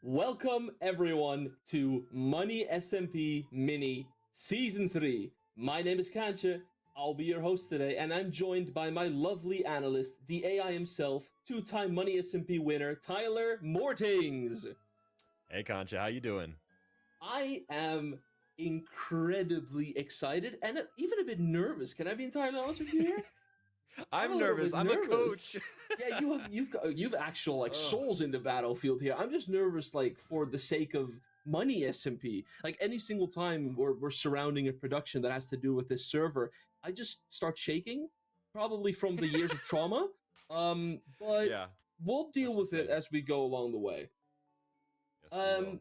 Welcome everyone to Money SMP Mini Season 3. My name is Kancha. I'll be your host today, and I'm joined by my lovely analyst, the AI himself, two-time Money SMP winner, Tyler Mortings. Hey Concha, how you doing? I am incredibly excited and even a bit nervous. Can I be entirely honest with you here? I'm nervous. I'm a coach. Yeah, you've actual like souls in the battlefield here. I'm just nervous like for the sake of money SMP. Like any single time we're surrounding a production that has to do with this server, I just start shaking, probably from the years of trauma. But Yeah, we'll deal with it as we go along the way. Yes, we will.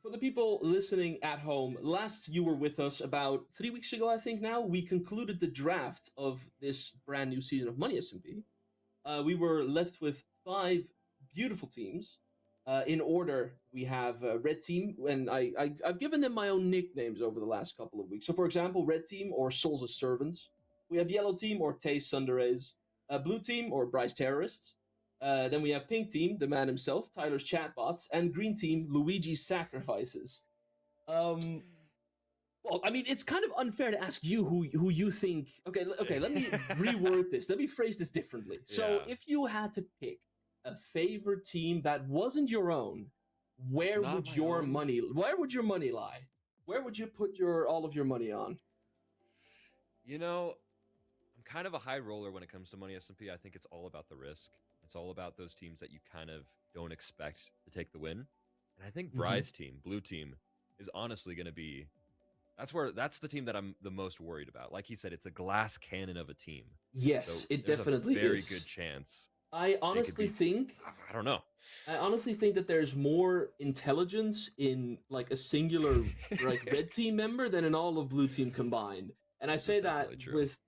For the people listening at home, last you were with us about 3 weeks ago, I think now, we concluded the draft of this brand new season of Money SMP. We were left with 5 beautiful teams. In order, we have Red Team, and I've given them my own nicknames over the last couple of weeks. So, for example, Red Team or Souls as Servants. We have Yellow Team or Taze Sundays. Blue Team or Bryce Terrorists. Then we have Pink Team, the man himself, Tyler's Chatbots, and Green Team, Luigi's Sacrifices. Well, I mean, it's kind of unfair to ask you who you think. Okay, let me reword this. Let me phrase this differently. So, if you had to pick a favorite team that wasn't your own, where would your money lie? Where would you put all of your money on? You know, I'm kind of a high roller when it comes to Money SMP. I think it's all about the risk. It's all about those teams that you kind of don't expect to take the win. And I think Bry's team, Blue Team, is honestly going to be... That's the team that I'm the most worried about. Like he said, it's a glass cannon of a team. Yes, so it definitely is. Very is. Good chance. I honestly think... I don't know. I honestly think that there's more intelligence in like a singular like Red Team member than in all of Blue Team combined. And I say that with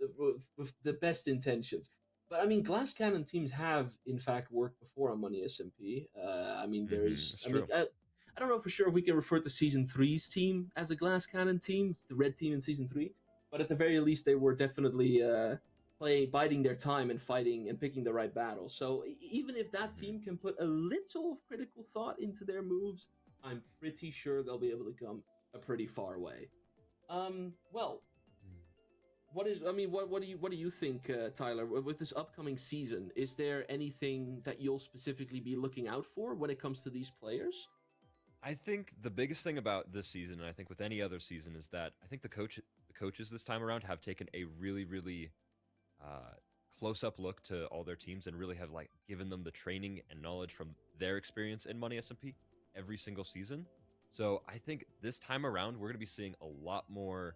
the best intentions. But I mean, glass cannon teams have in fact worked before on Money SMP. I mean, there's. I don't know for sure if we can refer to Season 3's team as a glass cannon team. It's the Red Team in Season 3. But at the very least, they were definitely biding their time and fighting and picking the right battle. So even if that team can put a little of critical thought into their moves, I'm pretty sure they'll be able to come a pretty far way. Well, what do you think, Tyler, with this upcoming season? Is there anything that you'll specifically be looking out for when it comes to these players? I think the biggest thing about this season, and I think with any other season, is that I think the coaches this time around have taken a really, really close-up look to all their teams and really have like given them the training and knowledge from their experience in Money SMP every single season. So I think this time around we're going to be seeing a lot more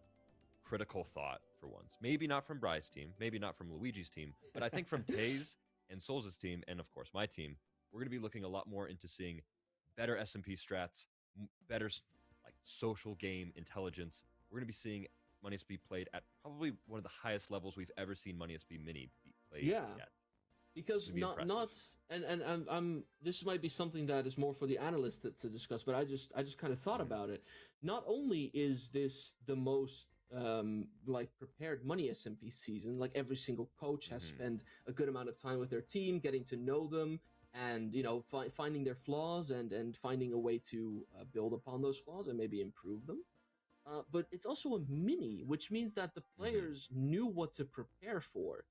critical thought for once. Maybe not from Bry's team, maybe not from Luigi's team, but I think from Taze and Souls' team, and of course my team, we're going to be looking a lot more into seeing better SMP strats, better like social game intelligence. We're going to be seeing Money SP played at probably one of the highest levels we've ever seen Money SP Mini be played yet. Because this might be something that is more for the analysts to discuss, but I just kind of thought about it. Not only is this the most like prepared Money SMP season, like every single coach has spent a good amount of time with their team, getting to know them, and finding their flaws and finding a way to build upon those flaws and maybe improve them. But it's also a mini, which means that the players knew what to prepare for.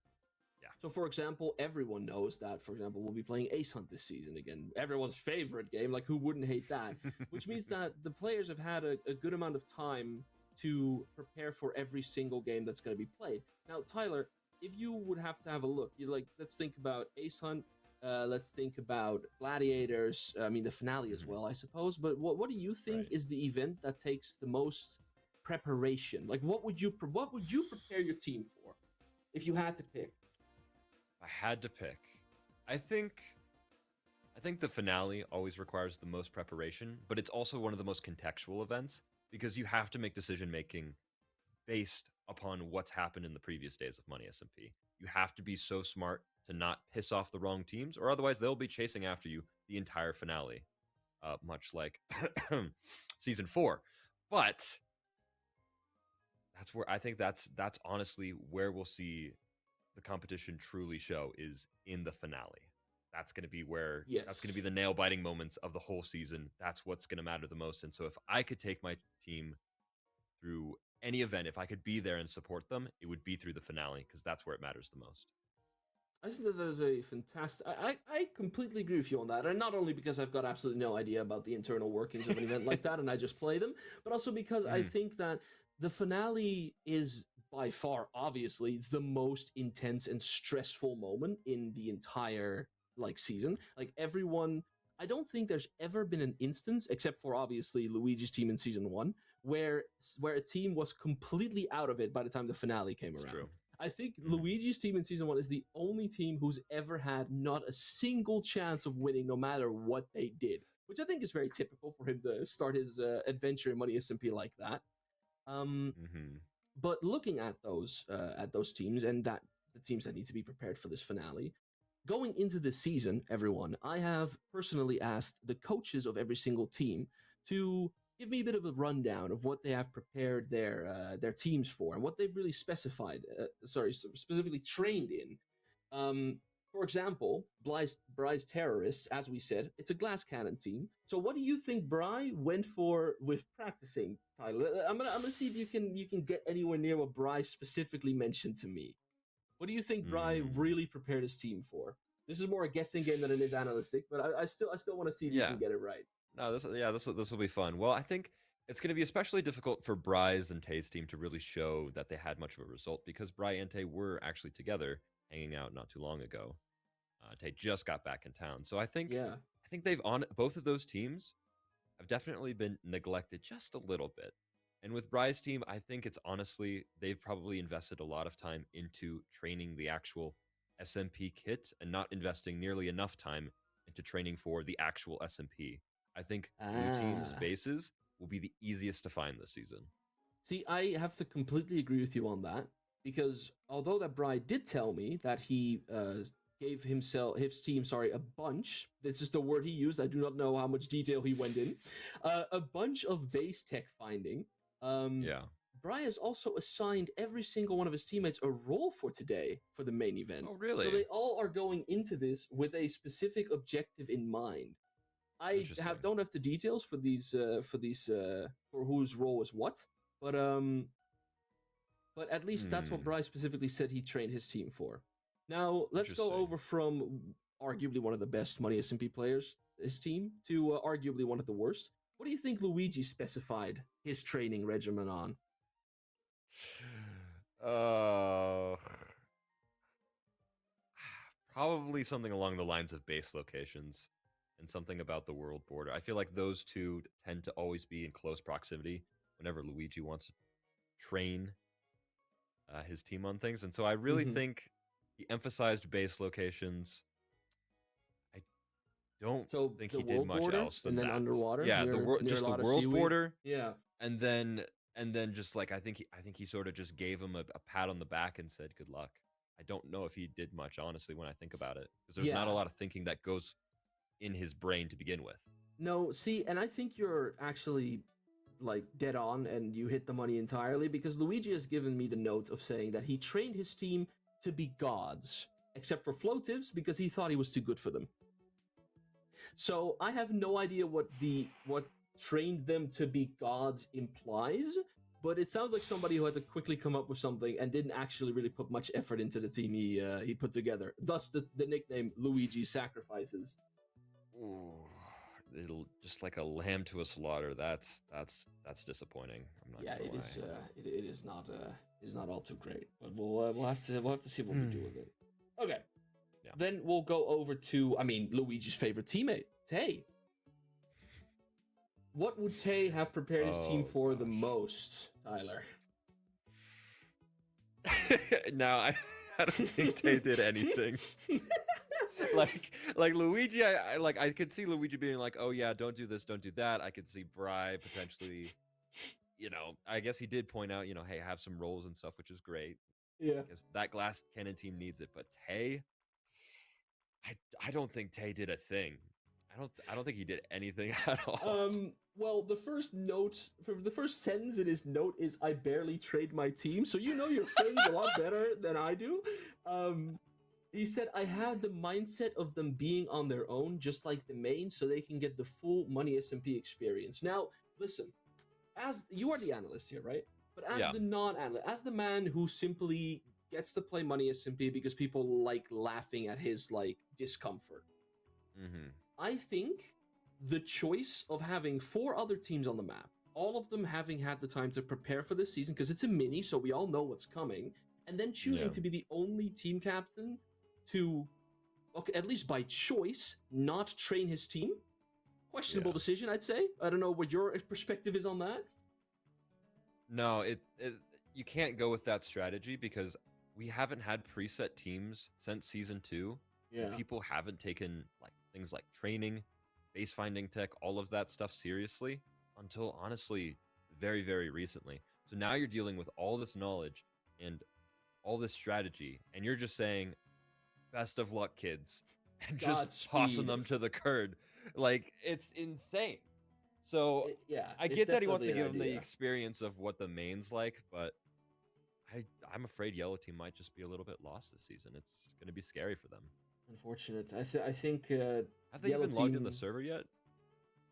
Yeah. So, for example, everyone knows that, for example, we'll be playing Ace Hunt this season again. Everyone's favorite game. Like, who wouldn't hate that? Which means that the players have had a good amount of time to prepare for every single game that's going to be played. Now, Tyler, if you would have to have a look, let's think about Ace Hunt. Let's think about Gladiators. I mean, the finale as well, I suppose. But what do you think is the event that takes the most preparation? Like, what would you prepare your team for if you had to pick? I had to pick. I think the finale always requires the most preparation, but it's also one of the most contextual events because you have to make decision making based upon what's happened in the previous days of Money SMP. You have to be so smart to not piss off the wrong teams, or otherwise they'll be chasing after you the entire finale, much like Season 4. But that's where I think that's honestly where we'll see the competition truly show, is in the finale. that's going to be where that's going to be Yes. the nail biting moments of the whole season. That's what's going to matter the most. And so if I could take my team through any event, if I could be there and support them, it would be through the finale because that's where it matters the most. I think that is a fantastic. I completely agree with you on that, and not only because I've got absolutely no idea about the internal workings of an event like that, and I just play them, but also because I Mhm. think that the finale is by far, obviously, the most intense and stressful moment in the entire season. Like everyone, I don't think there's ever been an instance, except for obviously Luigi's team in season one, where a team was completely out of it by the time the finale came It's true. around. I think Mhm. Luigi's team in season one is the only team who's ever had not a single chance of winning, no matter what they did, which I think is very typical for him to start his adventure in Money SMP like that. Um, Mhm. but looking at those teams and that the teams that need to be prepared for this finale, going into this season, everyone, I have personally asked the coaches of every single team to give me a bit of a rundown of what they have prepared their teams for and what they've really specifically trained in. For example, Bry's terrorists, as we said, it's a glass cannon team. So, what do you think Bry went for with practicing, Tyler? I'm gonna see if you can get anywhere near what Bry specifically mentioned to me. What do you think Bry Mm. really prepared his team for? This is more a guessing game than it is analytic, but I still want to see if you Yeah. can get it right. No, this will be fun. Well, I think it's going to be especially difficult for Bry's and Tay's team to really show that they had much of a result because Bry and Tay were actually together hanging out not too long ago. Tay just got back in town, so Yeah. I think they've on both of those teams have definitely been neglected just a little bit. And with Bry's team, I think it's honestly they've probably invested a lot of time into training the actual SMP kit and not investing nearly enough time into training for the actual SMP. I think Blue Team's Ah. bases will be the easiest to find this season. See, I have to completely agree with you on that because although that Bry did tell me that he gave his team, sorry, a bunch. This is the word he used. I do not know how much detail he went in. A bunch of base tech finding. Um, Yeah. Bry has also assigned every single one of his teammates a role for today for the main event. Oh, So really? they all are going into this with a specific objective in mind. I Interesting. don't have the details for these for whose role is what, but at least that's what Hmm. Bryce specifically said he trained his team for. Now let's go Interesting. over from arguably one of the best Money SMP players, his team, to arguably one of the worst. What do you think Luigi specified his training regimen on? Uh, probably something along the lines of base locations and something about the world border. I feel like those two tend to always be in close proximity whenever Luigi wants to train his team on things. And so I really Mm-hmm. think he emphasized base locations. I don't So think the he did world much border, else and than then that. underwater Yeah, the world, near a just the lot of world seaweed. border, Yeah, and then just like I think he sort of just gave him a pat on the back and said good luck. I don't know if he did much honestly when I think about it because there's not a yeah. lot of thinking that goes in his brain to begin with. No, see, and I think you're actually dead on and you hit the money entirely because Luigi has given me the note of saying that he trained his team to be gods, except for floatives because he thought he was too good for them. So I have no idea what trained them to be gods implies, but it sounds like somebody who had to quickly come up with something and didn't actually really put much effort into the team he put together. Thus the nickname Luigi Sacrifices. Ooh, it'll just like a lamb to a slaughter. That's disappointing. I'm not Yeah, gonna it lie. is. It is not all too great, but we'll have to see what we do with it. Okay, Yeah. then we'll go over to Luigi's favorite teammate, Tay. What would Tay have prepared his team Oh for the gosh. most, Tyler? Now I don't think they did anything. Like Luigi, I could see Luigi being like, oh yeah, don't do this, don't do that. I could see Bry potentially, I guess he did point out, hey, have some roles and stuff, which is great Yeah. because that glass cannon team needs it. But Tay, I don't think Tay did a thing. I don't think he did anything at all. Well, the first sentence in his note is, "I barely trade my team," so you know your friends a lot better than I do. Um, He said, I have the mindset of them being on their own, just like the main, so they can get the full Money SMP experience. Now, listen, as you are the analyst here, right? But as Yeah. the non-analyst, as the man who simply gets to play Money SMP because people like laughing at his like discomfort, Mm-hmm. I think the choice of having 4 other teams on the map, all of them having had the time to prepare for this season, because it's a mini, so we all know what's coming, and then choosing Yeah. to be the only team captain to, okay, at least by choice, not train his team. Questionable Yeah. decision, I'd say. I don't know what your perspective is on that. No, it you can't go with that strategy because we haven't had preset teams since season 2, and Yeah. people haven't taken like things like training, base finding tech, all of that stuff seriously until honestly very, very recently. So now you're dealing with all this knowledge and all this strategy, and you're just saying, best of luck, kids, and just tossing Godspeed. them to the curd. Like, it's insane. So Yeah, I it's get that he wants definitely to an give him the idea. experience of what the main's like, but I'm afraid Yellow Team might just be a little bit lost this season. It's going to be scary for them. Unfortunate. I think Have they Yellow even logged in the Team. server yet?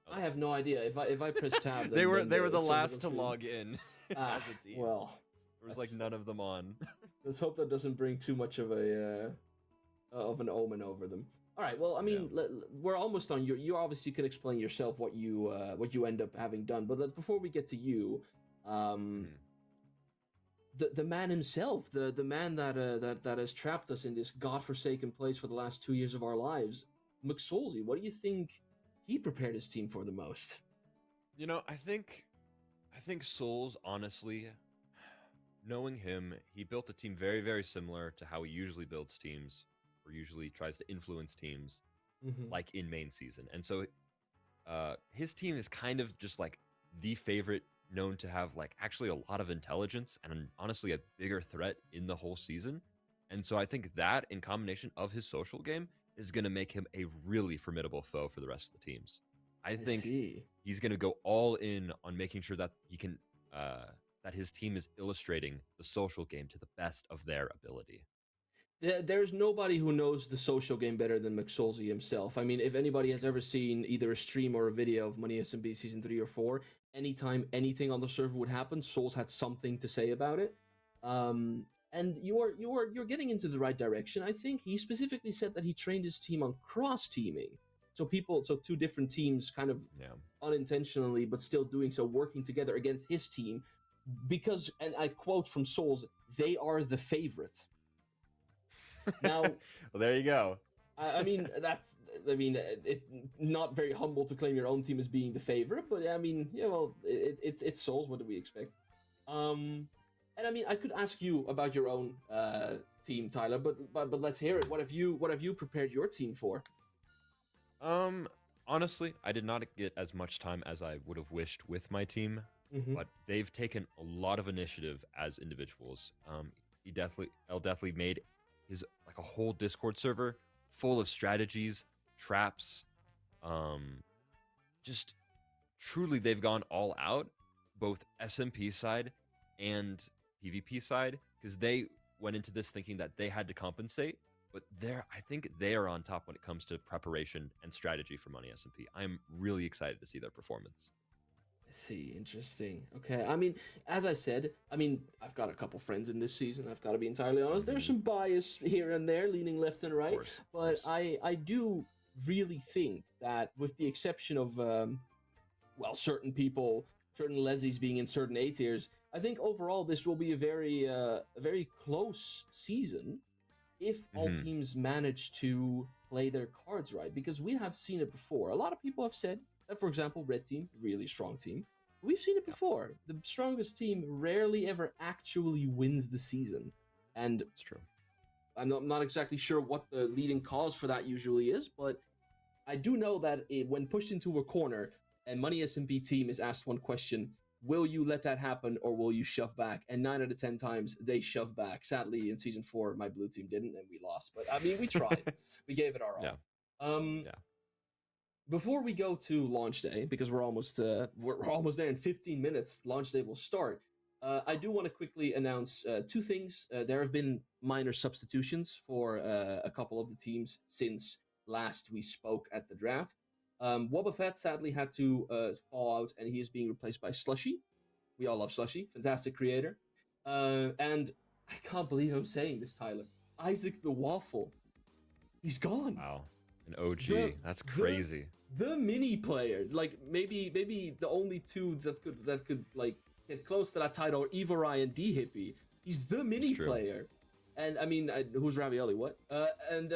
Oh, I have no idea. If I press tab, they were then they were the server last goes to green. log in Ah, as a team. well, There was like none of them on. let's hope that doesn't bring too much of an omen over them. All right. Well, I mean, we're almost on. You obviously can explain yourself what you end up having done. But before we get to you, Mhm. the man himself, the man that has trapped us in this godforsaken place for the last 2 years of our lives, McSolsey. What do you think he prepared his team for the most? You know, I think Souls, honestly, knowing him, he built a team very, very similar to how he usually builds teams, or usually tries to influence teams, Mm-hmm. like in main season. And so his team is kind of just like the favorite, known to have like actually a lot of intelligence and honestly a bigger threat in the whole season. And so I think that in combination of his social game is going to make him a really formidable foe for the rest of the teams. I I think see. he's going to go all in on making sure that he can that his team is illustrating the social game to the best of their ability. There's nobody who knows the social game better than McSolsey himself. I mean, if anybody It's has true. ever seen either a stream or a video of Money SMB season 3 or 4, anytime anything on the server would happen, Souls had something to say about it. And you're getting into the right direction. I think he specifically said that he trained his team on cross teaming. So 2 different teams kind of Yeah. unintentionally, but still doing so, working together against his team. Because, and I quote from Souls, they are the favorite. Now, Well, there you go. I mean, it not very humble to claim your own team as being the favorite, but I mean, yeah, well, it's Souls. What do we expect? And I mean, I could ask you about your own team, Tyler, but let's hear it. What have you prepared your team for? Um, Honestly, I did not get as much time as I would have wished with my team, Mm-hmm. but they've taken a lot of initiative as individuals. El definitely made his like a whole Discord server full of strategies, traps. Um, just truly, they've gone all out, both SMP side and PvP side, because they went into this thinking that they had to compensate. But I think they are on top when it comes to preparation and strategy for Money SMP. I'm really excited to see their performance. I see. Interesting. Okay. I mean, as I said, I've got a couple friends in this season. I've got to be entirely honest. There's Mhm. some bias here and there, leaning left and Of right. course, of But course. I do really think that, with the exception of certain people, certain lesies being in certain A tiers, I think overall this will be a very close season if all Mhm. teams manage to play their cards right. Because we have seen it before. A lot of people have said that, for example, Red Team, really strong team. We've seen it Yeah, before. The strongest team rarely ever actually wins the season. And it's true. I'm not exactly sure what the leading cause for that usually is, but I do know that when pushed into a corner and Money SMP team is asked one question, will you let that happen or will you shove back? And 9 out of 10 times they shove back. Sadly, in season 4, my blue team didn't and we lost. But I mean, we tried. We gave it our Yeah, all. Um, yeah. Before we go to launch day, because we're almost there in 15 minutes, launch day will start. I do want to quickly announce two things. There have been minor substitutions for a couple of the teams since last we spoke at the draft. Wobba Fett sadly had to fall out, and he is being replaced by Slushy. We all love Slushy, fantastic creator. And I can't believe I'm saying this, Tyler. Isaac the Waffle, he's gone. Wow, an OG. The That's the crazy. the mini player, like maybe the only two that could like get close to that title are Evorai and D Hippie. He's the It's mini true. player, and I mean, who's Ravioli? What? And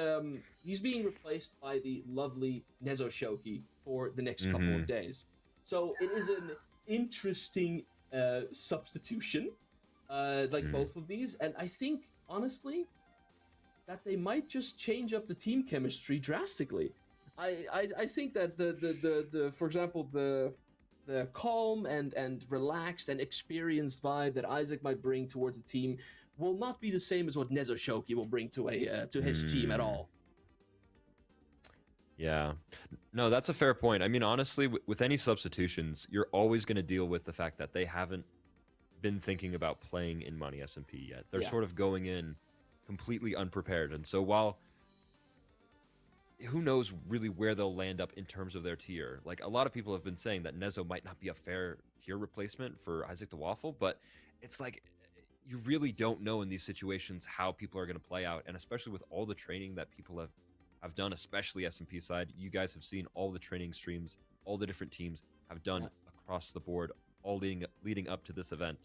he's being replaced by the lovely Nezo Shoki for the next couple Hmm. of days. So it is an interesting substitution, like Hmm. both of these, and I think honestly that they might just change up the team chemistry drastically. I think that the for example the calm and relaxed and experienced vibe that Isaac might bring towards a team will not be the same as what Nezo Shoki will bring to his team at Mm. all. Yeah. No, that's a fair point. I mean, honestly, with any substitutions, you're always going to deal with the fact that they haven't been thinking about playing in Money SMP yet. They're Yeah, sort of going in completely unprepared. And so while who knows really where they'll land up in terms of their tier. Like a lot of people have been saying that Nezo might not be a fair tier replacement for Isaac the Waffle, but it's like you really don't know in these situations how people are going to play out, and especially with all the training that people have done, especially SMP side. You guys have seen all the training streams, all the different teams have done yeah. across the board, all leading up to this event.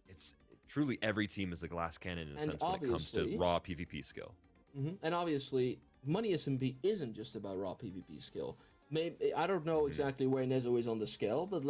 It's truly every team is a glass cannon in a And sense when it comes to obviously, raw PvP skill. and obviously, Money SMP isn't just about raw PvP skill. Maybe I don't know Hmm. exactly where Nezo is on the scale, but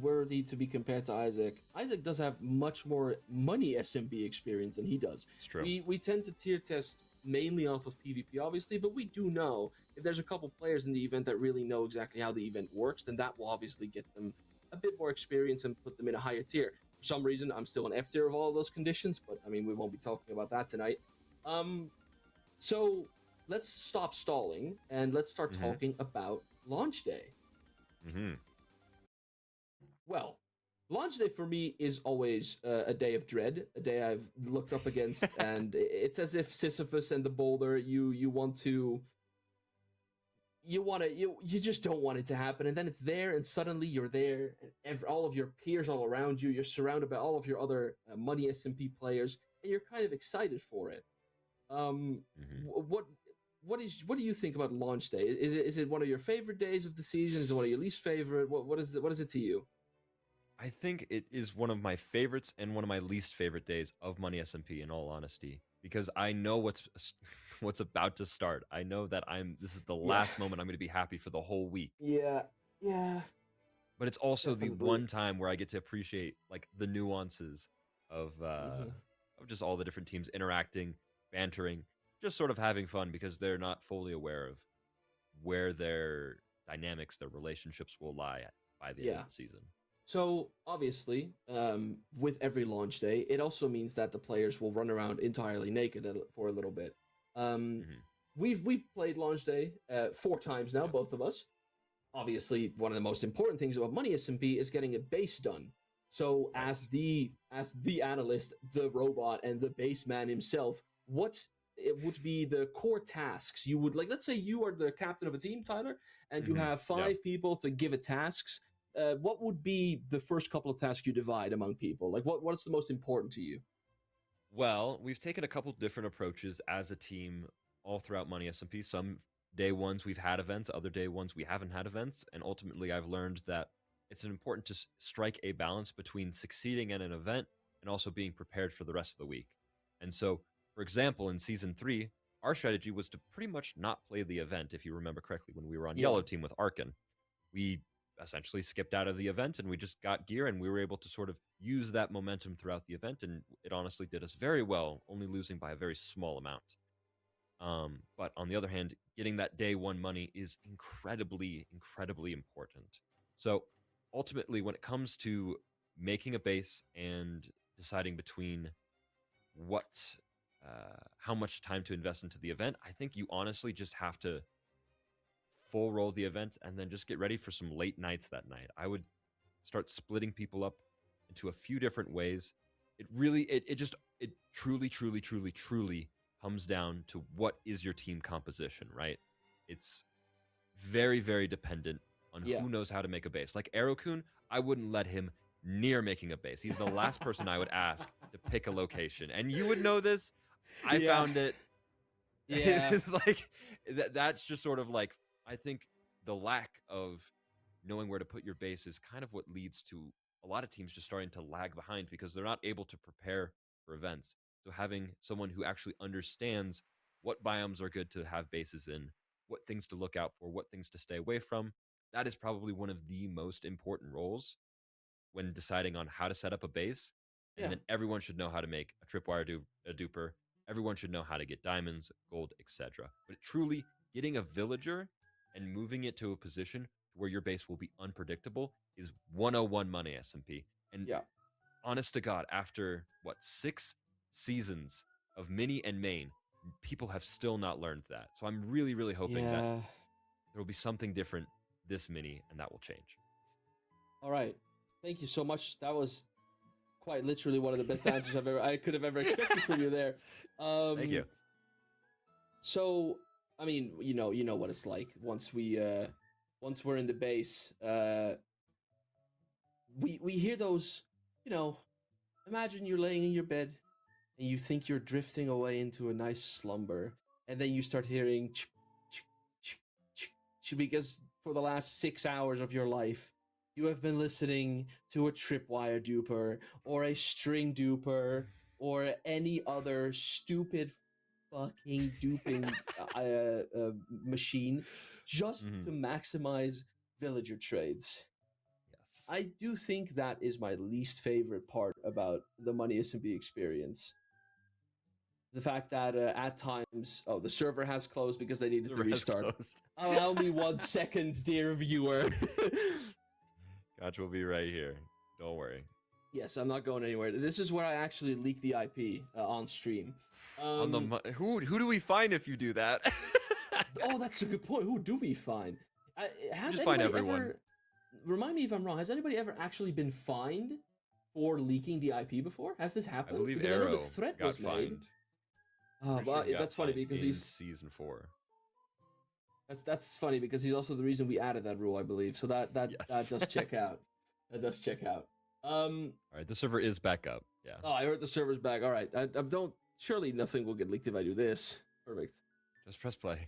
were he to be compared to Isaac, Isaac does have much more Money SMP experience than he does. It's true. We tend to tier test mainly off of PvP, obviously, but we do know if there's a couple players in the event that really know exactly how the event works, then that will obviously get them a bit more experience and put them in a higher tier. For some reason, I'm still an F tier of all of those conditions, but I mean, we won't be talking about that tonight. Um, so let's stop stalling and let's start Hmm. talking about launch day. Hmm. Well, launch day for me is always a day of dread, a day I've looked up against, and it's as if Sisyphus and the boulder. You just don't want it to happen, and then it's there, and suddenly you're there, and all of your peers all around you. You're surrounded by all of your other Money SMP players, and you're kind of excited for it. Um, Hmm. what do you think about launch day? Is it one of your favorite days of the season? Is it one of your least favorite? What is it to you? I think it is one of my favorites and one of my least favorite days of Money SMP, in all honesty, because I know what's about to start. I know that this is the Yeah, last moment I'm going to be happy for the whole week. yeah, yeah, But it's also the definitely. one time where I get to appreciate like the nuances Hmm. of just all the different teams interacting, bantering, just sort of having fun because they're not fully aware of where their dynamics, their relationships will lie at by the end of Yeah. the season. So obviously, with every launch day, it also means that the players will run around entirely naked for a little bit. Um, Hmm. we've played launch day 4 times now, Yep. both of us. Obviously, one of the most important things about Money SMP is getting a base done. So Right. as the analyst, the robot, and the base man himself, what it would be the core tasks you would like? Let's say you are the captain of a team, Tyler, and you Hmm. have Yeah. 5 people to give it tasks. What would be the first couple of tasks you divide among people? Like, what's the most important to you? Well, we've taken a couple different approaches as a team all throughout Money SMP. Some day ones we've had events, other day ones we haven't had events, and ultimately I've learned that it's important to strike a balance between succeeding at an event and also being prepared for the rest of the week. And so, for example, in season 3, our strategy was to pretty much not play the event, if you remember correctly, when we were on Yeah, yellow team with Arkin. We essentially skipped out of the event and we just got gear and we were able to sort of use that momentum throughout the event, and it honestly did us very well, only losing by a very small amount. But on the other hand, getting that day one money is incredibly, incredibly important. So ultimately, when it comes to making a base and deciding between what, how much time to invest into the event, I think you honestly just have to full roll the event and then just get ready for some late nights that night. I would start splitting people up into a few different ways, it truly comes down to what is your team composition, right? It's very, very dependent on Yeah. who knows how to make a base. Like Aerokun, I wouldn't let him near making a base. He's the last person I would ask to pick a location. And you would know this. I Yeah. found it. Yeah. It's like that's just sort of like, I think the lack of knowing where to put your base is kind of what leads to a lot of teams just starting to lag behind because they're not able to prepare for events. So having someone who actually understands what biomes are good to have bases in, what things to look out for, what things to stay away from, that is probably one of the most important roles when deciding on how to set up a base. And Yeah. then everyone should know how to make a tripwire a duper. Everyone should know how to get diamonds, gold, etc. But truly getting a villager and moving it to a position where your base will be unpredictable is 101 money SMP. And Yeah. honest to God, after what, 6 seasons of mini and main, people have still not learned that. So I'm really, really hoping that there will be something different this mini and that will change. All right. Thank you so much. That was quite literally one of the best answers I could have ever expected from you there. Thank you. So, I mean, you know what it's like once we're in the base. We hear those, imagine you're laying in your bed and you think you're drifting away into a nice slumber, and then you start hearing because for the last 6 hours of your life you have been listening to a tripwire duper or a string duper or any other stupid fucking duping machine just to maximize villager trades. Yes. I do think that is my least favorite part about the Money SMP experience. The fact that at times, the server has closed because they needed to restart. Allow me 1 second, dear viewer. Gotcha, will be right here. Don't worry. Yes, I'm not going anywhere. This is where I actually leak the IP on stream. Who do we find if you do that? Oh, that's a good point. Who do we find? Just find everyone. Remind me if I'm wrong. Has anybody ever actually been fined for leaking the IP before? Has this happened? I believe because Arrow I know the threat got was fined. made. Oh, well, that's funny because he's season 4. That's funny because he's also the reason we added that rule, I believe. So that does check out. That does check out. All right, the server is back up. Yeah. Oh, I heard the server's back. All right. I don't. Surely nothing will get leaked if I do this. Perfect. Just press play.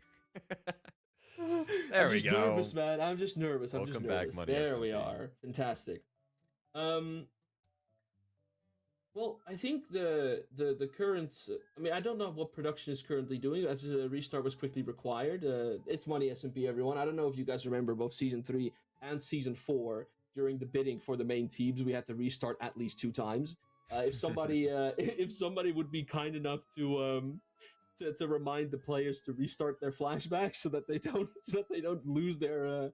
I'm we just go. nervous, man. I'm just nervous. Welcome back, Money There SMP. we are. Fantastic. Well, I think the current. I mean, I don't know what production is currently doing, as a restart was quickly required. It's Money SMP, everyone. I don't know if you guys remember both season 3 and season 4. During the bidding for the main teams, we had to restart at least 2 times. If somebody would be kind enough to remind the players to restart their flashbacks so that they don't lose their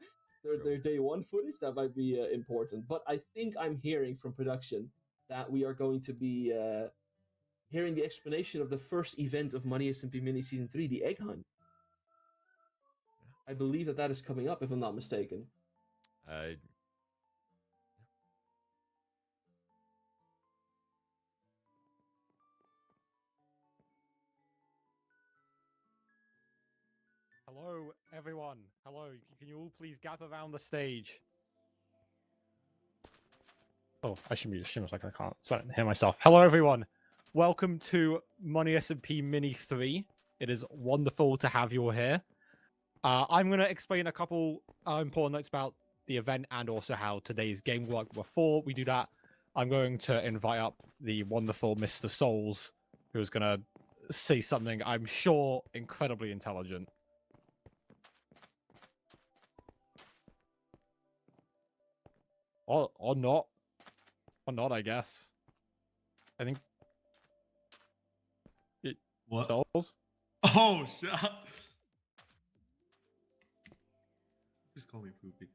day 1 footage, that might be important. But I think I'm hearing from production that we are going to be hearing the explanation of the first event of Money SMP Mini Season 3, the Egg Hunt. I believe that is coming up, if I'm not mistaken. Hello, everyone. Hello. Can you all please gather around the stage? Oh, I should mute the stream like I can't. So I don't hear myself. Hello, everyone. Welcome to Money SMP Mini 3. It is wonderful to have you all here. I'm going to explain a couple important notes about the event and also how today's game worked. Before we do that, I'm going to invite up the wonderful Mr. Souls, who's going to say something, I'm sure, incredibly intelligent. Or not. Or not, I guess. I think... What? Souls? Oh, shit. Just call me Poopy.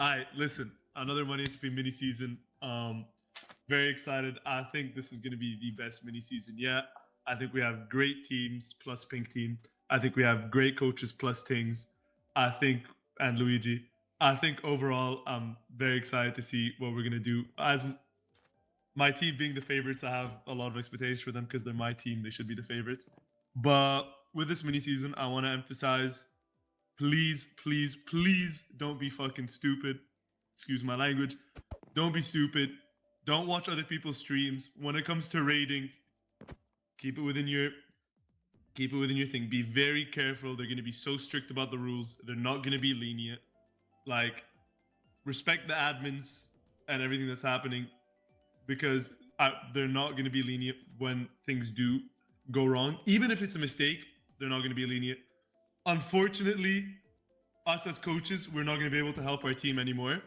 Alright, listen. Another Money SP mini season. Very excited. I think this is going to be the best mini season yet. I think we have great teams plus Pink Team. I think we have great coaches plus Tings. And Luigi. I think overall, I'm very excited to see what we're going to do. my team being the favorites, I have a lot of expectations for them because they're my team. They should be the favorites. But with this mini season, I want to emphasize, please, please, please don't be fucking stupid. Excuse my language. Don't be stupid. Don't watch other people's streams. When it comes to raiding, keep it within your thing. Be very careful. They're going to be so strict about the rules. They're not going to be lenient. Like, respect the admins and everything that's happening, because they're not going to be lenient when things do go wrong. Even if it's a mistake, they're not going to be lenient. Unfortunately, us as coaches, we're not going to be able to help our team anymore.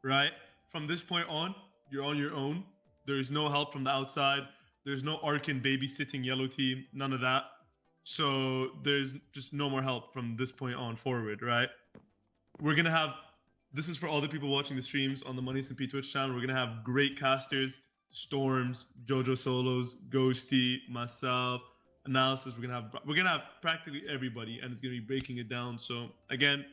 Right? From this point on, you're on your own. There's no help from the outside. There's no Arkin babysitting yellow team. None of that. So there's just no more help from this point on forward, right? We're going to have... This is for all the people watching the streams on the Money SMP Twitch channel. We're going to have great casters. Storms, Jojo Solos, Ghosty, myself, Analysis. We're gonna have practically everybody, and it's gonna be breaking it down. So again,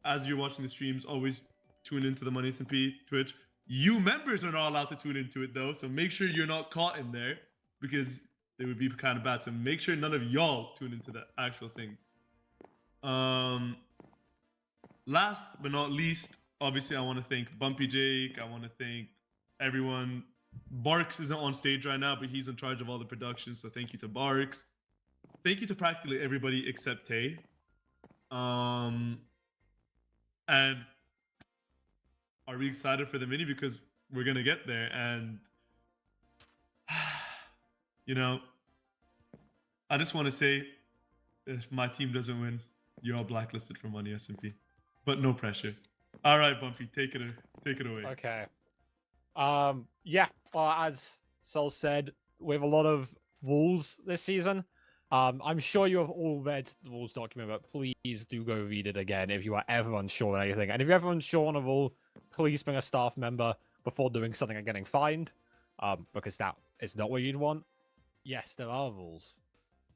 as you're watching the streams, always tune into the Money SMP Twitch. You members are not allowed to tune into it though, so make sure you're not caught in there, because it would be kind of bad. So make sure none of y'all tune into the actual things. Last but not least, obviously I want to thank Bumpy Jake. I want to thank everyone. Barks isn't on stage right now, but he's in charge of all the production, so thank you to Barks. Thank you to practically everybody except Tay. And are we excited for the mini? Because we're gonna get there, and you know, I just want to say, if my team doesn't win, you're all blacklisted from Money SMP. But no pressure. All right, Bumpy, take it away. Okay. Yeah. As Sol said, we have a lot of rules this season. I'm sure you have all read the rules document, but please do go read it again if you are ever unsure on anything. And if you're ever unsure on a rule, please bring a staff member before doing something and getting fined, because that is not what you'd want. Yes, there are rules.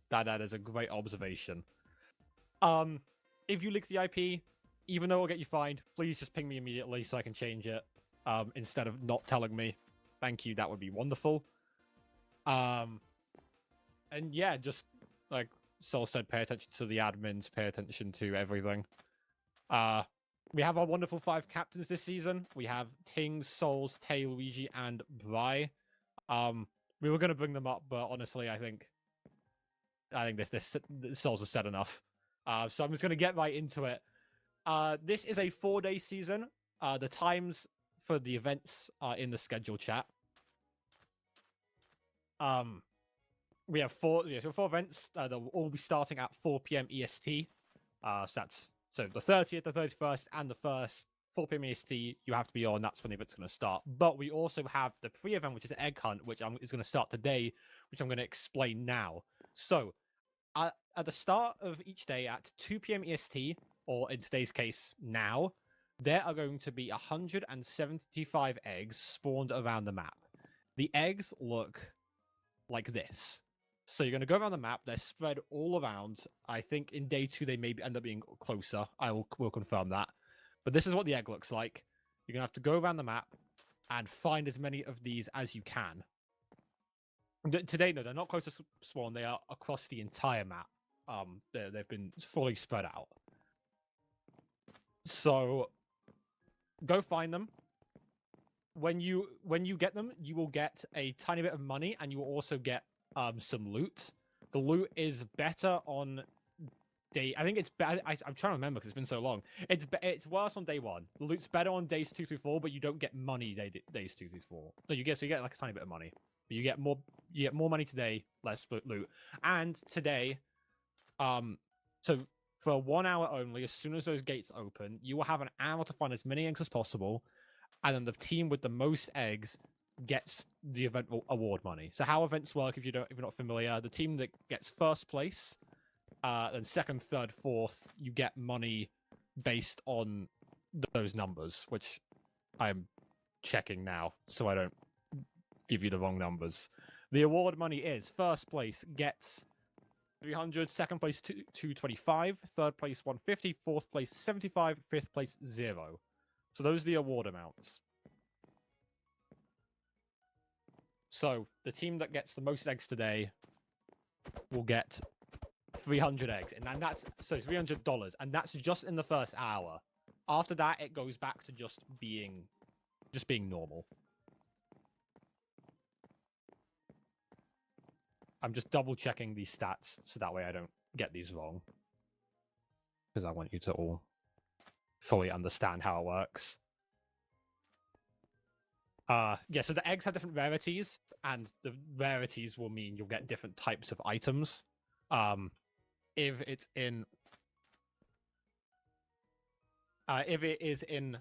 That is a great observation. If you leak the IP, even though it'll get you fined, please just ping me immediately so I can change it, instead of not telling me. Thank you, that would be wonderful. And yeah, just like Sol said, pay attention to the admins, pay attention to everything. We have our wonderful 5 captains this season. We have Tings, Souls, Tay, Luigi, and Bry. We were going to bring them up, but honestly, I think this Souls has said enough. So I'm just going to get right into it. This is a 4-day season. The times for the events are in the schedule chat. We have 4 events. They'll all be starting at 4 p.m. EST. So the 30th, the 31st, and the 1st, 4 p.m. EST, you have to be on. That's when the event's going to start. But we also have the pre-event, which is Egg Hunt, which is going to start today, which I'm going to explain now. So at the start of each day at 2 p.m. EST, or in today's case, now, there are going to be 175 eggs spawned around the map. The eggs look like this. So you're going to go around the map. They're spread all around. I think in day 2 they may end up being closer. We'll confirm that. But this is what the egg looks like. You're going to have to go around the map and find as many of these as you can. Today, no, they're not close to spawn. They are across the entire map. They've been fully spread out. So go find them. When you get them, you will get a tiny bit of money, and you will also get some loot. The loot is better on day... I think it's better... I'm trying to remember because it's been so long. It's worse on day 1. The loot's better on days 2 through 4, but you don't get money days 2 through 4. No, you get like a tiny bit of money. But you get more money today, less loot. And today, so for 1 hour only, as soon as those gates open, you will have an hour to find as many eggs as possible, and then the team with the most eggs gets the event award money. So how events work, if you're not familiar, the team that gets first place, then second, third, fourth, you get money based on those numbers, which I'm checking now, so I don't give you the wrong numbers. The award money is first place gets 300, second place 225, third place 150, fourth place 75, fifth place 0. So those are the award amounts. So the team that gets the most eggs today will get 300 eggs, and that's so $300, and that's just in the first hour. After that, it goes back to just being normal. I'm just double checking these stats so that way I don't get these wrong, because I want you to all fully understand how it works. Yeah, so the eggs have different rarities, and the rarities will mean you'll get different types of items. If it's in if it is in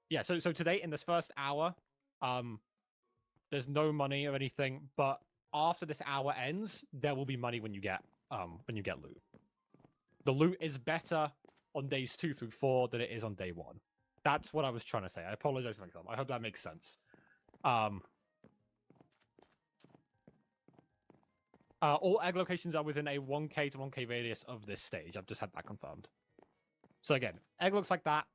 yeah, so today in this first hour, there's no money or anything, but after this hour ends, there will be money when you get loot. The loot is better on days 2 through 4 than it is on day 1. That's what I was trying to say. I apologize for myself. I hope that makes sense. All egg locations are within a 1k to 1k radius of this stage. I've just had that confirmed. So again, egg looks like that.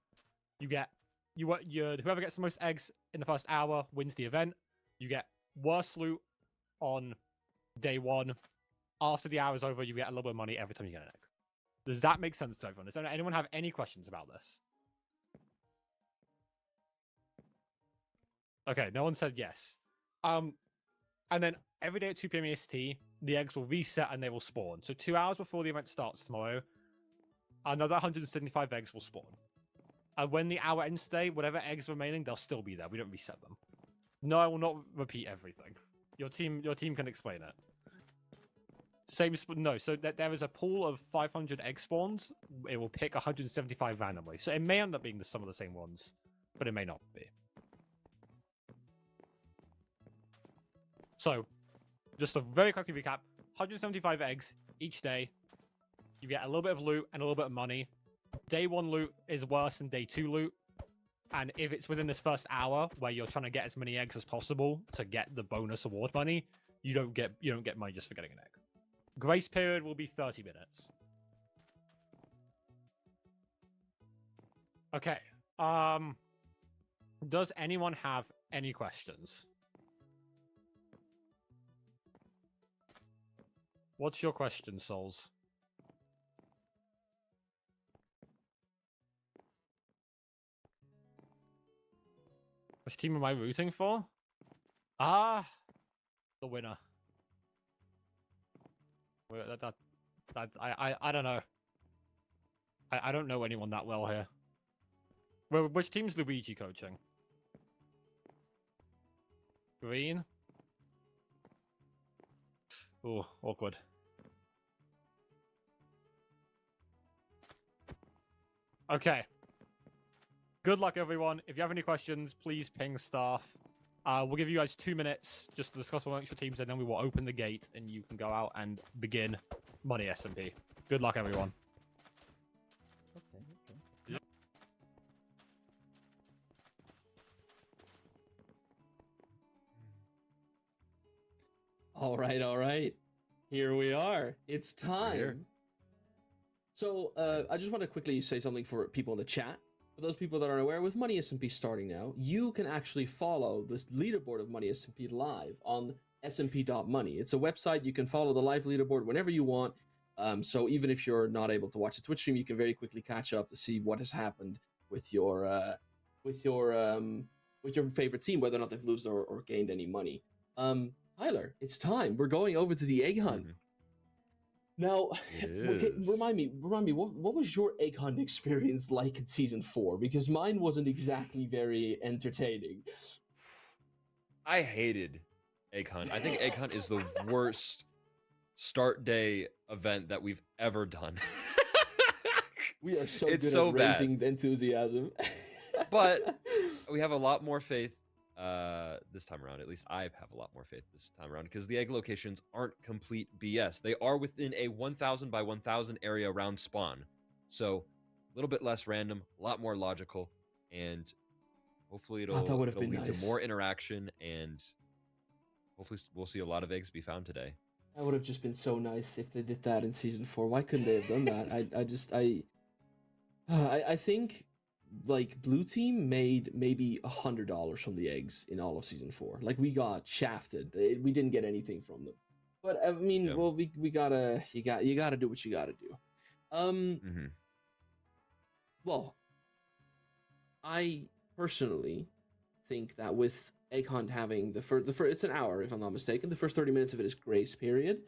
Whoever gets the most eggs in the first hour wins the event. You get worse loot on day 1. After the hour is over, you get a little bit of money every time you get an egg. Does that make sense to everyone? Does anyone have any questions about this? Okay, no one said yes. And then every day at 2 p.m. EST, the eggs will reset and they will spawn. So 2 hours before the event starts tomorrow, another 175 eggs will spawn. And when the hour ends today, whatever eggs remaining, they'll still be there. We don't reset them. No, I will not repeat everything. Your team can explain it. No, so there is a pool of 500 egg spawns. It will pick 175 randomly. So it may end up being some of the same ones, but it may not be. So, just a very quick recap. 175 eggs each day. You get a little bit of loot and a little bit of money. Day 1 loot is worse than day 2 loot. And if it's within this first hour where you're trying to get as many eggs as possible to get the bonus award money, you don't get money just for getting an egg. Grace period will be 30 minutes. Okay. Does anyone have any questions? What's your question, Souls? Which team am I rooting for? The winner. I don't know. I don't know anyone that well here. Which team's Luigi coaching? Green? Ooh, awkward. Okay. Good luck, everyone. If you have any questions, please ping staff. We'll give you guys 2 minutes just to discuss amongst your teams, and then we will open the gate, and you can go out and begin Money SMP. Good luck, everyone. Okay. Yep. All right. Here we are. It's time. So, I just want to quickly say something for people in the chat. For those people that aren't aware, with Money SMP starting now, you can actually follow this leaderboard of Money SMP live on smp.money. It's a website. You can follow the live leaderboard whenever you want. So even if you're not able to watch a Twitch stream, you can very quickly catch up to see what has happened with your favorite team, whether or not they've lost or gained any money. Tyler, it's time. We're going over to the egg hunt. Mm-hmm. Now, remind me, what was your egg hunt experience like in season 4? Because mine wasn't exactly very entertaining. I hated egg hunt. I think egg hunt is the worst start day event that we've ever done. We are so It's good so at bad. raising enthusiasm. But we have a lot more faith this time around. At least I have a lot more faith this time around, because the egg locations aren't complete BS. They are within a 1,000 by 1,000 area around spawn. So a little bit less random, a lot more logical, and hopefully it'll lead nice. to more interaction, and hopefully we'll see a lot of eggs be found today. That would have just been so nice if they did that in season 4. Why couldn't they have done that? I think like blue team made maybe $100 from the eggs in all of season 4. Like we got shafted. We didn't get anything from them. But I mean, Yeah. well, we gotta you gotta do what you gotta do. Mm-hmm. Well, I personally think that with Egg Hunt having the first, it's an hour if I'm not mistaken. The first 30 minutes of it is grace period.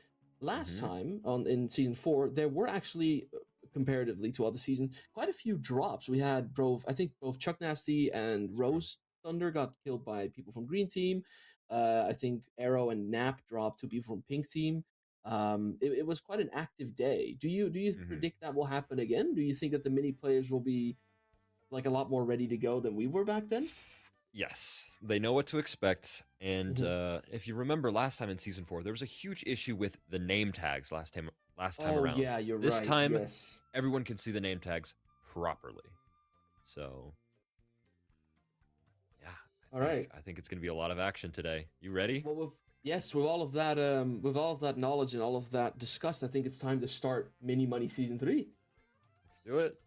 Last time in season 4, there were actually comparatively to other seasons quite a few drops. We had I think both Chuck Nasty and Rose Thunder got killed by people from Green Team. I think Arrow and Nap dropped 2 people from Pink Team. It was quite an active day. Do you predict that will happen again? Do you think that the mini players will be like a lot more ready to go than we were back then? Yes, they know what to expect. And if you remember last time in season 4, there was a huge issue with the name tags last time around. Oh yeah, you're this right. time, yes. everyone can see the name tags properly. So, yeah. All right. I think it's going to be a lot of action today. You ready? Well, with all of that, knowledge and all of that discussed, I think it's time to start Mini Money Season 3. Let's do it.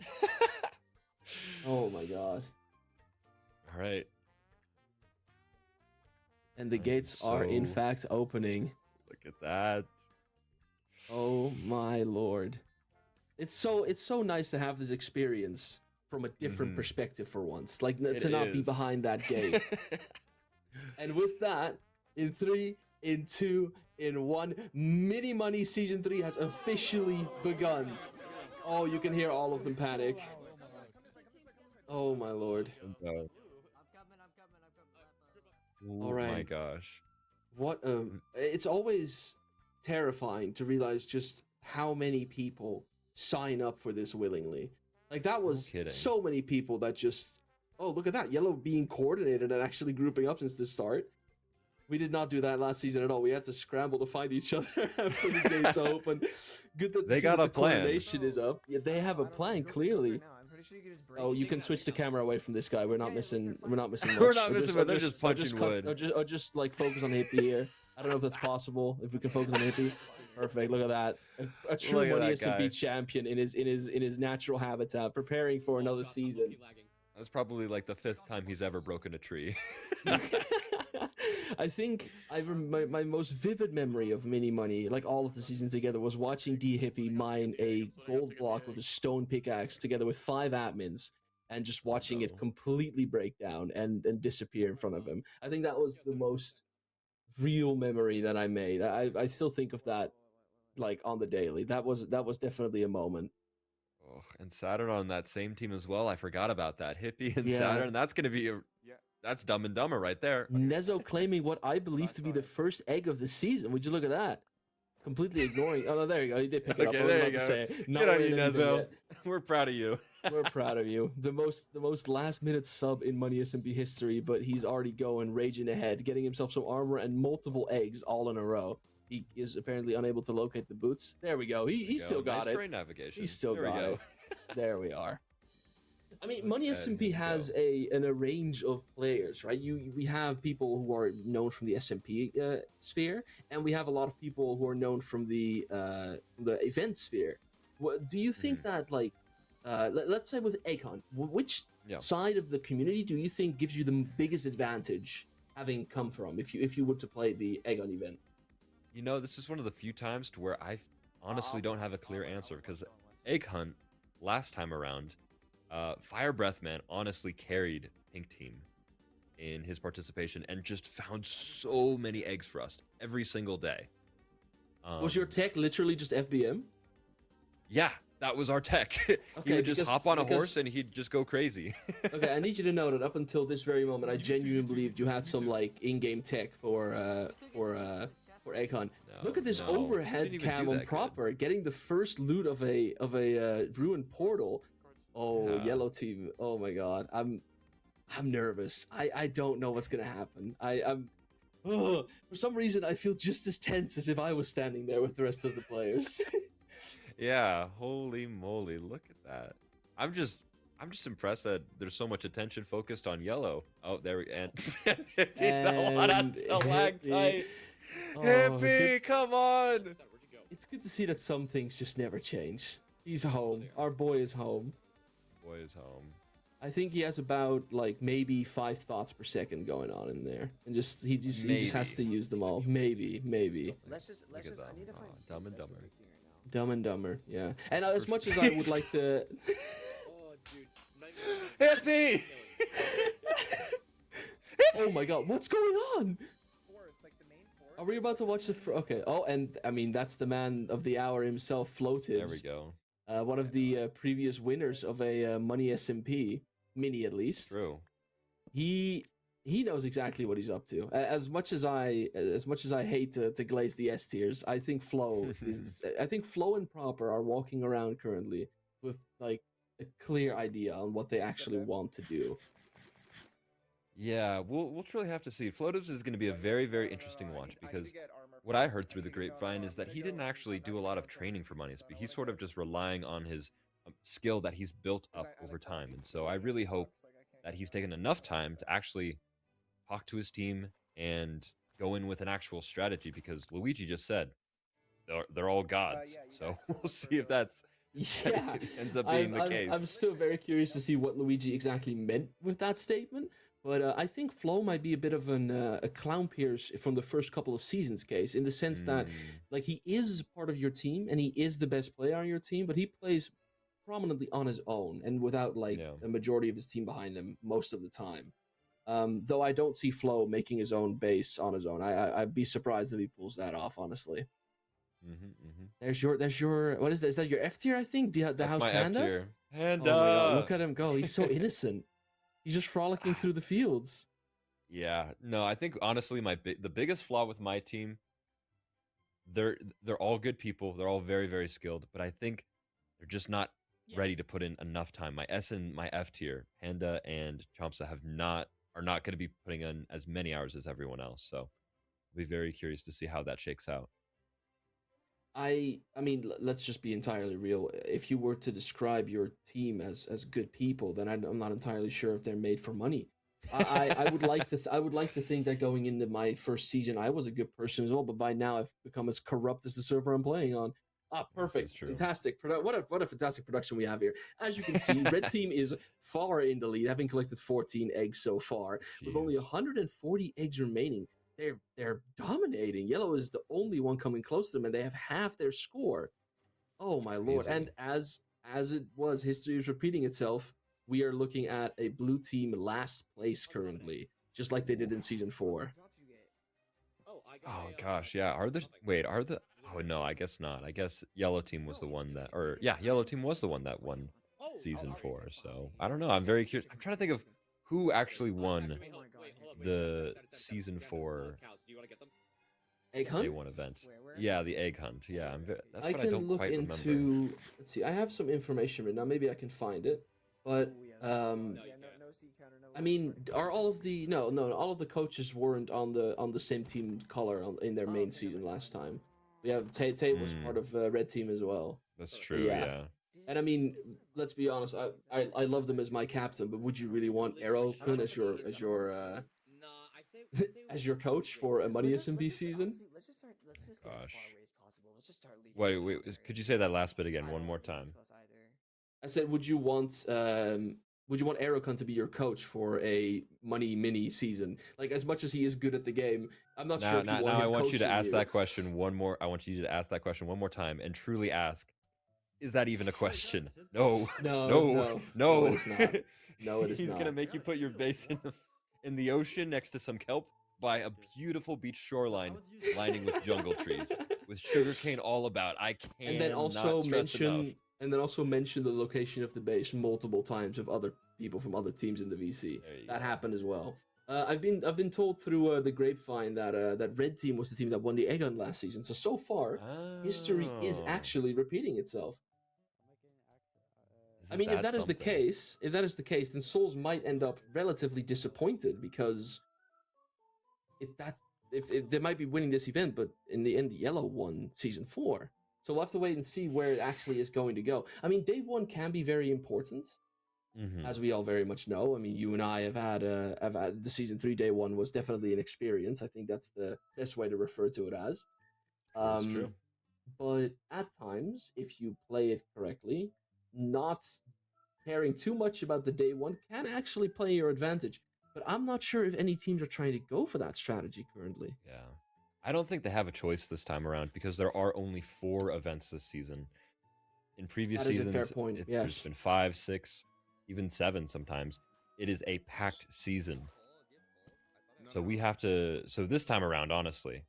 Oh my god. All right. And the gates are in fact opening. Look at that. Oh my lord. It's so nice to have this experience from a different perspective for once. Like to not be behind that gate. And with that, in 3, in 2, in 1, Mini Money Season 3 has officially begun. Oh, you can hear all of them panic. Oh my lord. Oh right. my gosh. What it's always terrifying to realize just how many people sign up for this willingly. Like that was so many people that just, oh, look at that, Yellow being coordinated and actually grouping up since the start. We did not do that last season at all. We had to scramble to find each other after the gates open. Good that they got a plan. Coordination is up. Yeah, they have a plan clearly. Oh, you can switch the camera away from this guy. We're not missing. We're not missing. Much. We're not missing. But they're just punching wood. Or just like focus on Hippie here. I don't know if that's possible. If we can focus on Hippie, perfect. Look at that. A true Money SMP champion in his natural habitat, preparing for another season. That's probably like the 5th time he's ever broken a tree. I think my most vivid memory of Mini Money, like all of the seasons together, was watching D Hippie mine a gold block with a stone pickaxe together with 5 admins and just watching it completely break down and disappear in front of him. I think that was the most real memory that I made. I still think of that like on the daily. That was definitely a moment. Oh, and Saturn on that same team as well. I forgot about that. Hippie and Yeah. Saturn. That's going to be that's Dumb and Dumber right there. Nezo claiming what I believe to be the first egg of the season. Would you look at that? Completely ignoring. Oh, no, there you go. He did pick it up. I was about to say. Get on you, Nezo. We're proud of you. We're proud of you. The most last minute sub in Money SMP history, but he's already going raging ahead, getting himself some armor and multiple eggs all in a row. He is apparently unable to locate the boots. There we go. He still got it. Terrain navigation. He still got it. There we are. I mean, Money at SMP him has a range of players, right? We have people who are known from the SMP sphere, and we have a lot of people who are known from the event sphere. What do you think that, like, let's say with Egg Hunt, which side of the community do you think gives you the biggest advantage, having come from, if you were to play the Egg Hunt event? You know, this is one of the few times to where I honestly don't have a clear answer, because Egg Hunt last time around, Fire Breath Man honestly carried Pink Team in his participation and just found so many eggs for us every single day. Was your tech literally just FBM? Yeah, that was our tech. He would just hop on a horse and he'd just go crazy. Okay, I need you to know that up until this very moment, I genuinely believed you had some like in-game tech for Egg Hunt. Look at this overhead cam on Proper, getting the first loot of a ruined portal. Oh, Yellow Team. Oh my god. I'm nervous. I don't know what's gonna happen. For some reason I feel just as tense as if I was standing there with the rest of the players. Yeah, holy moly, look at that. I'm just impressed that there's so much attention focused on Yellow. Oh, there we and fell on that stalactite. Hippie, come on! It's good to see that some things just never change. He's home. Our boy is home. Boy is home. I think he has about like maybe 5 thoughts per second going on in there, and he just has to Maybe. use them all. Maybe. Let's just Look at I need to them. find Dumb and That's Dumber. addicting right now. Dumb and Dumber, yeah. And as First much as I would place. like to, Oh, dude. Hit me! oh my god, what's going on? Forest, like the main forest. Are we about to watch the? Okay. Oh, and I mean that's the man of the hour himself, Floated. There we go. One of the previous winners of a Money SMP Mini, at least. True. He knows exactly what he's up to. As much as I hate to glaze the S tiers, I think Flo and Proper are walking around currently with like a clear idea on what they actually want to do. Yeah, we'll truly have to see. Floatives is going to be a very, very interesting watch because what I heard through the grapevine is that he didn't actually do a lot of training for Money SP. He's sort of just relying on his skill that he's built up over time. And so I really hope that he's taken enough time to actually talk to his team and go in with an actual strategy because Luigi just said they're all gods. So we'll see if that's Yeah, ends up being the case. I'm still very curious to see what Luigi exactly meant with that statement. But I think Flo might be a bit of a clown Pierce from the first couple of seasons case, in the sense that like he is part of your team and he is the best player on your team, but he plays prominently on his own and without like a majority of his team behind him most of the time. Though I don't see Flo making his own base on his own. I'd be surprised if he pulls that off, honestly. There's your what is that? Is that your F tier? I think the That's House my Panda. F tier. Panda. Oh my god, look at him go! He's so innocent. He's just frolicking through the fields. Yeah, no, I think honestly, the biggest flaw with my team, they're all good people. They're all very, very skilled, but I think they're just not ready to put in enough time. My S and my F tier, Panda and Chompsa, are not going to be putting in as many hours as everyone else. So, I'll be very curious to see how that shakes out. I mean, let's just be entirely real. If you were to describe your team as good people, then I'm not entirely sure if they're made for money. I would like to think that going into my first season, I was a good person as well. But by now, I've become as corrupt as the server I'm playing on. Perfect, fantastic! What a fantastic production we have here. As you can see, Red Team is far in the lead, having collected 14 eggs so far, with only 140 eggs remaining. They're dominating. Yellow is the only one coming close to them, and they have half their score. Oh my lord! And as it was, history is repeating itself. We are looking at a blue team last place currently, just like they did in season 4. Oh gosh, yeah. Oh no, I guess not. I guess Yellow Team was the one that, Yellow Team was the one that won season 4. So I don't know. I'm very curious. I'm trying to think of who actually won the season 4 Egg hunt? Day 1 event. Yeah, the egg hunt. Yeah, that's I what I can don't look quite into. remember. Let's see. I have some information right now. Maybe I can find it. But I mean, are all of the all of the coaches weren't on the same team color in their main season last time. We have Tate was part of Red Team as well. That's true. Yeah. And I mean, let's be honest. I love them as my captain, but would you really want Arrow-kun as your as your coach for a Money SMP season? Gosh. Wait. Could you say that last bit again one more time? I said, would you want Arrow-kun to be your coach for a Money Mini season? Like, as much as he is good at the game, I'm not sure if you want him I want you to ask you. that question one more. I want you to ask that question one more time and truly ask: is that even a question? No. No, it is not. No, it is He's not. gonna make you put your base in the ocean next to some kelp by a beautiful beach shoreline lining with jungle trees with sugarcane all about. I can't. And then also mention the location of the base multiple times with other people from other teams in the VC. That happened as well. I've been told through the grapevine that Red Team was the team that won the egg hunt last season. So far, history is actually repeating itself. I mean, if that is the case, then Souls might end up relatively disappointed because if they might be winning this event, but in the end, Yellow won season 4. So we'll have to wait and see where it actually is going to go. I mean, day 1 can be very important, as we all very much know. I mean, you and I have had the season 3 day 1 was definitely an experience. I think that's the best way to refer to it as. That's true. But at times, if you play it correctly, not caring too much about the day one can actually play your advantage. But I'm not sure if any teams are trying to go for that strategy currently. Yeah. I don't think they have a choice this time around because there are only 4 events this season. In previous That is a seasons, fair point, there's yes. been 5, 6, even 7 sometimes. It is a packed season. So we have to. So this time around, honestly,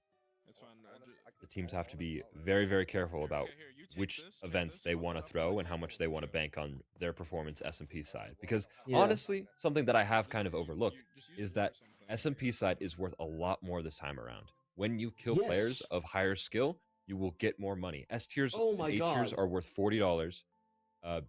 the teams have to be very, very careful about which events they want to throw and how much they want to bank on their performance SMP side. Because Yeah. honestly, something that I have kind of overlooked is that SMP side is worth a lot more this time around. When you kill players Yes. of higher skill, you will get more money. S tiers Oh and my A tiers God. are worth $40.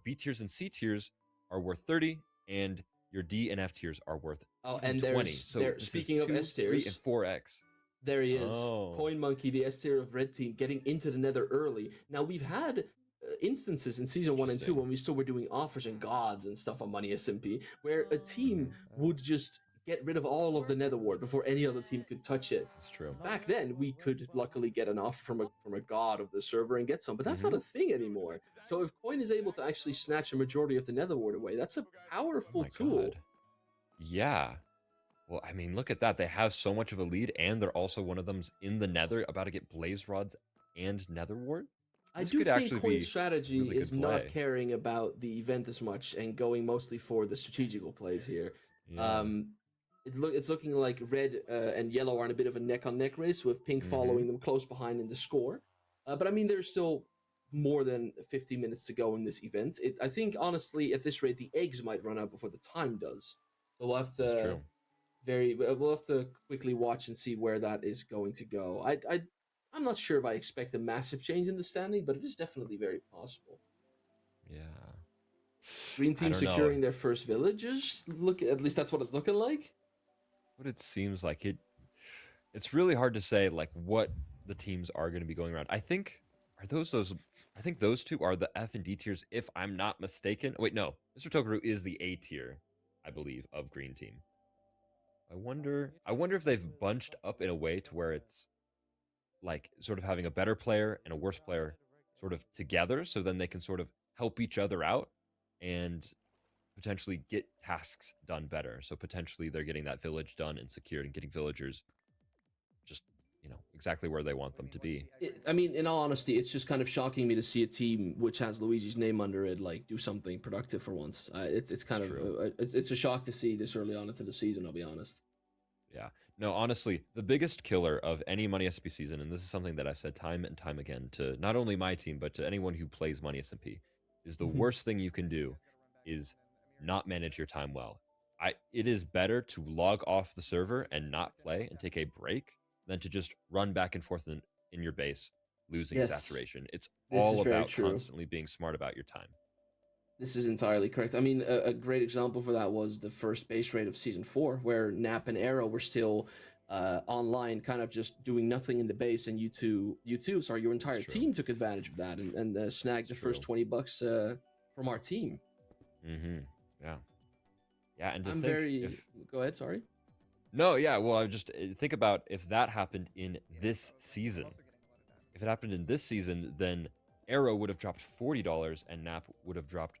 B tiers and C tiers are worth 30, and your D and F tiers are worth Oh, even and 20. there's So there. this Speaking is of 2, S 3, and tiers, 4x. there he is. Oh. Coin Monkey, the S tier of Red Team, getting into the Nether early. Now we've had instances in season 1 and 2 Interesting. when we still were doing offers and gods and stuff on Money SMP, where a team would just get rid of all of the Nether ward before any other team could touch it. That's true. Back then, we could luckily get an offer from a god of the server and get some, but that's not a thing anymore. So if Coin is able to actually snatch a majority of the Nether ward away, that's a Oh powerful my tool. God. Yeah. Well, I mean, look at that. They have so much of a lead, and they're also one of them's in the Nether, about to get Blaze Rods and Nether Ward. I This do could think actually Coin's be strategy really is good not play. caring about the event as much and going mostly for the strategical plays here. Yeah. It's looking like red and yellow are in a bit of a neck-on-neck race with pink following them close behind in the score. But I mean, there's still more than 50 minutes to go in this event. I think honestly, at this rate, the eggs might run out before the time does. So we'll have That's to true. we'll have to quickly watch and see where that is going to go. I'm not sure if I expect a massive change in the standing, but it is definitely very possible. Yeah. Green I team don't know. securing their first villages. Look, at least that's what it's looking like. What it seems like it's really hard to say like what the teams are going to be going around. I think I think those two are the F and D tiers if I'm not mistaken. Wait, no. Mr. Tokaru is the A tier, I believe, of green team. I wonder if they've bunched up in a way to where it's like sort of having a better player and a worse player sort of together, so then they can sort of help each other out and potentially get tasks done better. So potentially they're getting that village done and secured and getting villagers just, exactly where they want them to be. I mean, in all honesty, it's just kind of shocking me to see a team which has Luigi's name under it like do something productive for once. It's kind of it's a shock to see this early on into the season. I'll be honest. Yeah. No, honestly, the biggest killer of any Money SMP season, and this is something that I've said time and time again to not only my team, but to anyone who plays Money SMP, is the worst thing you can do is not manage your time well. It is better to log off the server and not play and take a break than to just run back and forth in your base, losing Yes. saturation. It's This all is very about true. constantly being smart about your time. This is entirely correct. I mean, a great example for that was the first base rate of season 4, where Nap and Arrow were still online, kind of just doing nothing in the base, and your entire true. team took advantage of that and snagged the It's first true. $20 from our team. Yeah. Yeah, and to I'm think very. if Go ahead. Sorry. No, yeah. Well, I just think about if that happened in this season. If it happened in this season, then Arrow would have dropped $40 and Nap would have dropped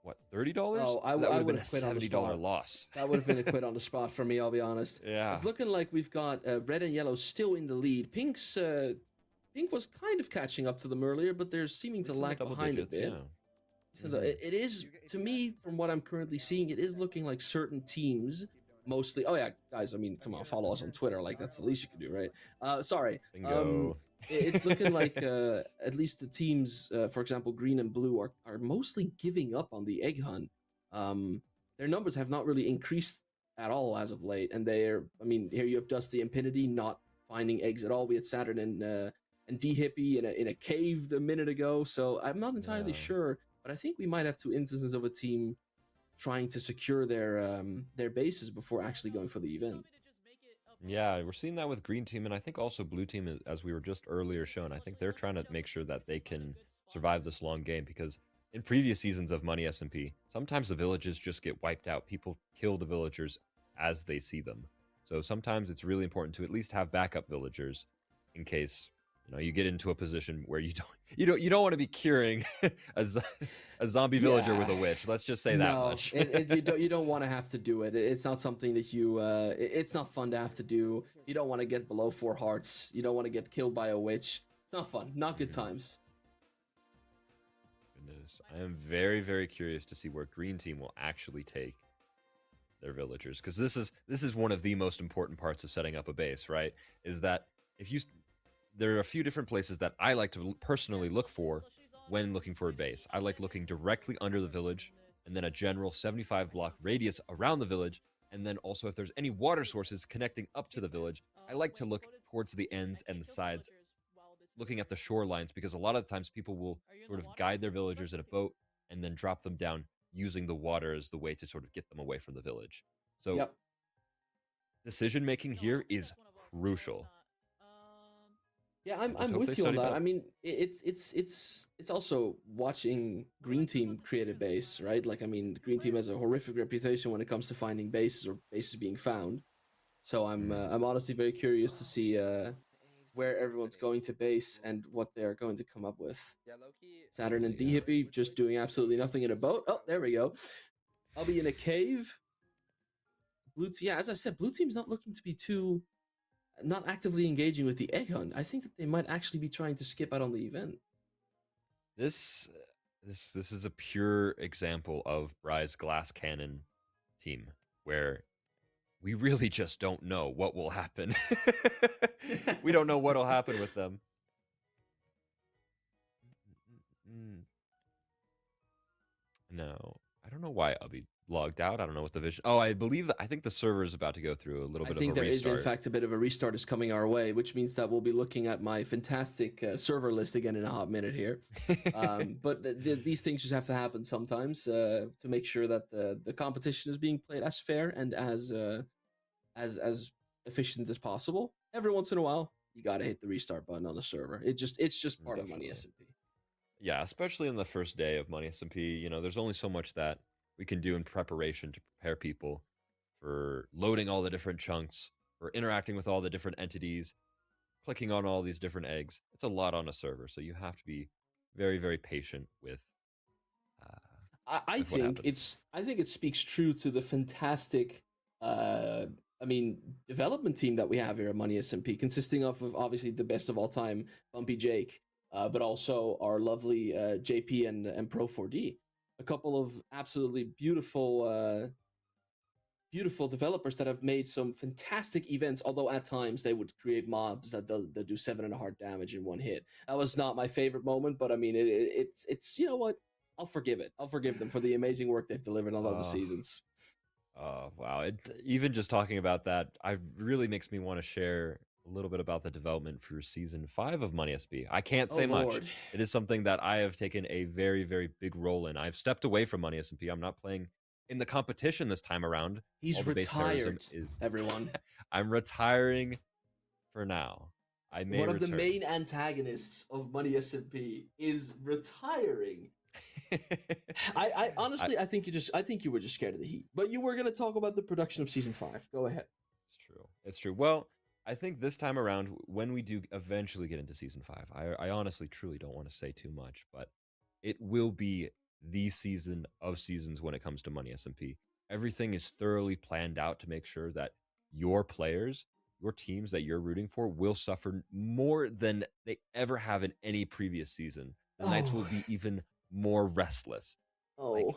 what, $30? Oh, I that would have been a would've quit on the $70 spot. loss. That would have been a quit on the spot for me. I'll be honest. Yeah. It's looking like we've got red and yellow still in the lead. Pink was kind of catching up to them earlier, but they're seeming to It's in the lag double behind digits, a bit. yeah. So it is, to me, from what I'm currently seeing, it is looking like certain teams, mostly. Oh yeah, guys. I mean, come on, follow us on Twitter. Like that's the least you can do, right? Sorry. Bingo. It's looking like at least the teams, for example, green and blue, are mostly giving up on the egg hunt. Their numbers have not really increased at all as of late, and they're. I mean, here you have Dusty and Pinity not finding eggs at all. We had Saturn and D Hippie in a cave a minute ago, so I'm not entirely Yeah. sure. But I think we might have 2 instances of a team trying to secure their bases before actually going for the event. Yeah, we're seeing that with green team, and I think also blue team, as we were just earlier shown. I think they're trying to make sure that they can survive this long game, because in previous seasons of Money SMP, sometimes the villages just get wiped out. People kill the villagers as they see them. So sometimes it's really important to at least have backup villagers in case, you get into a position where you don't want to be curing a zombie villager with a Yeah. witch. Let's just say that No, much. you don't want to have to do it. It's not something that it's not fun to have to do. You don't want to get below 4 hearts. You don't want to get killed by a witch. It's not fun. Not good times. Goodness. I am very, very curious to see where Green Team will actually take their villagers, because this is one of the most important parts of setting up a base, right? Is that there are a few different places that I like to personally look for when looking for a base. I like looking directly under the village, and then a general 75 block radius around the village, and then also if there's any water sources connecting up to the village, I like to look towards the ends and the sides, looking at the shorelines, because a lot of the times people will sort of guide their villagers in a boat and then drop them down using the water as the way to sort of get them away from the village. So Yep. decision making here is crucial. Yeah, I just I'm hope they with you on study that. well. I mean, it's also watching Green Team create a base, right? Like, I mean, Green Team has a horrific reputation when it comes to finding bases or bases being found. So I'm honestly very curious to see where everyone's going to base and what they're going to come up with. Yeah, low-key. Saturn and D Yeah. Hippie just doing absolutely nothing in a boat. Oh, there we go. I'll be in a cave. Yeah, as I said, Blue Team's not looking to be not actively engaging with the egg hunt. I think that they might actually be trying to skip out on the event. This is a pure example of Bry's glass cannon team, where we really just don't know what will happen. We don't know what will happen with them. No, I don't know why Ubby logged out. I don't know what the vision. Oh, I think the server is about to go through a little I bit think of a there is, restart. in fact, a bit of a restart is coming our way, which means that we'll be looking at my fantastic server list again in a hot minute here. But these things just have to happen sometimes to make sure that the competition is being played as fair and as efficient as possible. Every once in a while, you got to hit the restart button on the server. It's just part of Money Definitely. SMP. Yeah, especially in the first day of Money SMP, there's only so much that we can do in preparation to prepare people for loading all the different chunks, for interacting with all the different entities, clicking on all these different eggs. It's a lot on a server, so you have to be very, very patient with. I With what think happens. I think it speaks true to the fantastic development team that we have here at Money SMP, consisting of obviously the best of all time, Bumpy Jake, but also our lovely JP and Pro4D. A couple of absolutely beautiful beautiful developers that have made some fantastic events, although at times they would create mobs that do 7.5 damage in one hit. That was not my favorite moment, but I mean it's you know what? I'll forgive it. I'll forgive them for the amazing work they've delivered on all the seasons. Oh, wow. Even just talking about that, I really makes me want to share a little bit about the development for season 5 of Money SP. I can't say much. Lord. It is something that I have taken a very, very big role in. I've stepped away from Money SMP. I'm not playing in the competition this time around. He's All the base terrorism retired, everyone. I'm retiring for now. I may One of the return. main antagonists of Money SMP is retiring. I honestly, I think you were just scared of the heat. But you were going to talk about the production of season 5. Go ahead. It's true. It's true. Well, I think this time around, when we do eventually get into season 5, I honestly, truly don't want to say too much, but it will be the season of seasons when it comes to Money SMP. Everything is thoroughly planned out to make sure that your players, your teams that you're rooting for, will suffer more than they ever have in any previous season. The Knights will be even more restless. Oh.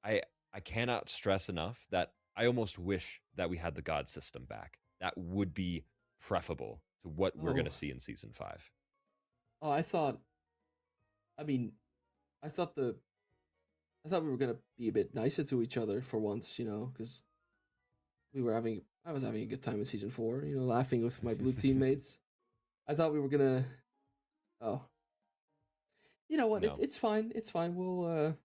I cannot stress enough that I almost wish that we had the God system back. That would be preferable to what we're going to see in season 5. Oh, I thought we were gonna be a bit nicer to each other for once, because I was having a good time in season 4, laughing with my blue teammates. I thought we were gonna. Oh, you know what? No. It's fine. It's fine. We'll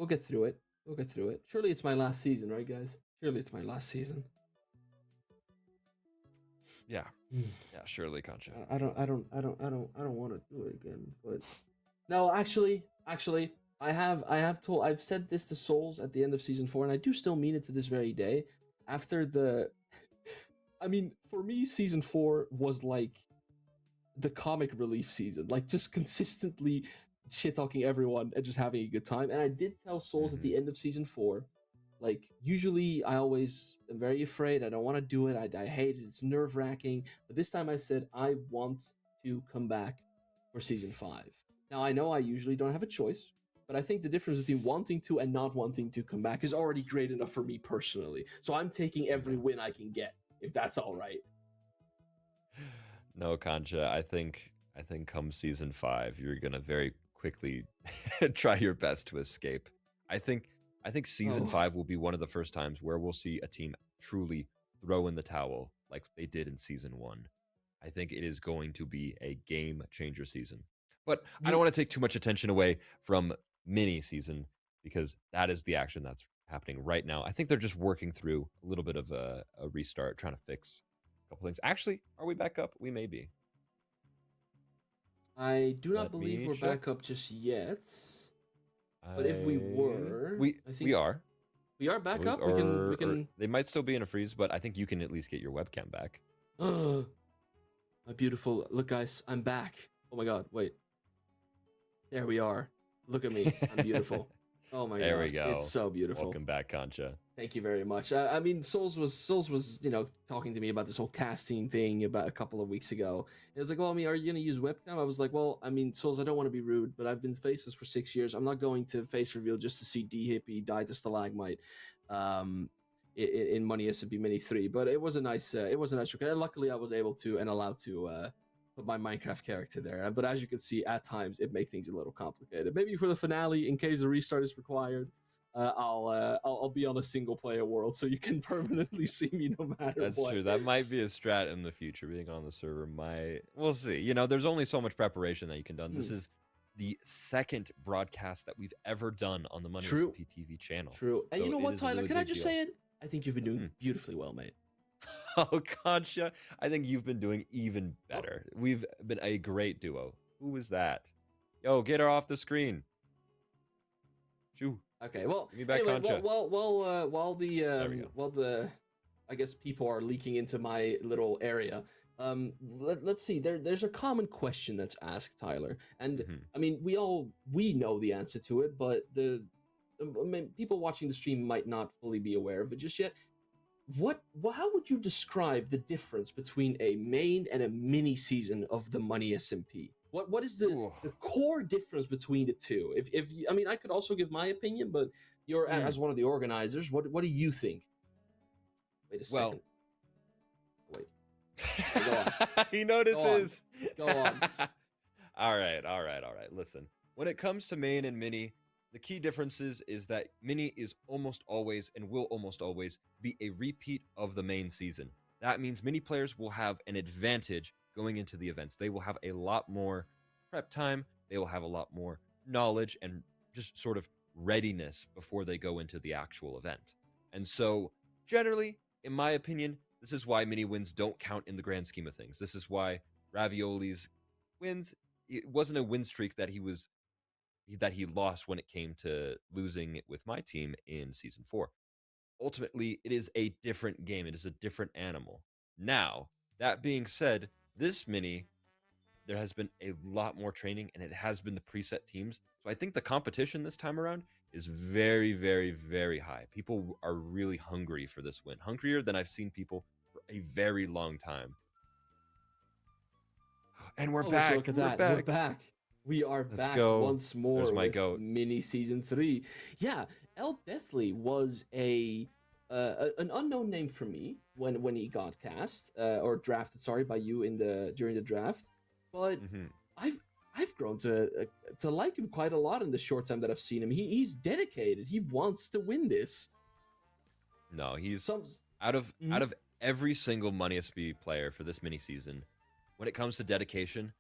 get through it. We'll get through it. Surely it's my last season, right, guys? Surely it's my last season. Yeah. Yeah, surely, Concha. I don't want to do it again. But no, actually, I've said this to Souls at the end of season 4, and I do still mean it to this very day. After for me, season 4 was like the comic relief season, like just consistently shit talking everyone and just having a good time. And I did tell Souls at the end of season 4, like usually I always am very afraid. I don't want to do it. I hate it. It's nerve wracking. But this time I said I want to come back for season 5. Now I know I usually don't have a choice, but I think the difference between wanting to and not wanting to come back is already great enough for me personally. So I'm taking every win I can get, if that's all right. No, Concha, I think come season 5, you're gonna very quickly try your best to escape. I think season 5 will be one of the first times where we'll see a team truly throw in the towel like they did in season 1. I think it is going to be a game changer season. But I don't want to take too much attention away from mini season because that is the action that's happening right now. I think they're just working through a little bit of a restart, trying to fix a couple things. Actually, are we back up? We may be. I do not Let believe me we're check. back up just yet. But if we were, I think we are. We are back Those up. We are- can. They might still be in a freeze, but I think you can at least get your webcam back. My beautiful. Look, guys, I'm back. Oh my God! Wait. There we are. Look at me. I'm beautiful. Oh my God! There we go. It's so beautiful. Welcome back, Concha. Thank you very much. I mean, Souls was talking to me about this whole casting thing about a couple of weeks ago. It was like, well, I mean, are you gonna use webcam? I was like, well, I mean, Souls, I don't want to be rude, but I've been faceless for 6 years. I'm not going to face reveal just to see D Hippie die to Stalagmite, in Money SMP Mini 3. But it was a nice look. And luckily, I was able to and allowed to put my Minecraft character there. But as you can see, at times it makes things a little complicated. Maybe for the finale, in case the restart is required. I'll be on a single player world, so you can permanently see me no matter That's what. true. That might be a strat in the future. Being on the server might. We'll see. You know, there's only so much preparation that you can do. This is the second broadcast that we've ever done on the Money True. SMP TV channel. True. And So you know it what, is a Tyler? really Can I big just deal. say it? I think you've been doing beautifully well, mate. Oh, Concha, I think you've been doing even better. We've been a great duo. Who was that? Yo, get her off the screen. Shoo. Okay, well, Give me back anyway, Concha. while we go. the I guess people are leaking into my little area. Let's see. There's a common question that's asked, Tyler, and Mhm. I mean we know the answer to it, but people watching the stream might not fully be aware of it just yet. How would you describe the difference between a main and a mini season of the Money SMP? What is the core difference between the two? If you, I mean, I could also give my opinion, but you're as one of the organizers. What do you think? Wait a second. Wait. He notices. Go on. All right. Listen, when it comes to main and mini, the key differences is that mini is almost always and will almost always be a repeat of the main season. That means mini players will have an advantage going into the events. They will have a lot more prep time. They will have a lot more knowledge and just sort of readiness before they go into the actual event. And so, generally, in my opinion, this is why mini wins don't count in the grand scheme of things. This is why Ravioli's wins, it wasn't a win streak that he lost when it came to losing with my team in season 4. Ultimately, it is a different game. It is a different animal. Now, that being said, this mini, there has been a lot more training and it has been the preset teams. So I think the competition this time around is very, very, very high. People are really hungry for this win. Hungrier than I've seen people for a very long time. And we're back. Look at that. We're back. We are Let's back go. once more There's my with goat. mini season 3. Yeah, El Deathly was an unknown name for me when he got cast or drafted, sorry, by you during the draft. But I've grown to like him quite a lot in the short time that I've seen him. He's dedicated. He wants to win this. No, he's out of every single Money SP player for this mini season. When it comes to dedication,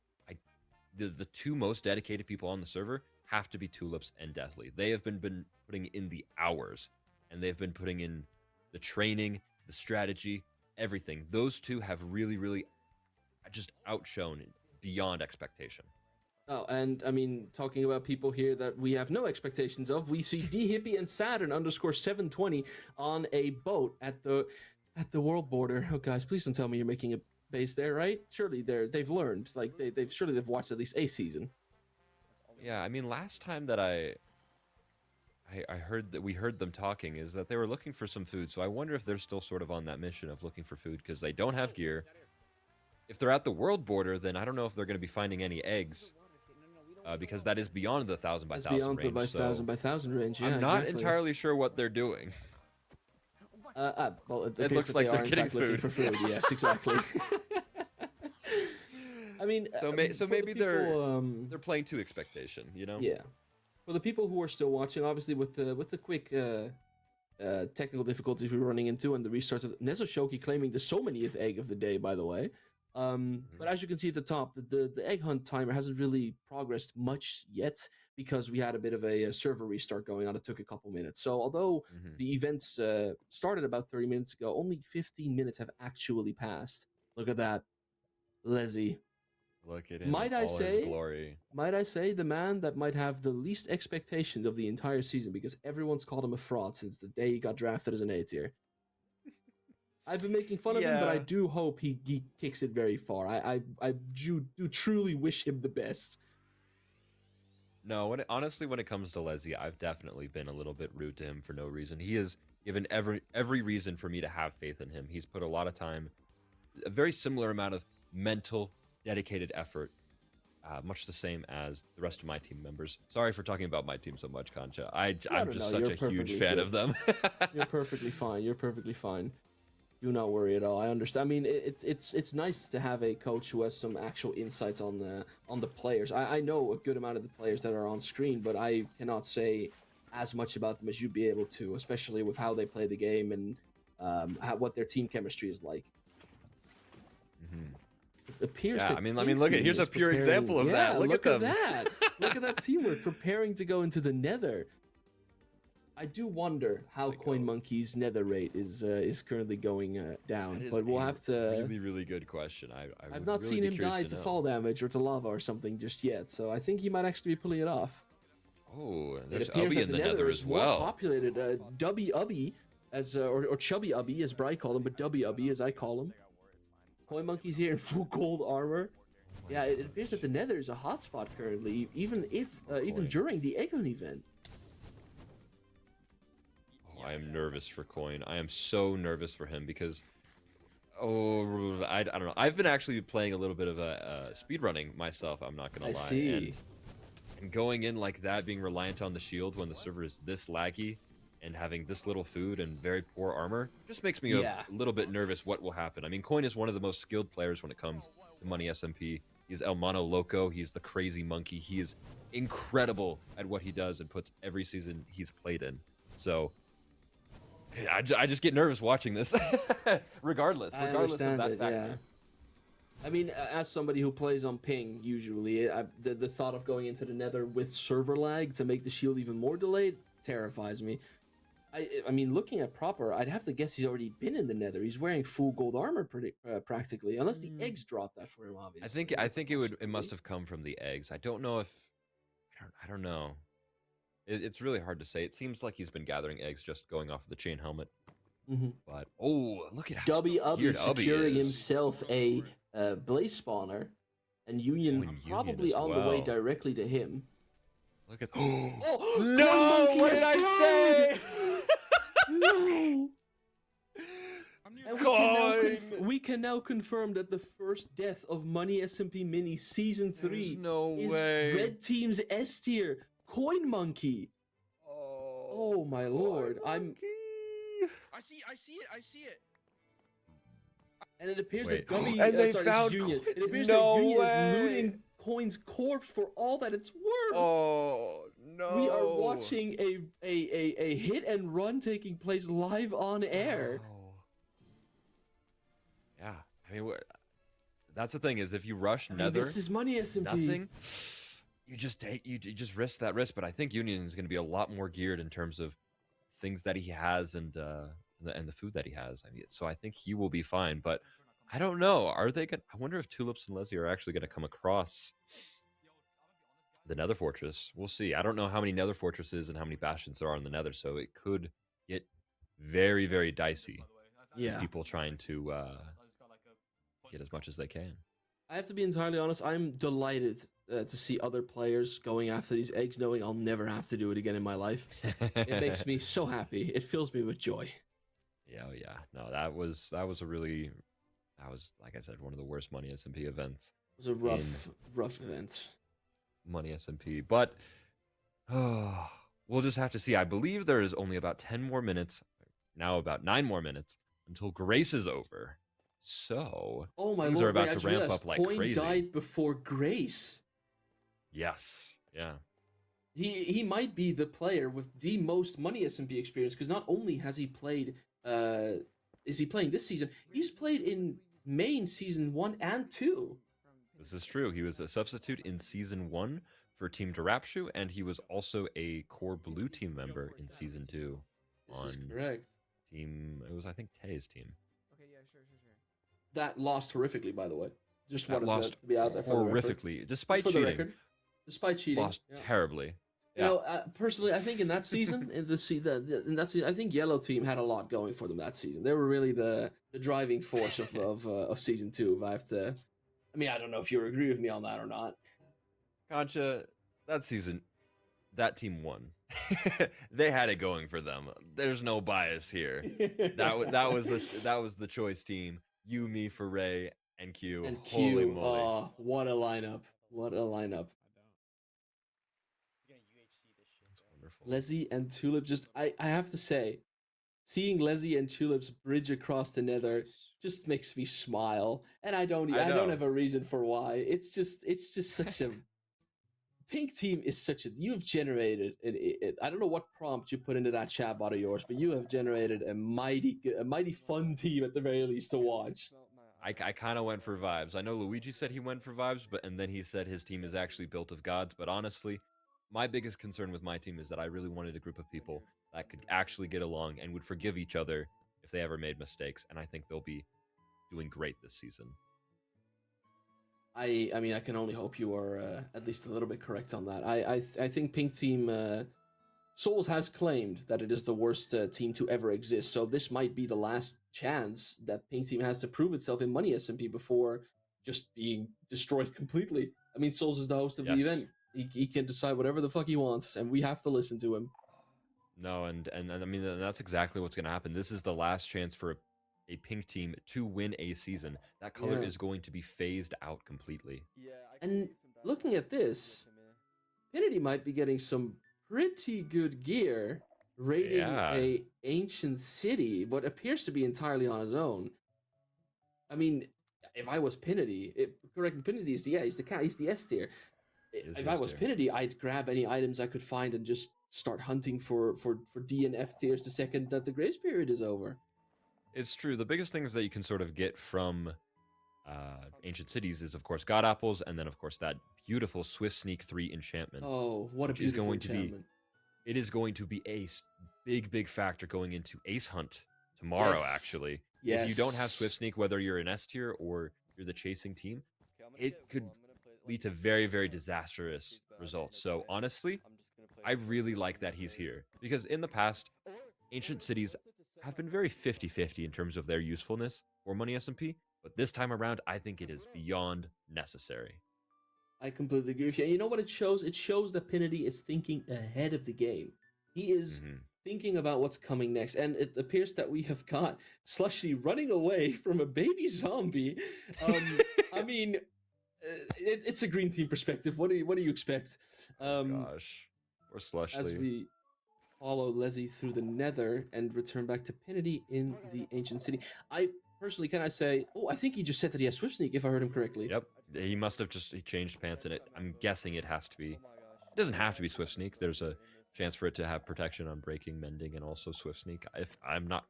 the two most dedicated people on the server have to be Tulips and Deathly. They have been putting in the hours, and they've been putting in the training, the strategy, everything. Those two have really, really just outshone beyond expectation. Oh, and I mean, talking about people here that we have no expectations of, we see D Hippie and Saturn _720 on a boat at the world border. Oh, guys, please don't tell me you're making a toothpaste there, right? Surely they've learned. Like they've watched at least a season. Yeah, I mean, last time that I heard that we heard them talking is that they were looking for some food. So I wonder if they're still sort of on that mission of looking for food because they don't have gear. If they're at the world border, then I don't know if they're going to be finding any eggs. Because that is beyond the 1,000 by It's 1,000 beyond range. the by so 1,000 by 1,000 range. Yeah, I'm not exactly. entirely sure what they're doing. Well, it, It appears looks that like they they're are in getting fact looking food. for food. Yes, exactly. I mean, So for the maybe people, they're playing to expectation, you know? yeah. For the people who are still watching, obviously with the quick technical difficulties we were running into and the restarts of Nezoshoki claiming the so manyth egg of the day, by the way. But as you can see at the top, the egg hunt timer hasn't really progressed much yet because we had a bit of a server restart going on. It took a couple minutes. So although the events started about 30 minutes ago, only 15 minutes have actually passed. Look at that. Leslie. Look at him Might in I all say- his glory. Might I say the man that might have the least expectations of the entire season because everyone's called him a fraud since the day he got drafted as an A tier. I've been making fun of him, but I Yeah. do hope he kicks it very far. I do truly wish him the best. No, honestly, when it comes to Leslie, I've definitely been a little bit rude to him for no reason. He has given every reason for me to have faith in him. He's put a lot of time, a very similar amount of mental, dedicated effort, much the same as the rest of my team members. Sorry for talking about my team so much, Concha. I'm just such you're a huge perfectly fan good. of them. You're perfectly fine. You're perfectly fine. Do not worry at all. I understand. I mean, it's nice to have a coach who has some actual insights on the players. I know a good amount of the players that are on screen, but I cannot say as much about them as you'd be able to, especially with how they play the game and what their team chemistry is like. It appears Yeah, that I mean, Pink look at Team here's is a pure preparing- example of yeah, that. Look at them. that. Look at that teamwork preparing to go into the Nether. I do wonder how Like, Coin Monkey's Nether rate is currently going down, That is but we'll a have to. really, really good question. I've would not really seen be him curious die to know. fall damage or to lava or something just yet, so I think he might actually be pulling it off. Oh, It there's appears Ubby that in the the Nether is as more well. populated. Dubby Ubby, as or Chubby Ubby, as Bry called him, but Dubby Ubby, as I call him. Coin Monkey's here in full gold armor. Yeah, it appears that the Nether is a hotspot currently, even Coin. during the Egg Hunt event. I am nervous for Coin. I am so nervous for him because, I don't know. I've been actually playing a little bit of a speedrunning myself. I'm not gonna I lie. see. And going in like that, being reliant on the shield when the server is this laggy, and having this little food and very poor armor, just makes me Yeah. a little bit nervous. What will happen? I mean, Coin is one of the most skilled players when it comes to Money SMP. He's El Mono Loco. He's the crazy monkey. He is incredible at what he does and puts every season he's played in. So. I just get nervous watching this, regardless I of understand that it, factor. yeah. I mean, as somebody who plays on ping, usually, the thought of going into the Nether with server lag to make the shield even more delayed terrifies me. I mean, looking at proper, I'd have to guess he's already been in the Nether. He's wearing full gold armor, practically, unless the eggs dropped that for him. Obviously, I That's a think it must possibility. have come from the eggs. I don't know if I don't know. It's really hard to say. It seems like he's been gathering eggs just going off of the chain helmet. Mhm. But look at how Dubby Ubby geared Ubby securing is. himself a blaze spawner, and Union Union probably as on the way well. directly to him. Look at Oh, no! Monkey What has did I died! say? No! And Coin! we can now confirm that the first death of Money SMP Mini Season 3 There's no is way. Red Team's S tier, Coin Monkey. Oh my lord, I see it. And it appears Wait. that Gummy, And they sorry, this is found Union. Coin- It appears No that Union way. is looting Coin's corpse for all that it's worth. Oh no! We are watching a hit and run taking place live on air. Oh. Yeah, I mean, that's the thing is if you rush I mean, Nether, this is Money SMP. nothing. You just risk that risk, but I think Union is going to be a lot more geared in terms of things that he has and the food that he has. I mean, so I think he will be fine. But I don't know. Are they going? I wonder if Tulips and Leslie are actually going to come across the Nether Fortress. We'll see. I don't know how many Nether Fortresses and how many bastions there are in the Nether, so it could get very, very dicey. Yeah. People trying to get as much as they can. I have to be entirely honest. I'm delighted to see other players going after these eggs, knowing I'll never have to do it again in my life. It makes me so happy. It fills me with joy. Yeah, oh yeah. No, that was like I said, one of the worst Money SMP events. It was a rough event. Money SMP, but we'll just have to see. I believe there is only about 10 more minutes, now about 9 more minutes until Grace is over. So Oh my things lord! are Wait, about I to just ramp realized up like Coin crazy. died before Grace. Yes, yeah. He might be the player with the most Money SMP experience, because not only has he played, is he playing this season? He's played in main season 1 and 2. This is true. He was a substitute in season 1 for Team Darapshu, and he was also a core blue team member in season 2 This is on correct. team. It was, I think, Tay's team. Okay, yeah, sure. That lost horrifically, by the way. Just That wanted lost to be out there for the record. horrifically, despite Just for the cheating. record. Despite cheating, Lost yeah. terribly. You know, personally, I think in that season, in that season, I think Yellow Team had a lot going for them that season. They were really the driving force of season 2. If I have to, I mean, I don't know if you agree with me on that or not. Concha, that season, that team won. They had it going for them. There's no bias here. That was the choice team. You, me, Foray, and Q. And Holy Q, moly. oh, what a lineup! What a lineup! That's wonderful. Leslie and Tulip, just I have to say, seeing Leslie and Tulip's bridge across the Nether just makes me smile, and I don't know. have a reason for why. It's just such a Pink Team is such a, you've generated I don't know what prompt you put into that chat bot of yours, but you have generated a mighty fun team at the very least to watch. I kind of went for vibes. I know Luigi said he went for vibes, and then he said his team is actually built of gods. But honestly, my biggest concern with my team is that I really wanted a group of people that could actually get along and would forgive each other if they ever made mistakes. And I think they'll be doing great this season. I mean, I can only hope you are at least a little bit correct on that. I think Pink Team Souls has claimed that it is the worst team to ever exist. So this might be the last chance that Pink Team has to prove itself in Money SMP before just being destroyed completely. I mean, Souls is the host of the event. He can decide whatever the fuck he wants, and we have to listen to him. No, and I mean, that's exactly what's going to happen. This is the last chance for a Pink Team to win a season. That color Yeah. is going to be phased out completely. And looking at this, Infinity might be getting some pretty good gear raiding a ancient city, what appears to be entirely on his own. I mean, if I was Pinity, correct me, Pinity is he's the S tier. If I was Pinity, I'd grab any items I could find and just start hunting for D and F tiers the second that the grace period is over. It's true. The biggest things that you can sort of get from ancient cities is, of course, god apples, and then, of course, that beautiful Swift Sneak 3 enchantment. Oh, what a which is beautiful going to be enchantment. It is going to be a big factor going into Ace Hunt tomorrow, Yes. actually. Yes. If you don't have Swift Sneak, whether you're an S tier or you're the chasing team, it could lead to very disastrous results. So honestly, I really like that he's here, because in the past, ancient cities have been very 50-50 in terms of their usefulness for Money SMP, but this time around, I think it is beyond necessary. I completely agree with you. And you know what it shows? It shows that Pinity is thinking ahead of the game. He is thinking about what's coming next. And it appears that we have got Slushy running away from a baby zombie. I mean, it's a green team perspective. What do you expect? Gosh, or Slushly. As we follow Leslie through the Nether and return back to Pinity in the ancient city. I personally, can I say, I think he just said that he has Swift Sneak, if I heard him correctly. Yep, he must have he changed pants in it. I'm guessing it has to be. It doesn't have to be Swift Sneak. There's a chance for it to have protection on breaking, mending, and also Swift Sneak, if I'm not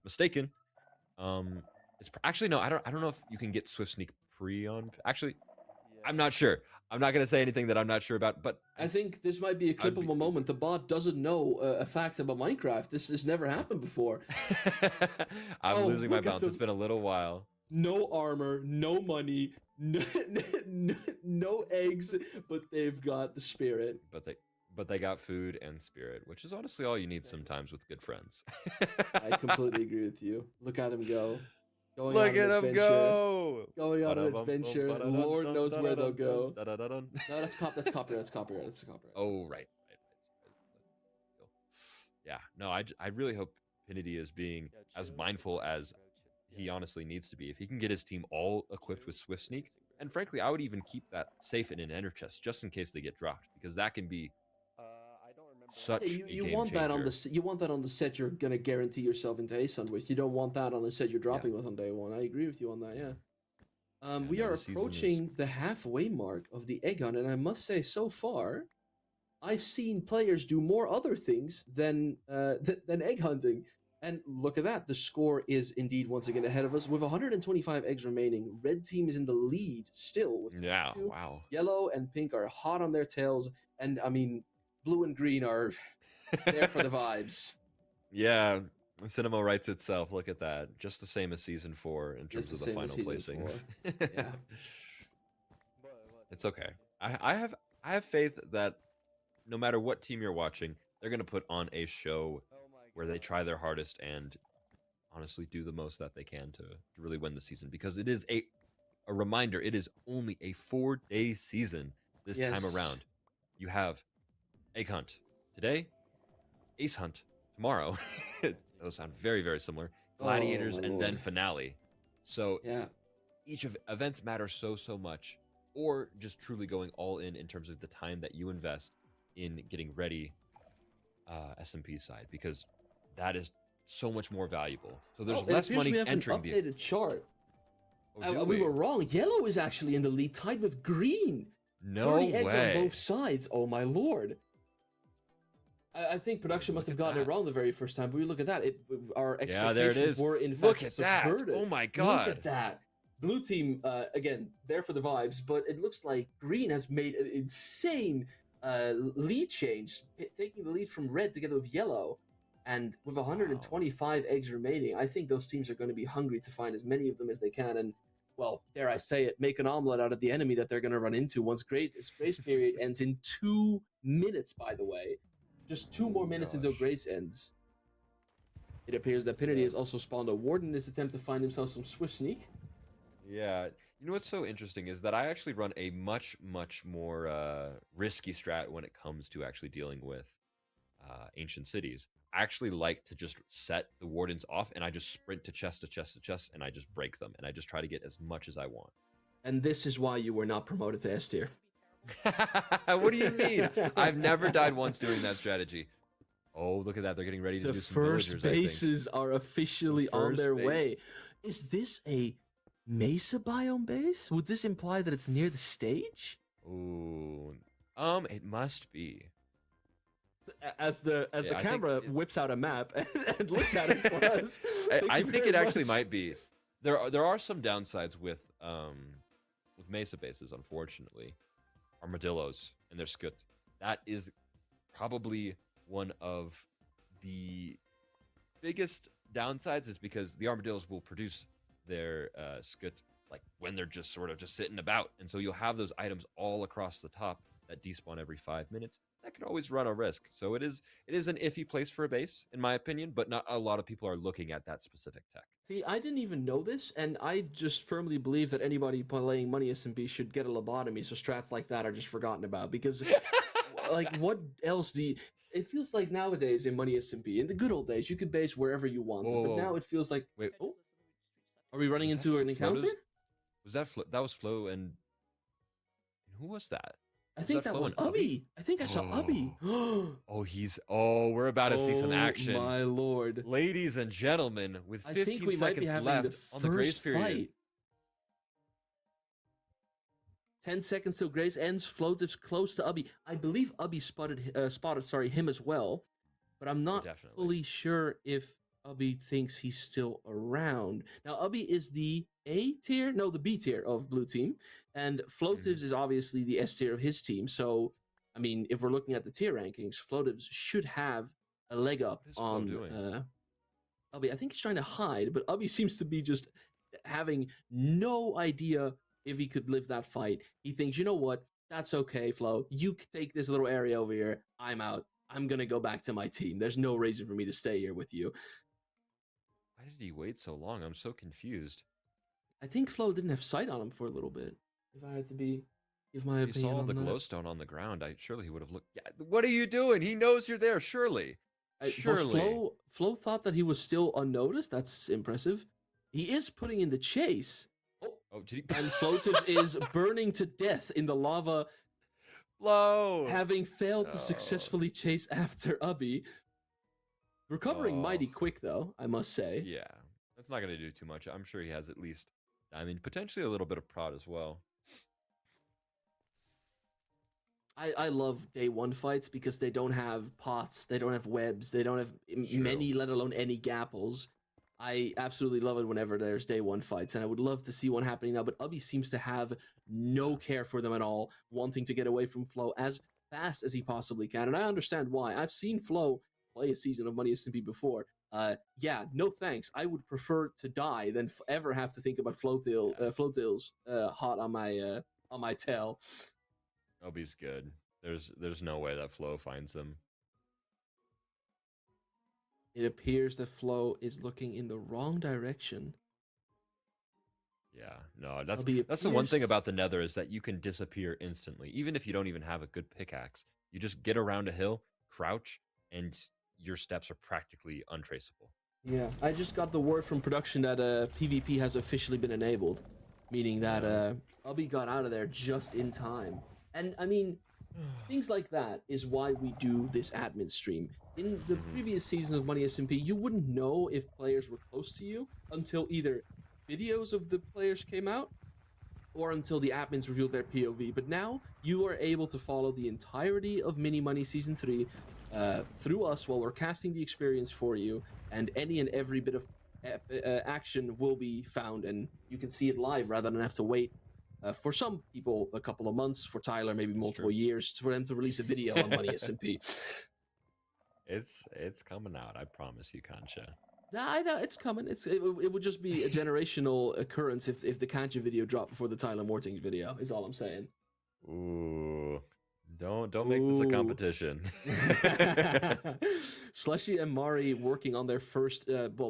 mistaken. It's actually no. I don't know if you can get Swift Sneak pre on. Actually, I'm not sure. I'm not gonna say anything that I'm not sure about. But I think this might be a clippable moment. The bot doesn't know a fact about Minecraft. This has never happened before. I'm losing my look at balance. It's been a little while. No armor, no money, no eggs, but they've got the spirit. But they got food and spirit, which is honestly all you need sometimes with good friends. I completely agree with you. Look at him go. Going Look on an at him adventure. go. Going on an Ba-da-bum, adventure. ba-da-dun, Lord dun, knows where they'll da-da-dun, go. da-da-dun. No, that's copyright. That's copyright. That's copyright. Oh, right. Yeah, no, I really hope Pinity is being as mindful as he honestly needs to be. If he can get his team all equipped with Swift Sneak, and frankly, I would even keep that safe in an ender chest just in case they get dropped, because that can be such Yeah, a you game want that on changer. the you want that on the set you're gonna guarantee yourself into Ace Hunt with. You don't want that on the set you're dropping with on day one. I agree with you on that. Yeah. We no, are the season is- approaching the halfway mark of the egg hunt, and I must say, so far, I've seen players do more other things than than egg hunting. And look at that, the score is indeed once again ahead of us with 125 eggs remaining. Red team is in the lead still with Yeah, 22. wow. Yellow and pink are hot on their tails, and I mean, blue and green are there for the vibes. Yeah, Cinema writes itself. Look at that. Just the same as season 4 in terms Just of the the same as final season placings. Yeah. It's okay. I have faith that no matter what team you're watching, they're gonna put on a show where they try their hardest and honestly do the most that they can to really win the season, because it is a reminder, it is only a 4-day season this time Yes. around. You have Egg Hunt today, Ace Hunt tomorrow. Those sound very, very similar. Gladiators, my and then lord. finale. So Yeah. each of events matter so much, or just truly going all in terms of the time that you invest in getting ready SMP side, because that is so much more valuable. So there's Oh, it less appears money we have entering an the. updated chart. Oh, do We were wrong. Yellow is actually in the lead, tied with green. No 30 eggs way. on both sides. Oh my lord. I think production must Look have at gotten it that. wrong the very first time, but we look at that. Our Yeah, there it expectations is. were in fact Look at that. subverted. Oh my Look god. at that. Blue team, again, there for the vibes, but it looks like green has made an insane lead change, taking the lead from red together with yellow. And with 125 eggs remaining, I think those teams are going to be hungry to find as many of them as they can. And, well, dare I say it, make an omelet out of the enemy that they're going to run into once grace period ends in 2 minutes, by the way. Just 2 more minutes until Gosh. grace ends. It appears that Pinity has also spawned a ward in his attempt to find himself some swift sneak. Yeah. You know what's so interesting is that I actually run a much more risky strat when it comes to actually dealing with ancient cities. I actually like to just set the wardens off, and I just sprint to chest, and I just break them, and I just try to get as much as I want. And this is why you were not promoted to S tier. What do you mean? I've never died once doing that strategy. Oh, look at that. They're getting ready to The do some first villagers, I think. bases are officially on first their way. base. Is this a mesa biome base? Would this imply that it's near the stage? Ooh. It must be. As the Yeah, I think camera it- whips out a map and looks at it for us. I think it actually might be. There are some downsides with mesa bases, unfortunately. Armadillos and their scut. That is probably one of the biggest downsides, is because the armadillos will produce their scut like when they're just sort of just sitting about, and so you'll have those items all across the top that despawn every 5 minutes. That could always run a risk. So it is an iffy place for a base, in my opinion, but not a lot of people are looking at that specific tech. See, I didn't even know this, and I just firmly believe that anybody playing Money SMP should get a lobotomy, so strats like that are just forgotten about. Because, like, what else do you... It feels like nowadays in Money SMP, in the good old days, you could base wherever you wanted, but Whoa. now it feels like... Wait. Oh, are we running Was that into an Floaters? encounter? Was that that was Flo and who was that? I think that that Flo was and Ubby? Ubby. I think I saw Ubby. We're about to see some action. My lord. Ladies and gentlemen, with I 15 think we might be seconds having left the on the grace first period. fight. 10 seconds till grace ends. Floatives close to Ubby. I believe Ubby spotted him as well, but I'm not definitely. fully sure if Ubby thinks he's still around. Now, Ubby is the A tier, no, the B tier of blue team, and Floatives is obviously the S tier of his team. So, I mean, if we're looking at the tier rankings, Floatives should have a leg up What is Flo on doing? Ubby. I think he's trying to hide, but Ubby seems to be just having no idea if he could live that fight. He thinks, you know what? That's okay, Flo. You take this little area over here. I'm out. I'm going to go back to my team. There's no reason for me to stay here with you. Why did he wait so long? I'm so confused. I think Flo didn't have sight on him for a little bit. If I had to give my He opinion saw on the that. glowstone on the ground. Surely he would have looked. Yeah, what are you doing? He knows you're there. Surely. Surely. Flo thought that he was still unnoticed. That's impressive. He is putting in the chase. Oh, Oh, did he? and Flotips is burning to death in the lava, Blow. having failed to No. successfully chase after Ubby. Recovering Oh. mighty quick, though, I must say. Yeah, that's not gonna do too much. I'm sure he has at least. I mean, potentially a little bit of prod as well. I love day one fights because they don't have pots, they don't have webs, they don't have many, let alone any gapples. I absolutely love it whenever there's day one fights, and I would love to see one happening now. But Ubby seems to have no care for them at all, wanting to get away from Flo as fast as he possibly can, and I understand why. I've seen Flo play a season of Money SMP before. Yeah, no thanks. I would prefer to die than ever have to think about Flotails hot on my tail. Obi's good. There's no way that Flo finds him. It appears that Flo is looking in the wrong direction. Yeah, no, that's Obi the one thing appears- about the Nether is that you can disappear instantly, even if you don't even have a good pickaxe. You just get around a hill, crouch, and your steps are practically untraceable. Yeah, I just got the word from production that PvP has officially been enabled, meaning that Ubby got out of there just in time. And I mean, things like that is why we do this admin stream. In the previous season of Money SMP, you wouldn't know if players were close to you until either videos of the players came out or until the admins revealed their POV. But now you are able to follow the entirety of Mini Money Season 3 through us while we're casting the experience for you, and any and every bit of action will be found, and you can see it live rather than have to wait for some people a couple of months, for Tyler maybe multiple years for them to release a video on Money SMP. It's coming out, I promise you, Kancha. Nah, I know it's coming. It would just be a generational occurrence if the Kancha video dropped before the Tyler Mortings video. Is all I'm saying. Ooh, don't make this a competition. Slushy and Mari working on their first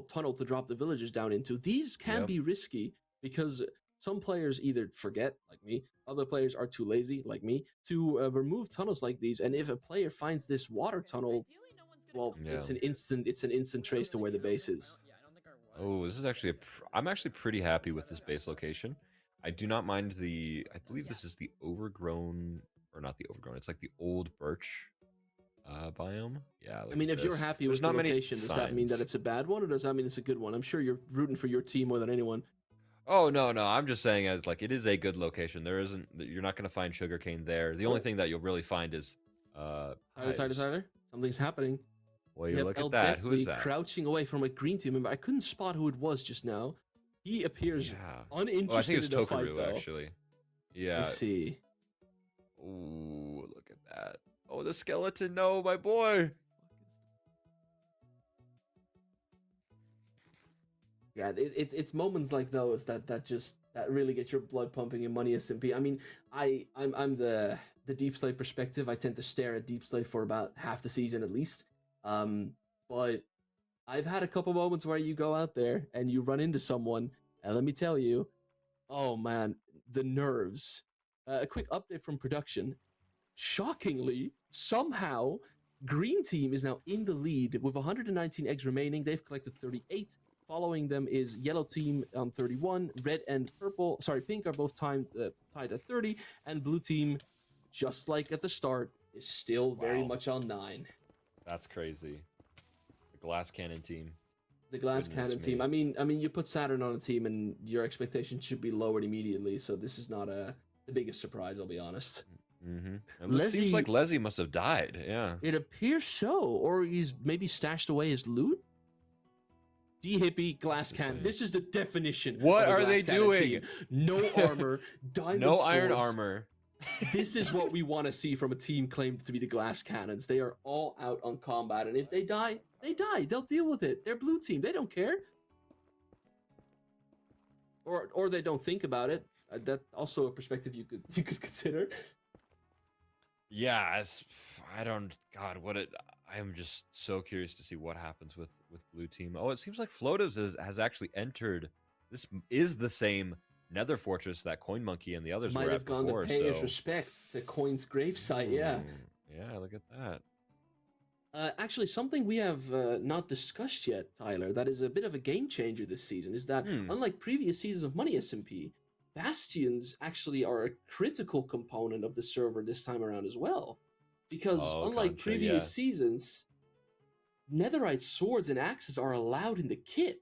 tunnel to drop the villagers down into. These can be risky because some players either forget, like me, other players are too lazy, like me, to remove tunnels like these. And if a player finds this water tunnel, well, it's an instant trace to where the base is. Oh, this is actually I'm actually pretty happy with this base location. I do not mind I believe this is the overgrown, or not the overgrown, it's like the old birch biome. Yeah. I mean, if you're happy with the location, does that mean that it's a bad one, or does that mean it's a good one? I'm sure you're rooting for your team more than anyone. Oh, no, I'm just saying it is a good location. You're not going to find sugarcane there. The only thing that you'll really find is Tyler, something's happening. Well, you look have at that. Who is that? Crouching away from a green team member. I couldn't spot who it was just now. He appears uninterested I think it's in the fight, Tokaru, though. actually. Yeah. I see. Ooh, look at that. Oh, the skeleton. No, my boy. Yeah, it's moments like those that really get your blood pumping in Money SMP. I mean, I'm the deep slate perspective. I tend to stare at deep slate for about half the season at least. But I've had a couple moments where you go out there and you run into someone, and let me tell you, oh man, the nerves. A quick update from production. Shockingly, somehow, Green Team is now in the lead with 119 eggs remaining. They've collected 38. Following them is Yellow Team on 31. Red and Pink are both tied at 30. And Blue Team, just like at the start, is still very much on 9. That's crazy. The Glass Cannon team. The Glass Cannon team. I mean, you put Saturn on a team, and your expectations should be lowered immediately. So this is not the biggest surprise, I'll be honest. Mm-hmm. It seems like Leslie must have died. Yeah. It appears so, or he's maybe stashed away his loot. D-Hippie, Glass Cannon. This is the definition. What of a are they Glass Cannon doing? team. No armor, diamond No swords. iron armor. This is what we want to see from a team claimed to be the Glass Cannons. They are all out on combat, and if they die, they die. They'll deal with it. They're Blue Team. They don't care. Or they don't think about it. That's also a perspective you could consider. Yeah, I don't. God, I am just so curious to see what happens with blue team. Oh, it seems like Floatives has actually entered. This is the same Nether Fortress that Coin Monkey and the others Might were have at gone before. to pay his So, respect to Coin's gravesite, yeah. Yeah, look at that. Actually, something we have not discussed yet, Tyler, that is a bit of a game changer this season, is that unlike previous seasons of Money SMP, Bastions actually are a critical component of the server this time around as well. Because Oh, unlike gotcha, previous yeah. seasons, Netherite swords and axes are allowed in the kit.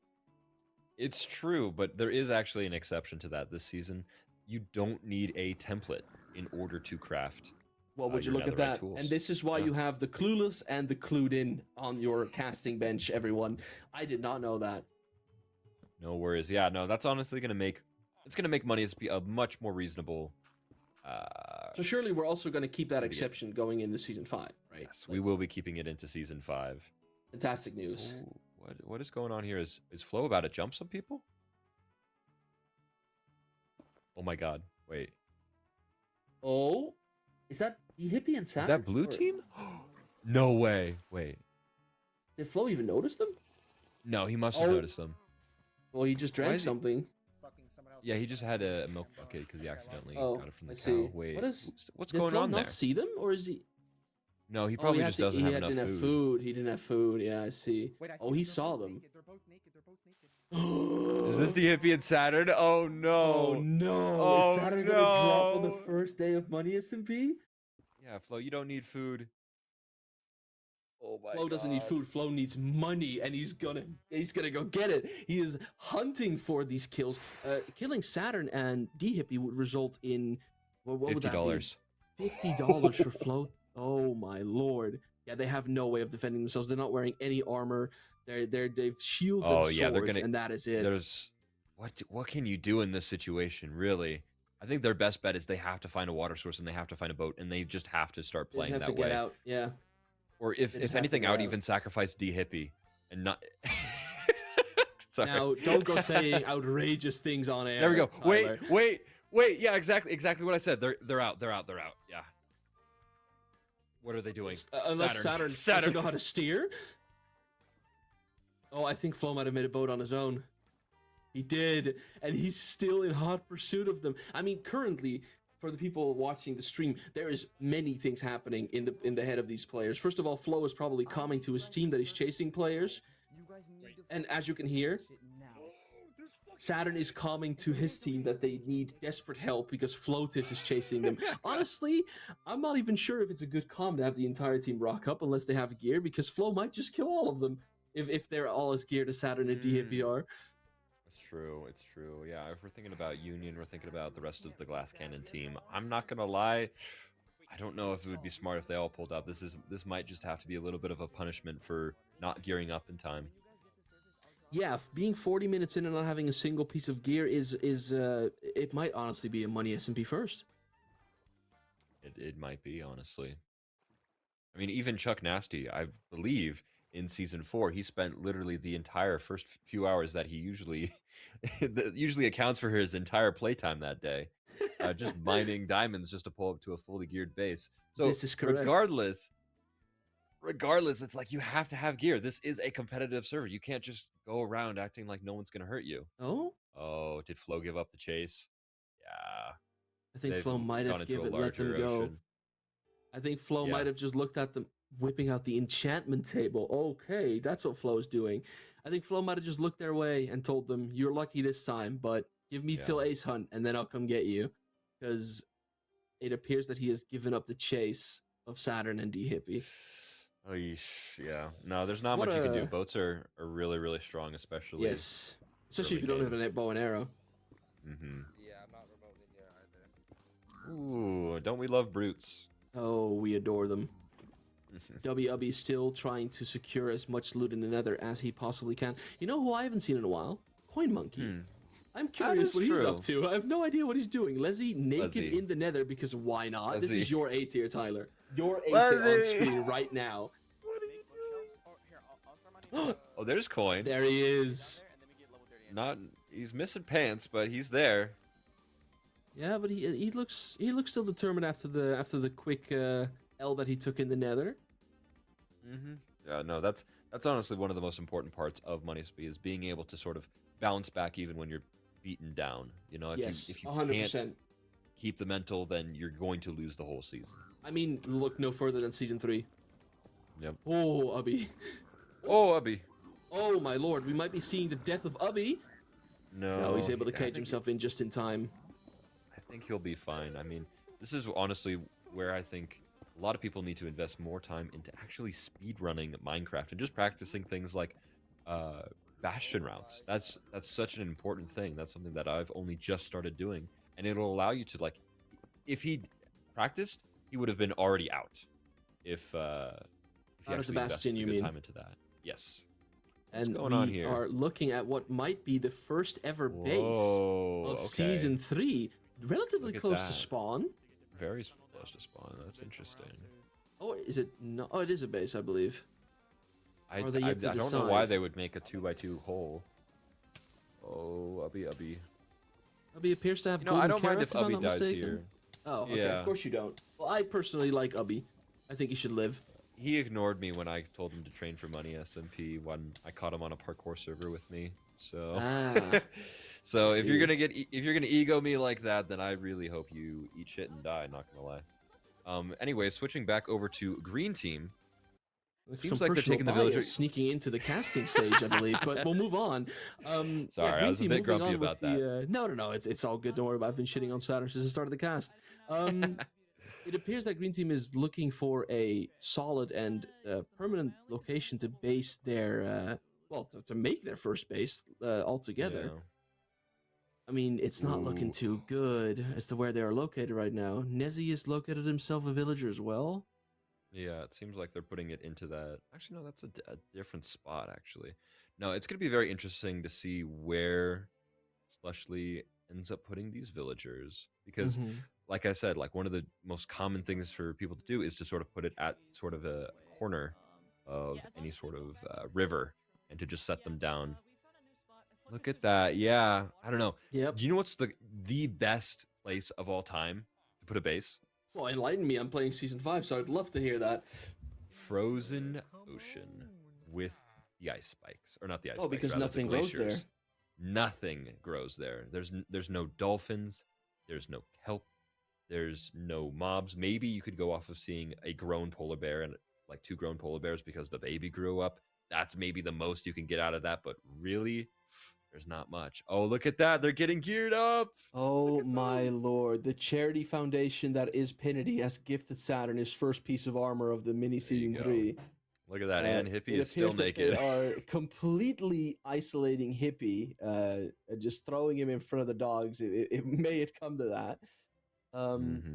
It's true, but there is actually an exception to that this season. You don't need a template in order to craft. Well, would you your look at netherite that? tools. And this is why Yeah. you have the clueless and the clued in on your casting bench, everyone. I did not know that. No worries. Yeah, no, that's honestly gonna make money be a much more reasonable. So surely we're also going to keep that exception going into season 5, right? Yes, we will be keeping it into season 5. Fantastic news. Ooh, what is going on here? Is Flo about to jump some people? Oh my God! Wait, Oh, is that the hippie and Saturn? is that blue Or- team? No way! Wait, Did Flo even notice them? no, he must have Oh. noticed them. Well, he just drank is he- something. Fucking someone else. Yeah, he just had a milk bucket because he accidentally Oh, got it from the I cow. see. Wait, what's Did going Flo on not there? see them, or is he? No, he Oh, probably had just to- doesn't have enough didn't have food. food. He didn't have food. Yeah, I see. Wait, I Oh, see he them. They're saw both them. naked. They're both naked. They're both naked. Is this the hippie and Saturn? Oh no! Oh no! Oh, Is Saturn gonna drop on the no. first day of Money SMP? Yeah, Flo, you don't need food. Oh my Flo doesn't need God. food. Flo needs money, and he's gonna go get it. He is hunting for these kills. Killing Saturn and D Hippie would result in what would that be? $50. $50 for Flo. Oh my lord! Yeah, they have no way of defending themselves. They're not wearing any armor. They've shields Oh, and yeah, they're swords, gonna- and that is it. There's what can you do in this situation, really? I think their best bet is they have to find a water source and they have to find a boat and they just have to start They playing have that to get way. out. Yeah. Or They just if have to anything, get I would out. even sacrifice D Hippie and not. Sorry. Now, don't go saying outrageous things on air. There we go. Tyler. Wait. Yeah, exactly what I said. They're out. Yeah. What are they doing? Unless Saturn doesn't know how to steer. Oh, I think Flo might have made a boat on his own. He did, and he's still in hot pursuit of them. I mean, currently, for the people watching the stream, there is many things happening in the head of these players. First of all, Flo is probably coming to his team that he's chasing players, You guys need to and as you can hear, shit now. Saturn is coming to his team that they need desperate help because Floatis is chasing them. Honestly, I'm not even sure if it's a good comm to have the entire team rock up unless they have gear, because Flo might just kill all of them if they're all as geared as Saturn and DHP are. It's true. Yeah, if we're thinking about Union, we're thinking about the rest of the Glass Cannon team. I'm not gonna lie, I don't know if it would be smart if they all pulled out. This might just have to be a little bit of a punishment for not gearing up in time. Yeah, being 40 minutes in and not having a single piece of gear is it might honestly be a Money SMP first. It might be, honestly. I mean, even Chuck Nasty, I believe in season 4, he spent literally the entire first few hours that he usually usually accounts for his entire playtime that day, just mining diamonds just to pull up to a fully geared base. So This is correct. regardless, it's like you have to have gear. This is a competitive server. You can't just go around acting like no one's gonna hurt you. Oh, Oh, did Flo give up the chase? Yeah. I think they've Flo might gone have into a let them larger go. ocean. I think Flo Yeah. might have just looked at them whipping out the enchantment table. Okay, that's what Flo's doing. I think Flo might have just looked their way and told them, "You're lucky this time, but give me till Ace Hunt, and then I'll come get you." Because it appears that he has given up the chase of Saturn and D Hippie. Oh, yeesh, yeah. No, there's not What much you can do. a- Boats are really, really strong, especially. Yes, especially if you early don't have a bow and arrow. Mm-hmm. Yeah, I'm not remotely near either. Ooh, don't we love brutes? Oh, we adore them. WB is still trying to secure as much loot in the Nether as he possibly can. You know who I haven't seen in a while? Coin Monkey. I'm curious is what he's true. up to. I have no idea what he's doing. Leslie naked Leslie. in the Nether because why not? This Leslie. is your A tier, Tyler. Your A tier on Leslie. screen right now. Make bookshelves. Oh, here, I'll start money. Oh, there's Coin. There he is. And then we get level 30 Not, he's missing pants, but he's there. Yeah, but he looks still determined after the quick L that he took in the Nether. Yeah, no, that's honestly one of the most important parts of Money SP is being able to sort of bounce back even when you're beaten down. You know, Yes, if you 100%. can't keep the mental, then you're going to lose the whole season. I mean, look no further than season 3. Yep. Oh, Ubby. Oh, Ubby. Oh my lord, we might be seeing the death of Ubby. No, he's able to I cage think himself in just in time. I think he'll be fine. I mean, this is honestly where I think a lot of people need to invest more time into actually speed running Minecraft and just practicing things like Bastion routes. That's such an important thing. That's something that I've only just started doing, and it'll allow you to, like, if he practiced, he would have been already out. If he Out of the actually Bastion, invested you good mean? time into that. Yes. And going we on here? are looking at what might be the first ever base Whoa, of okay. season 3. Relatively Look at close to that. spawn. Very close to spawn. That's interesting. Oh, is it? No, oh, it is a base, I believe. I Or are they yet to don't know why decide? they would make a 2x2 hole. Oh, Ubby. Ubby appears to have You know, I golden don't mind if carrots, I'm Ubby not dies mistaken. here. Oh, okay. Yeah. Of course you don't. Well, I personally like Ubby. I think he should live. He ignored me when I told him to train for Money SMP when I caught him on a parkour server with me. So, Ah, so I if you're see. gonna if you're gonna ego me like that, then I really hope you eat shit and die. Not gonna lie. Anyway, switching back over to Green Team. Seems Some like they're personal taking the bias villager- sneaking into the casting stage, I believe. But we'll move on. Sorry, I Green was a Team bit moving grumpy on about with the, no. It's all good. Don't worry about it. I've been shitting on Saturn since the start of the cast. It appears that Green Team is looking for a solid and permanent location to base their, to make their first base altogether. Yeah. I mean, it's not looking Ooh. too good as to where they are located right now. Nezzy has located himself a villager as well. Yeah, it seems like they're putting it into that. Actually, no, that's a different spot, actually. No, it's going to be very interesting to see where Slushley ends up putting these villagers. Because, Mhm. like I said, like one of the most common things for people to do is to sort of put it at sort of a corner of any sort of river and to just set them down. Look at that. Yeah, I don't know. Yep. Do you know what's the best place of all time to put a base? Well, enlighten me. I'm playing season 5, so I'd love to hear that. Frozen ocean with the ice spikes, or not the ice spikes. Because rather, the nothing grows there. glaciers. Nothing grows there. There's no dolphins. There's no kelp. There's no mobs. Maybe you could go off of seeing a grown polar bear and like 2 grown polar bears because the baby grew up. That's maybe the most you can get out of that. But really, there's not much. Oh, look at that. They're getting geared up. Oh my lord. The charity foundation that is Pinity has gifted Saturn his first piece of armor of the mini There you season go. 3. Look at that. And Hippie It is still appears that naked. They are completely isolating Hippie, just throwing him in front of the dogs. It may have come to that.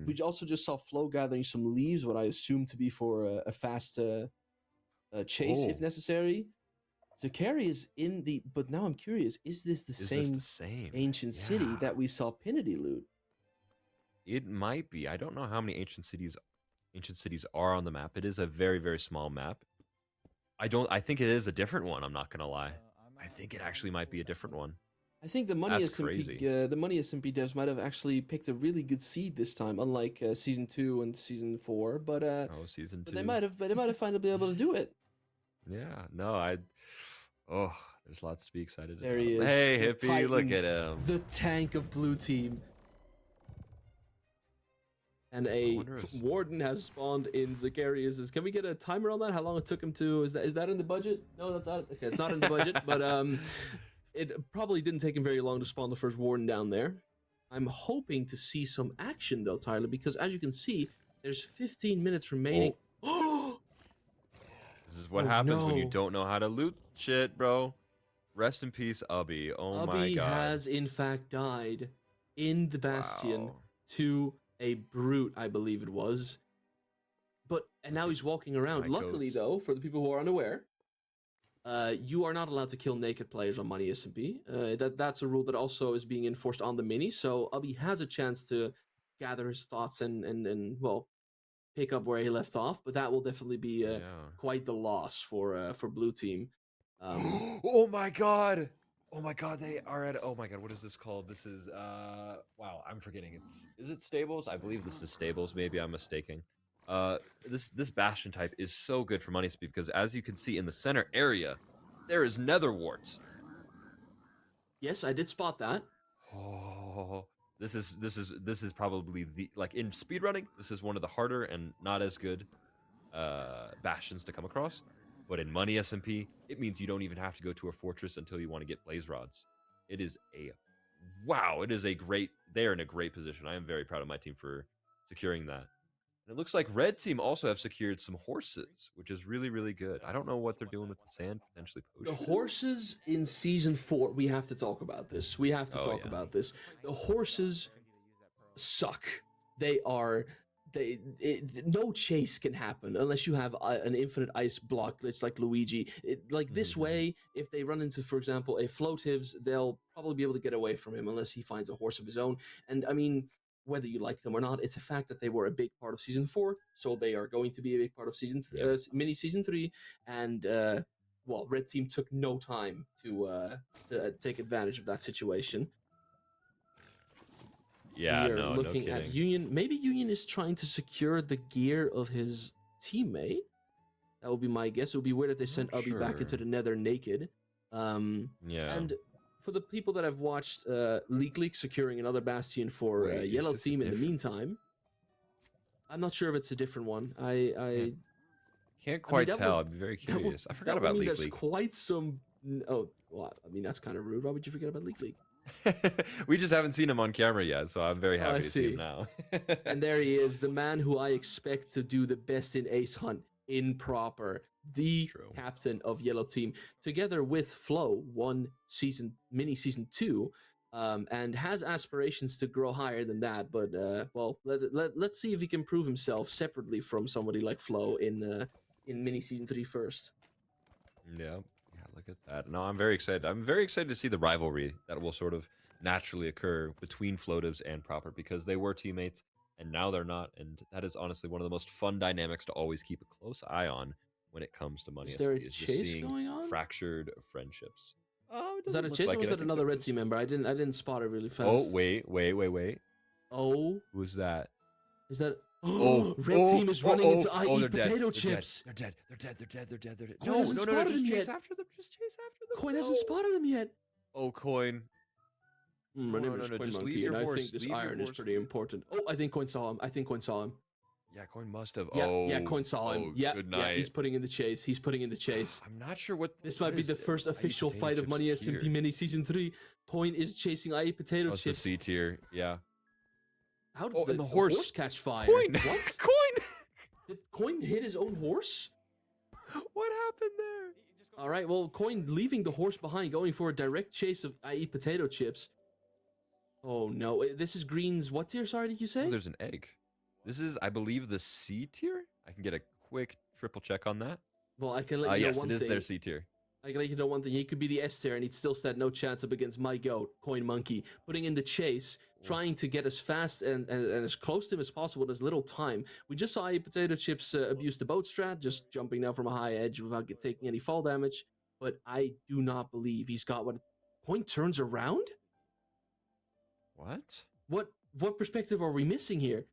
We also just saw Flo gathering some leaves, what I assume to be for a fast chase if Oh. necessary. Zakari is in the, but now I'm curious: is this the Is same this the same? ancient city Yeah. that we saw Pinity loot? It might be. I don't know how many ancient cities are on the map. It is a very, very small map. I think it is a different one, I'm not gonna lie. I think it actually might be a different one. I think the money That's SMP, crazy. the money SMP devs might have actually picked a really good seed this time, unlike season 2 and season 4. But Season 2. they might have finally been able to do it. Yeah, no, there's lots to be excited There about. he is. Hey, the Hippie, look Titan, at him. the tank of blue team. And a wonder if- warden has spawned in Zacharias's. Can we get a timer on that? How long it took him to? Is that in the budget? No, that's not. Okay, it's not in the budget. But it probably didn't take him very long to spawn the first warden down there. I'm hoping to see some action though, Tyler, because as you can see, there's 15 minutes remaining. Oh, This is what Oh, happens when you no. don't know how to loot shit, bro. Rest in peace, Ubby. Oh my Ubby god. has in fact died in the Bastion Wow. to a brute, I believe it was. And now he's walking around. my Luckily, goats. though, for the people who are unaware, you are not allowed to kill naked players on Money SMP. That's a rule that also is being enforced on the mini. So Ubby has a chance to gather his thoughts and pick up where he left off. But that will definitely be Yeah. quite the loss for Blue Team. Oh my god. Oh my god, they are at oh my god, what is this called? This is wow, I'm forgetting. Is it Stables? I believe this is Stables, maybe I'm mistaken. This Bastion type is so good for money speed because as you can see in the center area, there is Nether Wart. Yes, I did spot that. Oh, this is probably the like in speedrunning. This is one of the harder and not as good bastions to come across. But in money SMP, it means you don't even have to go to a fortress until you want to get blaze rods. It is a wow. It is a great. They are in a great position. I am very proud of my team for securing that. And it looks like red team also have secured some horses, which is really, really good. I don't know what they're doing with the sand, potentially The potion. horses in season 4, we have to talk about this. We have to Oh, talk yeah. about this. The horses suck. They are no chase can happen unless you have an infinite ice block. It's like Luigi. Like this Mhm. way, if they run into, for example, a Floativs, they'll probably be able to get away from him unless he finds a horse of his own. And I mean, whether you like them or not, it's a fact that they were a big part of season 4, so they are going to be a big part of mini season 3. And well, red team took no time to take advantage of that situation. Yeah, We are no looking at kidding. Union. Maybe Union is trying to secure the gear of his teammate. That would be my guess. It would be weird if they sent Not Ubby back into sure. the Nether naked. Yeah. And for the people that have watched Leak securing another Bastion for Wait, is Yellow this a Team in the different- meantime, I'm not sure if it's a different one. I Can't quite that tell. would- I'd be very that would- curious. I forgot that would about mean Leak there's Leak. quite some. Oh, well, I mean that's kind of rude. Why would you forget about Leak? We just haven't seen him on camera yet, so I'm very Oh, I happy to see him see. now. And there he is, the man who I expect to do the best in Ace Hunt in proper, the True. captain of Yellow Team, together with Flo, mini season 2, and has aspirations to grow higher than that. But well, let's see if he can prove himself separately from somebody like Flo in mini season 3 first. Yeah, look at that. No, I'm very excited. I'm very excited to see the rivalry that will sort of naturally occur between Floatives and Proper because they were teammates and now they're not. And that is honestly one of the most fun dynamics to always keep a close eye on when it comes to money. Is there a is just chase seeing going on? fractured friendships. Oh, Was that a chase or was that another red team member? I didn't spot it really fast. Oh, wait. Oh, Who's that? is that? Oh, red team is running into I eat they're dead. potato They're chips. Dead. They're dead. Coin No, hasn't spotted just them chase yet. after them. Just chase after them. Coin hasn't No. spotted them yet. Oh, Coin. My name No, is no, Coin just leave Monkey, your and I horse, think this leave your iron is horse. pretty important. Oh, I think Coin saw him. Yeah, Coin must have. Yeah, oh, yeah, Coin saw him. Oh, Yeah, good yeah, night. he's putting in the chase. I'm not sure what This might be the first I eat official potato fight of chips Money tier. SMP Mini Season 3. Coin is chasing I eat potato Oh, it's the chips. C tier. Yeah. How did Oh, the, and the the horse. horse catch fire? Coin. What? Coin. Did Coin hit his own horse? What happened there? All right, well, Coin leaving the horse behind, going for a direct chase of I eat potato chips. Oh no, this is Green's what tier? Sorry, did you say? Oh, there's an egg. This is, I believe, the C tier. I can get a quick triple check on that. Well, I can let you know Yes, one it is thing. their C tier. I can let you know one thing. He could be the S tier, and he'd still stand no chance up against my goat, Coin Monkey, putting in the chase, trying to get as fast and as close to him as possible in as little time. We just saw Potato Chips abuse the boat strat, just jumping down from a high edge without taking any fall damage. But I do not believe he's got what. Coin turns around? What? What perspective are we missing here?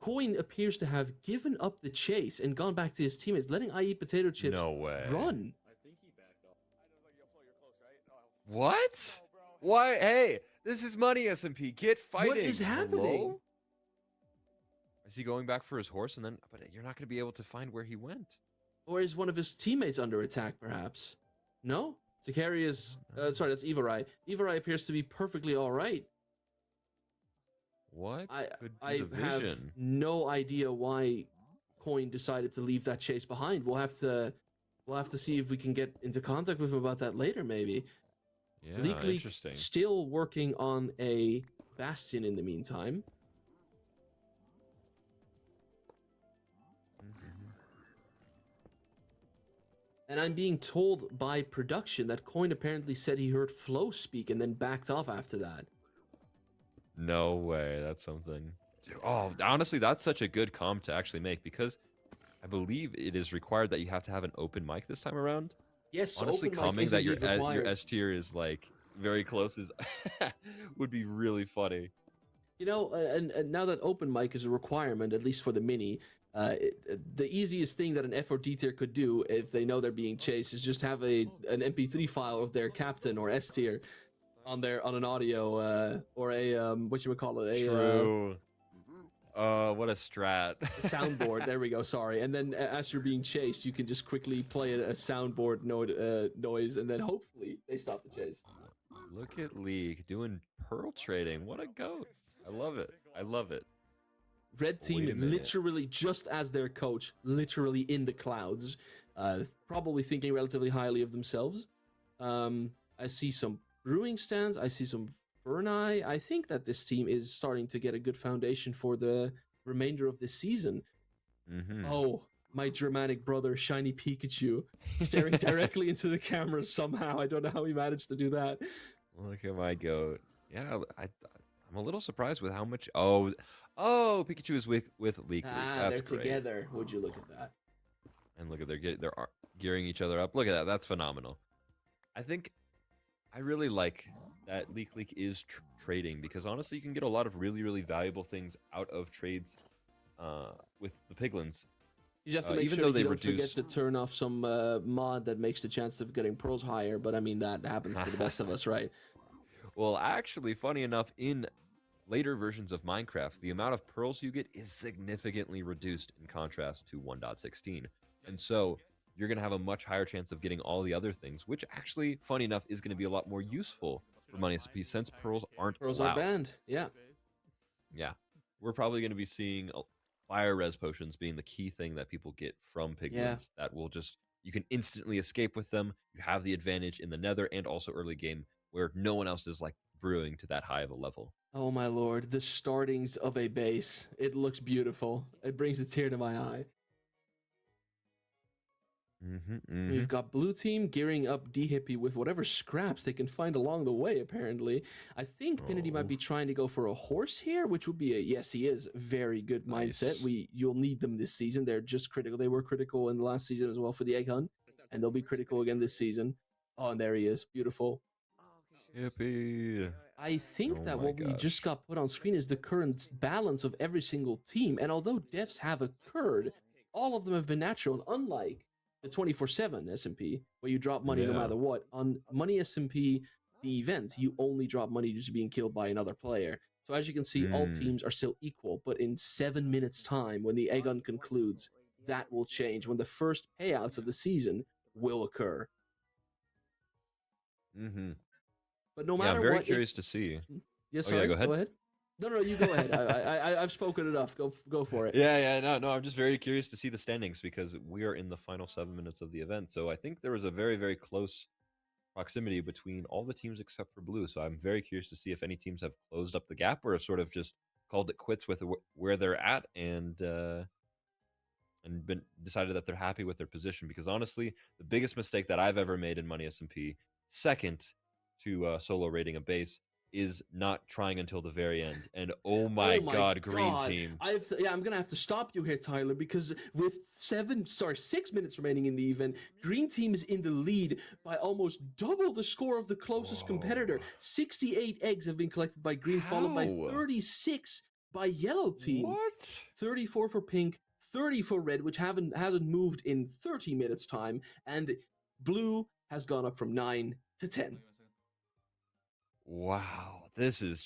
Coin appears to have given up the chase and gone back to his teammates, letting I eat potato chips No way. run. What? Why? Hey, this is Money SMP. Get fighting. What is happening? Hello? Is he going back for his horse? And then, but you're not going to be able to find where he went. Or is one of his teammates under attack, perhaps? No? Zakari is... sorry, that's Evarai. Evarai appears to be perfectly all right. What I could be I the have vision? no idea why Coin decided to leave that chase behind. We'll have to see if we can get into contact with him about that later, maybe. Yeah, Leak interesting. still working on a Bastion in the meantime. Mhm. And I'm being told by production that Coin apparently said he heard Flo speak and then backed off after that. No way. That's something. Dude, oh, honestly, that's such a good comp to actually make because I believe it is required that you have to have an open mic this time around. Yes, Honestly, open mic commenting is that your indeed required. S tier is like very close is would be really funny. You know, and now that open mic is a requirement, at least for the mini, The easiest thing that an F or D tier could do if they know they're being chased is just have an MP3 file of their captain or S tier on an audio or a what you would call it, True. What a strat. a soundboard. There we go. Sorry. And then as you're being chased, you can just quickly play a soundboard noise, and then hopefully they stop the chase. Look at League doing pearl trading. What a goat. I love it. I love it. Red Wait a team minute. literally just as their coach, literally in the clouds, probably thinking relatively highly of themselves. I see some brewing stands. I see some Ferni. I think that this team is starting to get a good foundation for the remainder of this season. Mm-hmm. Oh, my Germanic brother, Shiny Pikachu, staring directly into the camera somehow. I don't know how he managed to do that. Look at my goat. Yeah, I'm a little surprised with how much. Oh, Pikachu is with Leaky. They're That's great. together. Would you look at that? And look at they're gearing each other up. Look at that. That's phenomenal. I really like that Leak is trading, because honestly, you can get a lot of really, really valuable things out of trades with the Piglins. You just have to make even sure though that they you don't forget reduce- to turn off some mod that makes the chance of getting pearls higher, but I mean, that happens to the best of us, right? Well, actually, funny enough, in later versions of Minecraft, the amount of pearls you get is significantly reduced in contrast to 1.16. And so you're going to have a much higher chance of getting all the other things, which actually, funny enough, is going to be a lot more useful for Money SMP since pearls aren't Pearls allowed. are banned, yeah. Yeah. We're probably going to be seeing fire res potions being the key thing that people get from piglins that will just, you can instantly escape with them. You have the advantage in the nether and also early game where no one else is like brewing to that high of a level. Oh my lord, the startings of a base. It looks beautiful. It brings a tear to my eye. We've got blue team gearing up D-Hippie with whatever scraps they can find along the way, apparently. I think Pinity might be trying to go for a horse here, which would be a, yes, he is, very good mindset. Nice. You'll need them this season. They're just critical. They were critical in the last season as well for the egg hunt, and they'll be critical again this season. Oh, and there he is. Beautiful. Yippee. I think Oh that my what we just gosh. got put on screen is the current balance of every single team. And although deaths have occurred, all of them have been natural. And unlike the 24/7 SMP, where you drop money no Yeah. matter what, on Money SMP, the event, you only drop money just being killed by another player. So as you can see, all teams are still equal. But in 7 minutes' time, when the egg hunt concludes, that will change. When the first payouts of the season will occur. Mm-hmm. But no Yeah, matter I'm very what, curious to see. Yes, Oh, sorry. yeah, go ahead. No, you go ahead. I've spoken enough. Go for it. Yeah, no, I'm just very curious to see the standings because we are in the final 7 minutes of the event. So I think there was a very, very close proximity between all the teams except for blue. So I'm very curious to see if any teams have closed up the gap or have sort of just called it quits with where they're at and been decided that they're happy with their position. Because honestly, the biggest mistake that I've ever made in Money SMP, second to solo rating a base, is not trying until the very end. And oh my god, green team. I'm gonna have to stop you here, Tyler, because with 6 minutes remaining in the event, green team is in the lead by almost double the score of the closest competitor. 68 eggs have been collected by green, followed by How? 36 by yellow team. What? 34 for pink, 30 for red, which hasn't moved in 30 minutes time, and blue has gone up from 9 to 10. Wow, this is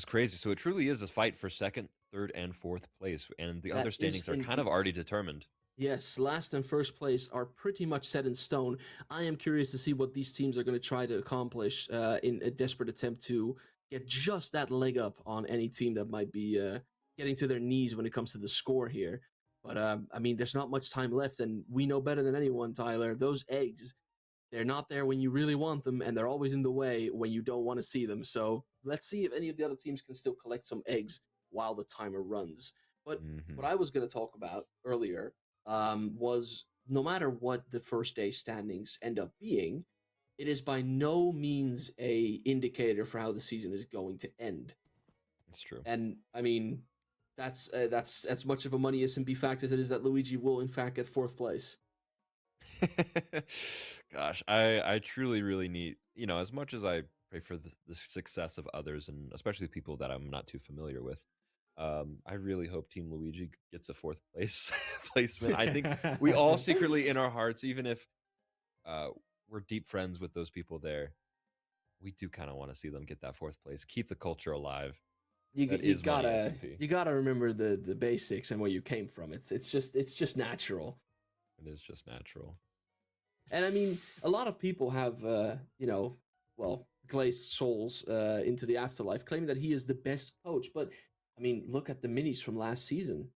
crazy. So it truly is a fight for second, third, and fourth place, and the That other is standings are kind of already determined. Yes, last and first place are pretty much set in stone. I am curious to see what these teams are going to try to accomplish in a desperate attempt to get just that leg up on any team that might be getting to their knees when it comes to the score here. But I mean, there's not much time left, and we know better than anyone, Tyler. Those eggs, they're not there when you really want them, and they're always in the way when you don't want to see them. So let's see if any of the other teams can still collect some eggs while the timer runs. But what I was going to talk about earlier was no matter what the first day standings end up being, it is by no means a indicator for how the season is going to end. It's true. And I mean, that's as much of a Money SMP fact as it is that Luigi will in fact get fourth place. Gosh, I truly, really need, as much as I pray for the success of others, and especially people that I'm not too familiar with, I really hope Team Luigi gets a fourth place placement. I think we all secretly in our hearts, even if we're deep friends with those people there, we do kind of want to see them get that fourth place. Keep the culture alive. That You is Money gotta SMP. remember the basics and where you came from. It's just natural. It is just natural. And I mean, a lot of people have, well, glazed souls into the afterlife, claiming that he is the best coach. But I mean, look at the minis from last season.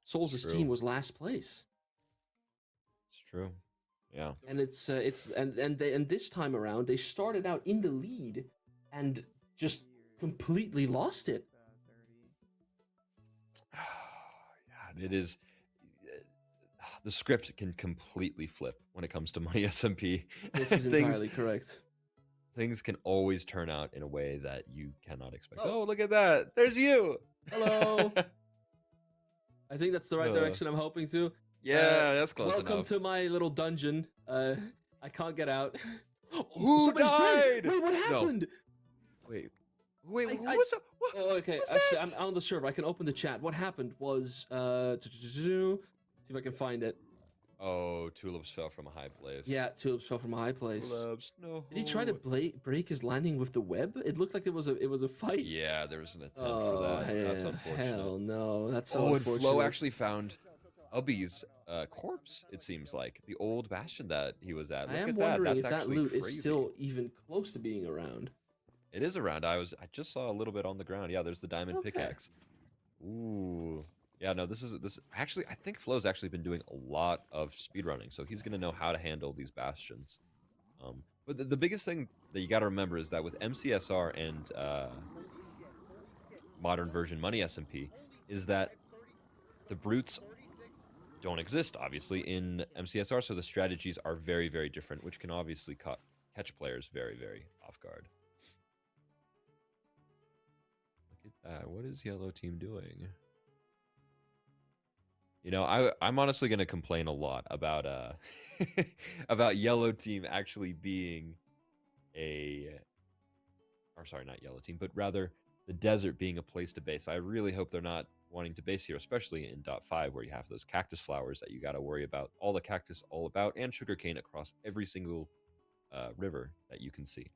Souls' True. team was last place, It's true. Yeah. and and this time around they started out in the lead and just completely lost it. Yeah, it is. The script can completely flip when it comes to Money SMP. This is entirely correct. Things can always turn out in a way that you cannot expect. Oh. Oh, look at that. There's you. Hello. I think that's the right Uh, direction I'm hoping to. Yeah, that's close Welcome enough. to my little dungeon. I can't get out. Who Somebody's dead! died? Wait, what No. happened? Wait, I- what's up? What? Oh, okay. What's Actually, that? I'm on the server. I can open the chat. What happened was, see if I can find it. Oh, tulips fell from a high place. Yeah, tulips fell from a high place. Tulips, no. Did he try to break his landing with the web? It looked like it was a fight. Yeah, there was an attempt Oh, for that. That's hell, unfortunate. hell no. That's so Oh, and unfortunate. Flo actually found Ubby's corpse, it seems like. The old bastion that he was at. I Look am at that. wondering That's if that actually loot crazy. is still even close to being around. It is around. I just saw a little bit on the ground. Yeah, there's the diamond Okay. pickaxe. Ooh. Yeah, no, this actually I think Flo's actually been doing a lot of speedrunning, so he's gonna know how to handle these bastions. But the biggest thing that you gotta remember is that with MCSR and modern version Money SMP is that the brutes don't exist, obviously, in MCSR, so the strategies are very, very different, which can obviously catch players very, very off guard. Look at that. What is yellow team doing? You know, I'm honestly going to complain a lot about about yellow team actually being or sorry, not yellow team, but rather the desert being a place to base. I really hope they're not wanting to base here, especially in .5 where you have those cactus flowers that you got to worry about, all the cactus all about, and sugarcane across every single river that you can see.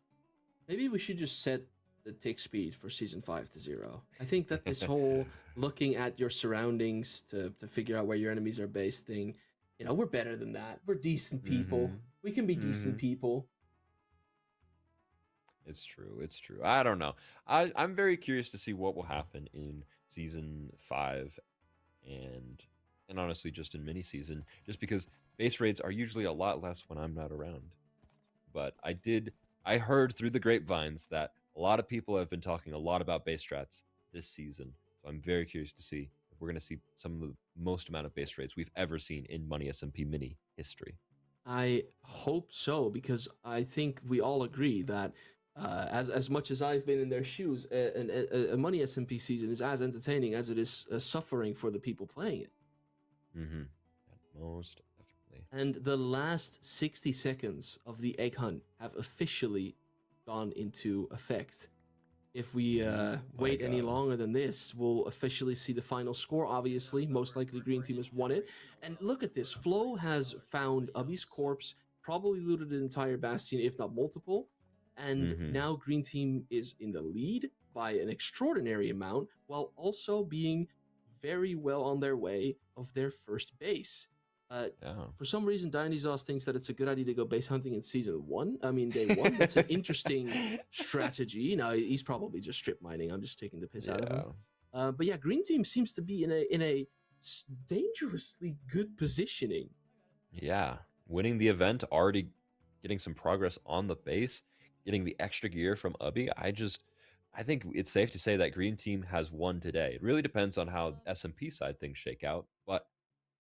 Maybe we should just set the tick speed for season 5 to 0. I think that this whole looking at your surroundings to figure out where your enemies are based thing, we're better than that. We're decent people. Mhm. We can be decent people. It's true. It's true. I don't know. I'm very curious to see what will happen in season 5 and honestly just in mini season, just because base raids are usually a lot less when I'm not around. But I heard through the grapevines that a lot of people have been talking a lot about base strats this season. So I'm very curious to see if we're going to see some of the most amount of base raids we've ever seen in Money SMP Mini history. I hope so, because I think we all agree that as much as I've been in their shoes, a Money SMP season is as entertaining as it is suffering for the people playing it. Mm-hmm. Most definitely. And the last 60 seconds of the egg hunt have officially gone into effect. If we wait any God. longer than this, we'll officially see the final score, obviously. Most likely Green Team has won it. And look at this. Flo has found Ubby's corpse, probably looted an entire bastion, if not multiple. And Mhm. now Green Team is in the lead by an extraordinary amount, while also being very well on their way of their first base. Yeah. For some reason, Dionysos thinks that it's a good idea to go base hunting in season 1. I mean, day 1. That's an interesting strategy. Now, he's probably just strip mining. I'm just taking the piss out of him. But yeah, Green Team seems to be in a dangerously good positioning. Yeah. Winning the event, already getting some progress on the base, getting the extra gear from Ubby. I think it's safe to say that Green Team has won today. It really depends on how SMP side things shake out, but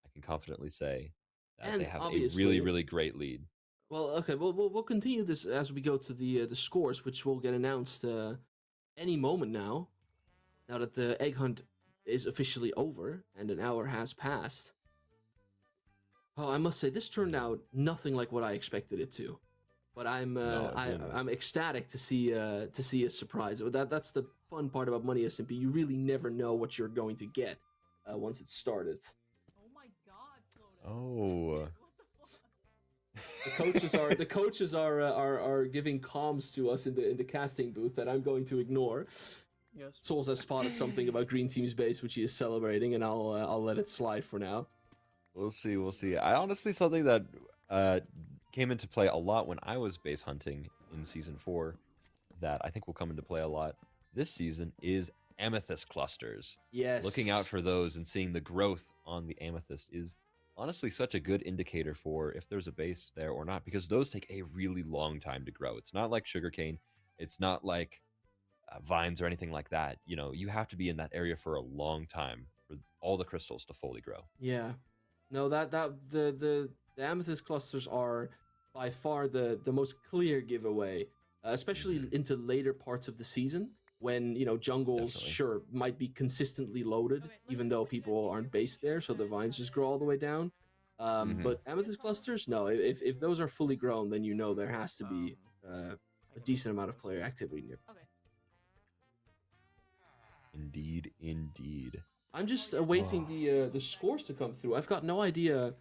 I can confidently say that And they have a obviously- really, really great lead. Well, okay, we'll continue this as we go to the scores, which will get announced any moment now. Now that the egg hunt is officially over and an hour has passed. Oh, I must say, this turned out nothing like what I expected it to. but I'm No, agreement. I'm ecstatic to see a surprise. That's the fun part about Money SMP. You really never know what you're going to get once it's started. Oh my god, Floater. Oh. What the fuck? The coaches are giving comms to us in the casting booth that I'm going to ignore. Yes. Souls has spotted something about Green Team's base, which he is celebrating, and I'll let it slide for now. We'll see. We'll see. I honestly something that came into play a lot when I was base hunting in season 4, that I think will come into play a lot this season is amethyst clusters. Yes. Looking out for those and seeing the growth on the amethyst is honestly such a good indicator for if there's a base there or not, because those take a really long time to grow. It's not like sugarcane. It's not like vines or anything like that. You know, you have to be in that area for a long time for all the crystals to fully grow. Yeah. No, the amethyst clusters are by far the most clear giveaway, especially into later parts of the season when, you know, jungles Definitely. sure might be consistently loaded, Okay, even let's though see what you guys people think aren't here. based there, so the vines just grow all the way down. Mhm. But amethyst clusters, no, if those are fully grown, then you know there has to be a decent amount of player activity near. Okay. Indeed, indeed. I'm just awaiting the scores to come through. I've got no idea.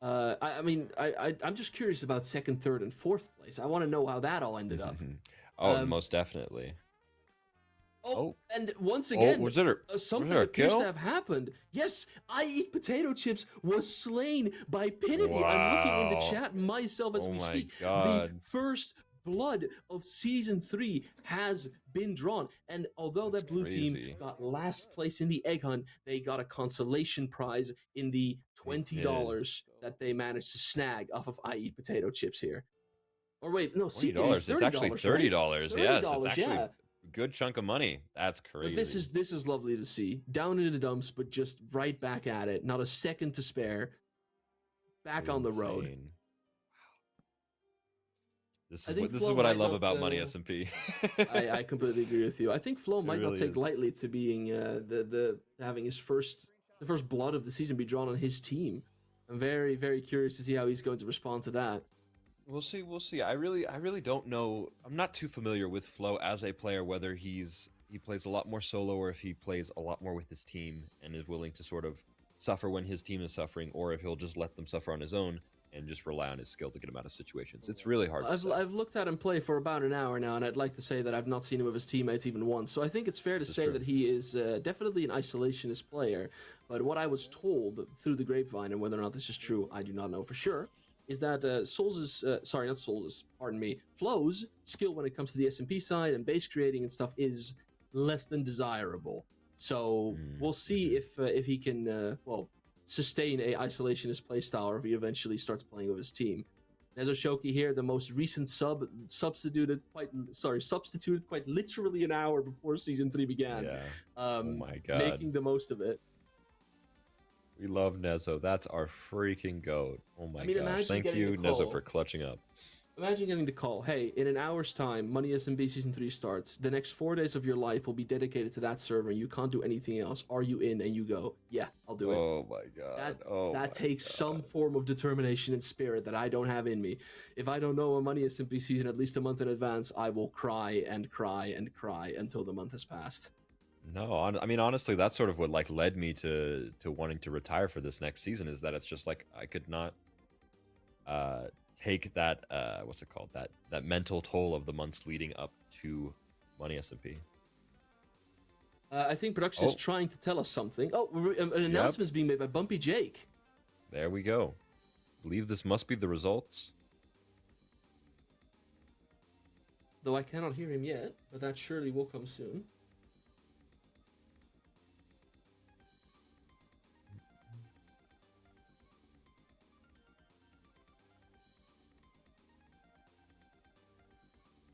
I'm just curious about second, third, and fourth place. I want to know how that all ended up. Oh, Um, most definitely. Oh. And once again, was it something there a appears kill? to have happened. Yes, I Eat Potato Chips was slain by Pinity. I'm looking in the Wow. chat myself as Oh we my speak. The God. first blood of season 3 has been drawn, and although That's that blue crazy. team got last place in the egg hunt, they got a consolation prize in the $20 that they managed to snag off of I Eat Potato Chips here. Or wait, no, $20. CTV is It's $30. actually right? $30. Yes, it's $30, actually yeah. a good chunk of money. That's crazy. But this is lovely to see. Down in the dumps, but just right back at it. Not a second to spare. Back on the road. Insane. This I is think what, this is Flo what I might love not, about Money SMP. I completely agree with you. I think Flo might not really take is. lightly to being the having the first blood of the season be drawn on his team. I'm very, very curious to see how he's going to respond to that. We'll see. We'll see. I really don't know. I'm not too familiar with Flo as a player, whether he plays a lot more solo or if he plays a lot more with his team and is willing to sort of suffer when his team is suffering, or if he'll just let them suffer on his own and just rely on his skill to get him out of situations. It's really hard. I've looked at him play for about an hour now, and I'd like to say that I've not seen him with his teammates even once. So I think it's fair to This is say true. that he is definitely an isolationist player. But what I was told through the grapevine, and whether or not this is true, I do not know for sure, is that Flo's skill when it comes to the SMP side and base creating and stuff is less than desirable. So we'll see if he can sustain a isolationist playstyle, or if he eventually starts playing with his team. Nezoshoki here, the most recent substituted quite literally an hour before season 3 began. Yeah. Oh my God. Making the most of it. We love Nezo. That's our freaking goat. Oh my I mean, gosh. imagine Thank getting you, the call. Nezo, for clutching up. Imagine getting the call, hey, in an hour's time, Money SMB Season 3 starts. The next 4 days of your life will be dedicated to that server, and you can't do anything else. Are you in? And you go, yeah, I'll do it. Oh my God. That takes some form of determination and spirit that I don't have in me. If I don't know a Money SMP season at least a month in advance, I will cry and cry and cry until the month has passed. No, I mean, honestly, that's sort of what led me to wanting to retire for this next season, is that it's just like I could not take that what's it called, that mental toll of the months leading up to Money SMP. I think production is trying to tell us something. Oh, an announcement is being made by Bumpy Jake. There we go. Believe this must be the results. Though I cannot hear him yet, but that surely will come soon.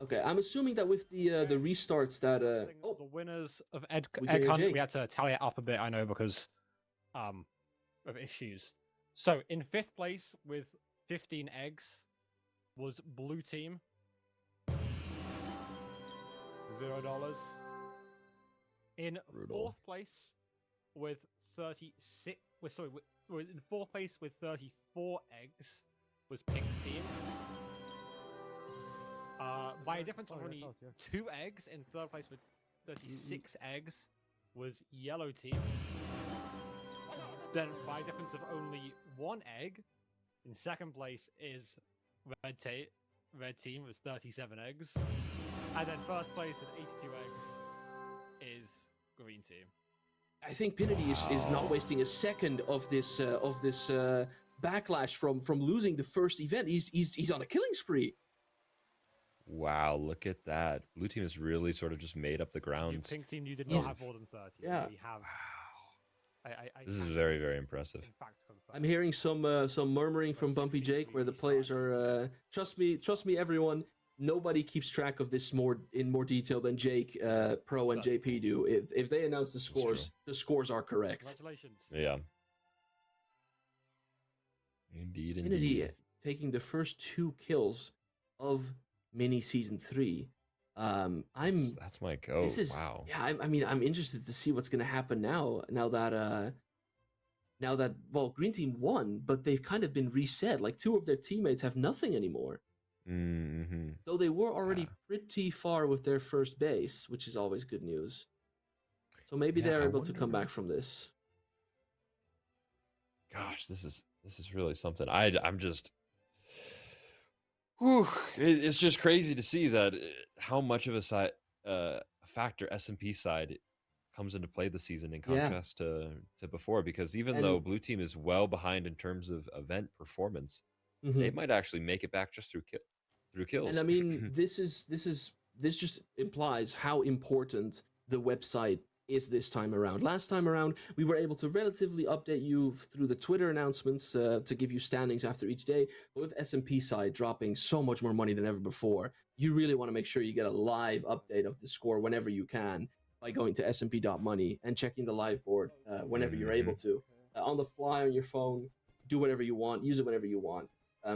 Okay, I'm assuming that with the restarts that The winners of We Egg can Hunt, hear Jake. we had to tally it up a bit, I know, because of issues. So in 5th place with 15 eggs was Blue Team. $0. In Brutal. 4th place with 36, in 4th place with 34 eggs was Pink Team. By a difference of only 2 eggs, in third place with 36 eggs was yellow team. Then by a difference of only 1 egg, in second place is red team with 37 eggs. And then first place with 82 eggs is green team. I think Pinity is not wasting a second of this backlash from losing the first event. He's on a killing spree. Wow, look at that. Blue team has really sort of just made up the You grounds. pink team, you did He's- not have more than 30. Yeah. We have. This is very, very impressive. In fact, confirmed. I'm hearing some murmuring from Bumpy Jake where the players are. Trust me, everyone. Nobody keeps track of this in more detail than Jake, Pro, and JP do. If they announce the scores, the scores are correct. Congratulations. Yeah. Indeed, Infinity indeed. taking the first 2 kills of Mini Season 3. That's my go. This is Wow. yeah. I mean, I'm interested to see what's going to happen now. Now that well, Green Team won, but they've kind of been reset. Like 2 of their teammates have nothing anymore. Mm-hmm. Though they were already Yeah. pretty far with their first base, which is always good news. So maybe Yeah, they're I able to come wonder- back from this. Gosh, this is really something. I'm just, whew, it's just crazy to see that how much of a factor SMP side comes into play this season in Yeah. contrast to before. Because even And- though Blue Team is well behind in terms of event performance, Mhm. they might actually make it back just through kills. And I mean, this just implies how important the website is this time around. Last time around, we were able to relatively update you through the Twitter announcements to give you standings after each day. But with SMP side dropping so much more money than ever before, you really want to make sure you get a live update of the score whenever you can by going to smp.money and checking the live board whenever you're able to. On the fly on your phone, do whatever you want, use it whenever you want.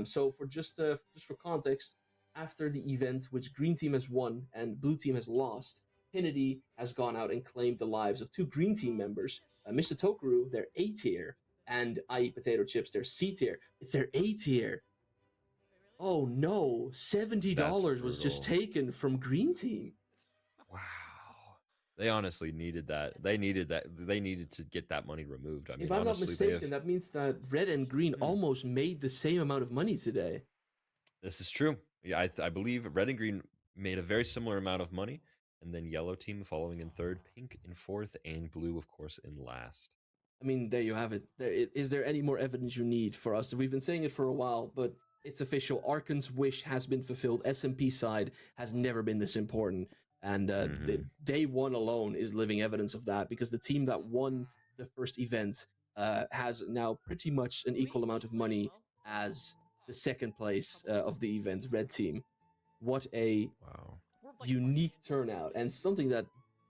So for just for context, after the event, which Green Team has won and Blue Team has lost, Pinity has gone out and claimed the lives of 2 Green Team members, Mr. Tokaru, their A tier, and I Eat Potato Chips, their C tier. It's their A tier. Oh no, $70 was just brutal. taken from Green Team. Wow. They honestly needed that. They needed to get that money removed. I mean, If I'm not honestly, mistaken, that means that Red and Green almost made the same amount of money today. this is true. Yeah, I believe Red and Green made a very similar amount of money, and then Yellow Team following in third, Pink in fourth, and Blue, of course, in last. I mean, there you have it. Is there any more evidence you need for us? We've been saying it for a while, but it's official. Arkan's wish has been fulfilled. SMP side has never been this important. And the day 1 alone is living evidence of that, because the team that won the first event has now pretty much an equal amount of money as the second place of the event, Red Team. What a Wow. unique turnout, and something that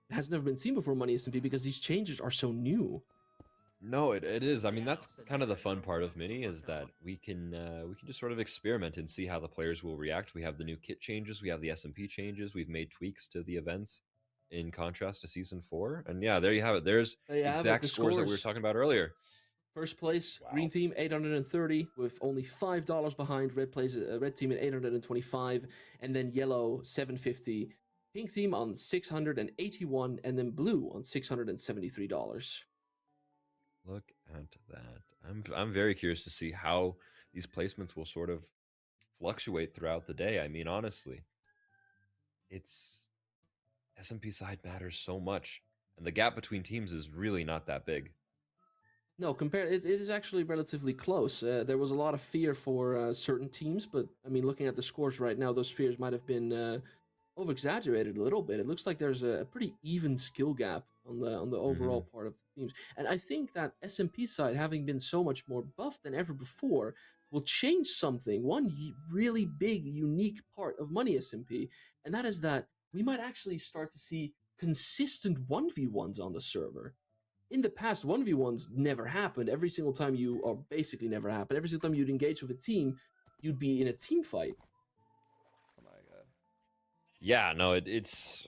has never been seen before Money SMP, because these changes are so new. No, it is. I mean, that's kind of the fun part of Mini, is that we can just sort of experiment and see how the players will react. We have the new kit changes, we have the SMP changes, we've made tweaks to the events in contrast to season 4. And yeah, there you have it. There's There you have it, exact the scores that we were scores. talking about earlier. First place, Wow. Green Team 830 with only $5 behind. Red Team at 825, and then Yellow 750. Pink Team on 681, and then Blue on $673. Look at that. I'm very curious to see how these placements will sort of fluctuate throughout the day. I mean, honestly, it's SMP side matters so much, and the gap between teams is really not that big. No, it is actually relatively close. There was a lot of fear for certain teams, but I mean, looking at the scores right now, those fears might have been over-exaggerated a little bit. It looks like there's a pretty even skill gap on the overall part of the teams, and I think that SMP side, having been so much more buff than ever before, will change something. One really big, unique part of Money SMP, and that is that we might actually start to see consistent 1v1s on the server. In the past, 1v1s never happened. Every single time or basically never happened. Every single time you'd engage with a team, you'd be in a team fight. Oh my god. Yeah, no, it is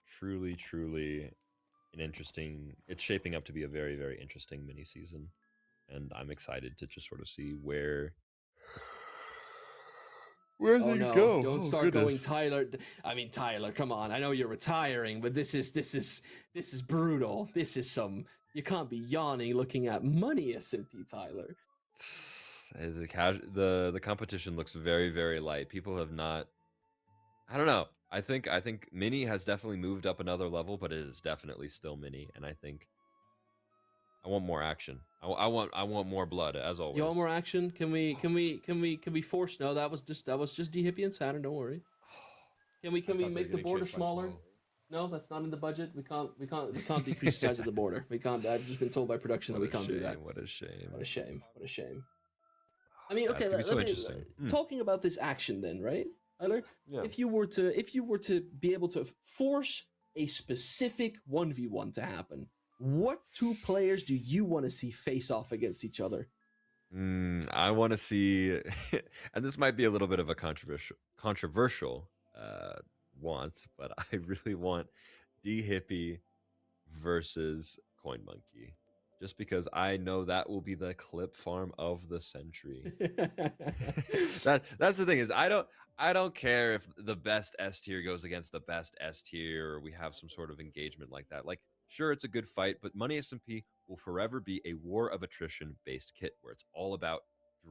truly an interesting. It's shaping up to be a very, very interesting mini season, and I'm excited to just sort of see where Where Oh things no! go? Don't Oh, start going, goodness. Tyler. I mean, Tyler, come on. I know you're retiring, but this is brutal. This is some. You can't be yawning looking at money, SMP Tyler. The competition looks very, very light. People have not. I don't know. I think Mini has definitely moved up another level, but it is definitely still Mini, and I think I want more action. I want more blood, as always. You want more action? Can we force? No, that was just D Hippie and Saturn. Don't worry. Can we make the border smaller? No, that's not in the budget. We can't decrease the size of the border. We can't. I've just been told by production that we can't do that. What a shame. What a shame. What a shame. I mean, That's okay. gonna be so interesting. Talking about this action, then, right, Tyler? Yeah. If you were to be able to force a specific 1v1 to happen, what two players do you want to see face off against each other? I want to see, and this might be a little bit of a controversial want, but I really want D Hippie versus Coin Monkey, just because I know that will be the clip farm of the century. That's the thing, is I don't care if the best S tier goes against the best S tier, or we have some sort of engagement like that. Like, sure, it's a good fight, but Money SMP will forever be a war of attrition based kit where it's all about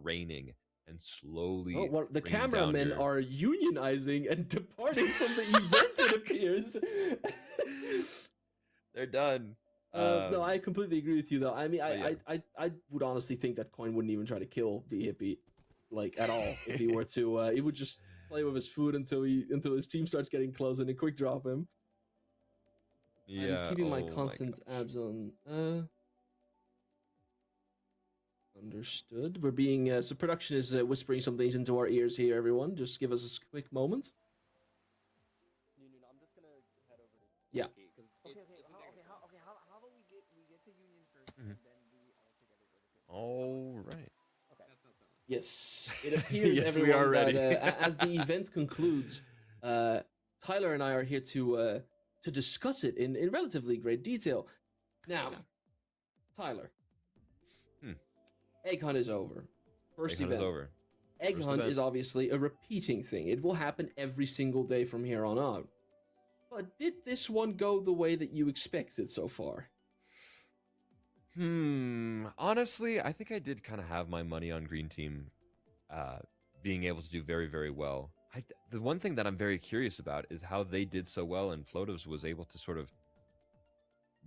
draining and slowly. Oh, well, the bringing down cameramen your- are unionizing and departing from the event. It appears. They're done. No, I completely agree with you, though. I mean, yeah. I would honestly think that Coin wouldn't even try to kill D Hippie, like, at all. If he were to, he would just play with his food until his team starts getting close and then quick drop him. Yeah, I'm keeping my oh constant abs on. Understood. We're being so production is whispering some things into our ears here. Everyone, just give us a quick moment. I'm just gonna head over to. Yeah. Okay. How about we get to Union first, Mhm. and then we all together go to. All right. Okay. Yes, it appears Yes, we everyone are ready. that as the event concludes, Tyler and I are here to discuss it in relatively great detail. Now, Tyler, Egg Hunt is over. First Egg Hunt event. is over. Egg First Hunt event. is obviously a repeating thing. It will happen every single day from here on out. But did this one go the way that you expected so far? Honestly, I think I did kind of have my money on Green Team being able to do very, very well. The one thing that I'm very curious about is how they did so well, and Floativs was able to sort of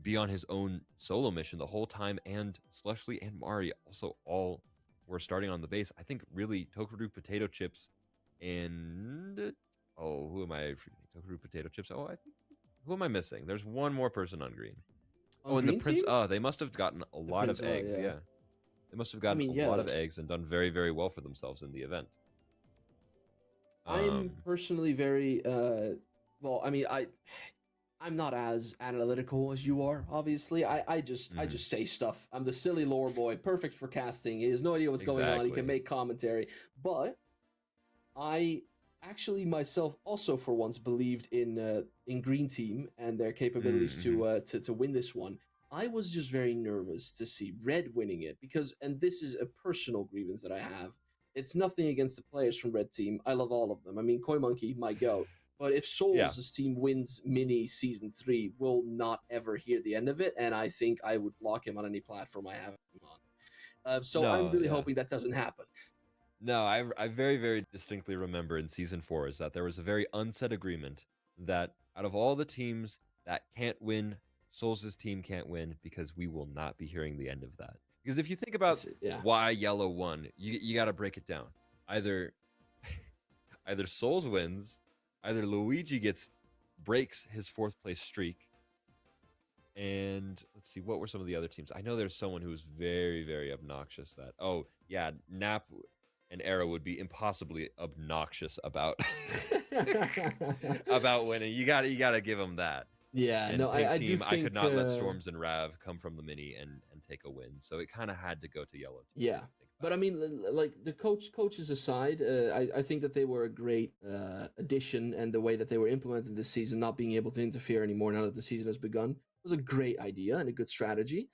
be on his own solo mission the whole time, and Slushly and Mari also all were starting on the base. I think really Tokaru Potato Chips and who am I forgetting? Tokaru Potato Chips. I think, who am I missing? There's one more person on green. On And the Green Prince. Team? They must have gotten a lot Prince, of eggs. yeah. Yeah, they must have gotten mean, a lot yeah. of eggs and done very, very well for themselves in the event. I'm personally very well. I mean, I'm not as analytical as you are. Obviously, I just say stuff. I'm the silly lore boy, perfect for casting. He has no idea what's going on. He can Exactly. make commentary, but I actually myself also for once believed in Green Team and their capabilities to win this one. I was just very nervous to see Red winning it because, and this is a personal grievance that I have. It's nothing against the players from Red Team. I love all of them. I mean, Koi Monkey, my goat. But if Souls' team wins Mini Season 3, we'll not ever hear the end of it, and I think I would block him on any platform I have him on. So I'm really hoping that doesn't happen. No, I very, very distinctly remember in Season 4 is that there was a very unsaid agreement that out of all the teams that can't win, Souls' team can't win because we will not be hearing the end of that. Because if you think about why Yellow won, you got to break it down. Either Souls wins, either Luigi breaks his 4th place streak, and let's see, what were some of the other teams? I know there's someone who was very, very obnoxious that, Nap and Arrow would be impossibly obnoxious about about winning. You gotta give them that. Yeah, And no, Pink I team, do I think could not let Storms and Rav come from the mini and take a win. So it kind of had to go to Yellow team. Yeah, but I mean, like the coaches aside, I think that they were a great addition, and the way that they were implemented this season, not being able to interfere anymore now that the season has begun, was a great idea and a good strategy.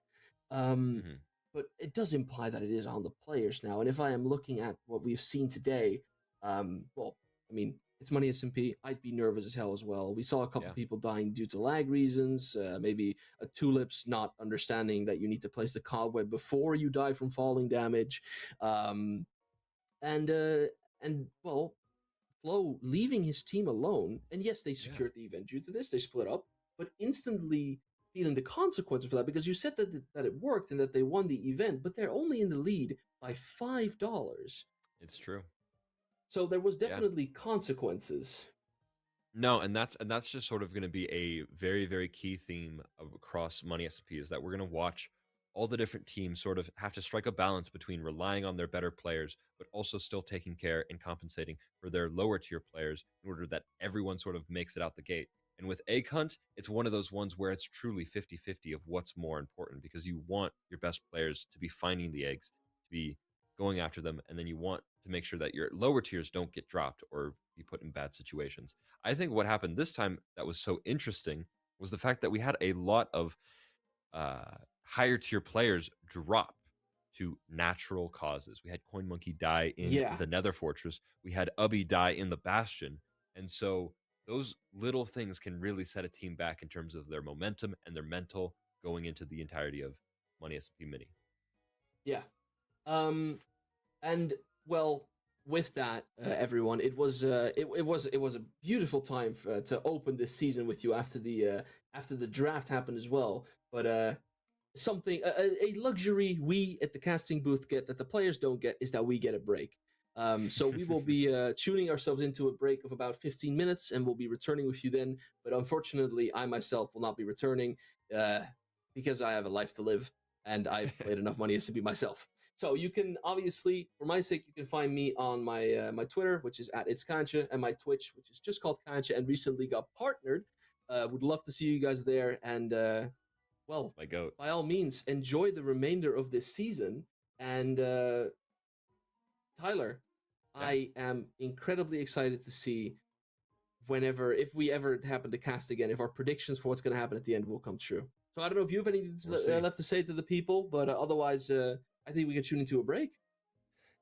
But it does imply that it is on the players now. And if I am looking at what we've seen today, Well, I mean, it's Money SMP. I'd be nervous as hell as well. We saw a couple Yeah. people dying due to lag reasons. Maybe a tulips not understanding that you need to place the cobweb before you die from falling damage. Um, and well, Flo leaving his team alone, and yes, they secured the event due to this. They split up, but instantly feeling the consequences for that because you said that it worked and that they won the event, but they're only in the lead by $5. It's true. So there was Yeah. definitely consequences. No, and that's just sort of going to be a very, very key theme across Money SP is that we're going to watch all the different teams sort of have to strike a balance between relying on their better players, but also still taking care and compensating for their lower tier players in order that everyone sort of makes it out the gate. And with Egg Hunt, it's one of those ones where it's truly 50-50 of what's more important because you want your best players to be finding the eggs, to be going after them, and then you want to make sure that your lower tiers don't get dropped or be put in bad situations. I think what happened this time that was so interesting was the fact that we had a lot of higher tier players drop to natural causes. We had Coin Monkey die in the Nether Fortress. We had Ubby die in the Bastion. And so those little things can really set a team back in terms of their momentum and their mental going into the entirety of Money SMP Mini. Yeah. And well, with that, everyone, it was a beautiful time to open this season with you after the draft happened as well. But something a luxury we at the casting booth get that the players don't get is that we get a break. So we will be tuning ourselves into a break of about 15 minutes, and we'll be returning with you then. But unfortunately, I myself will not be returning because I have a life to live, and I've played enough Money SMP myself. So you can obviously, for my sake, you can find me on my my Twitter, which is @itskancha, and my Twitch, which is just called Kancha, and recently got partnered. Would love to see you guys there, and well, My goat. by all means, enjoy the remainder of this season. And Tyler, I am incredibly excited to see if we ever happen to cast again, if our predictions for what's going to happen at the end will come true. So I don't know if you have anything left to say to the people, but otherwise, I think we can tune into a break.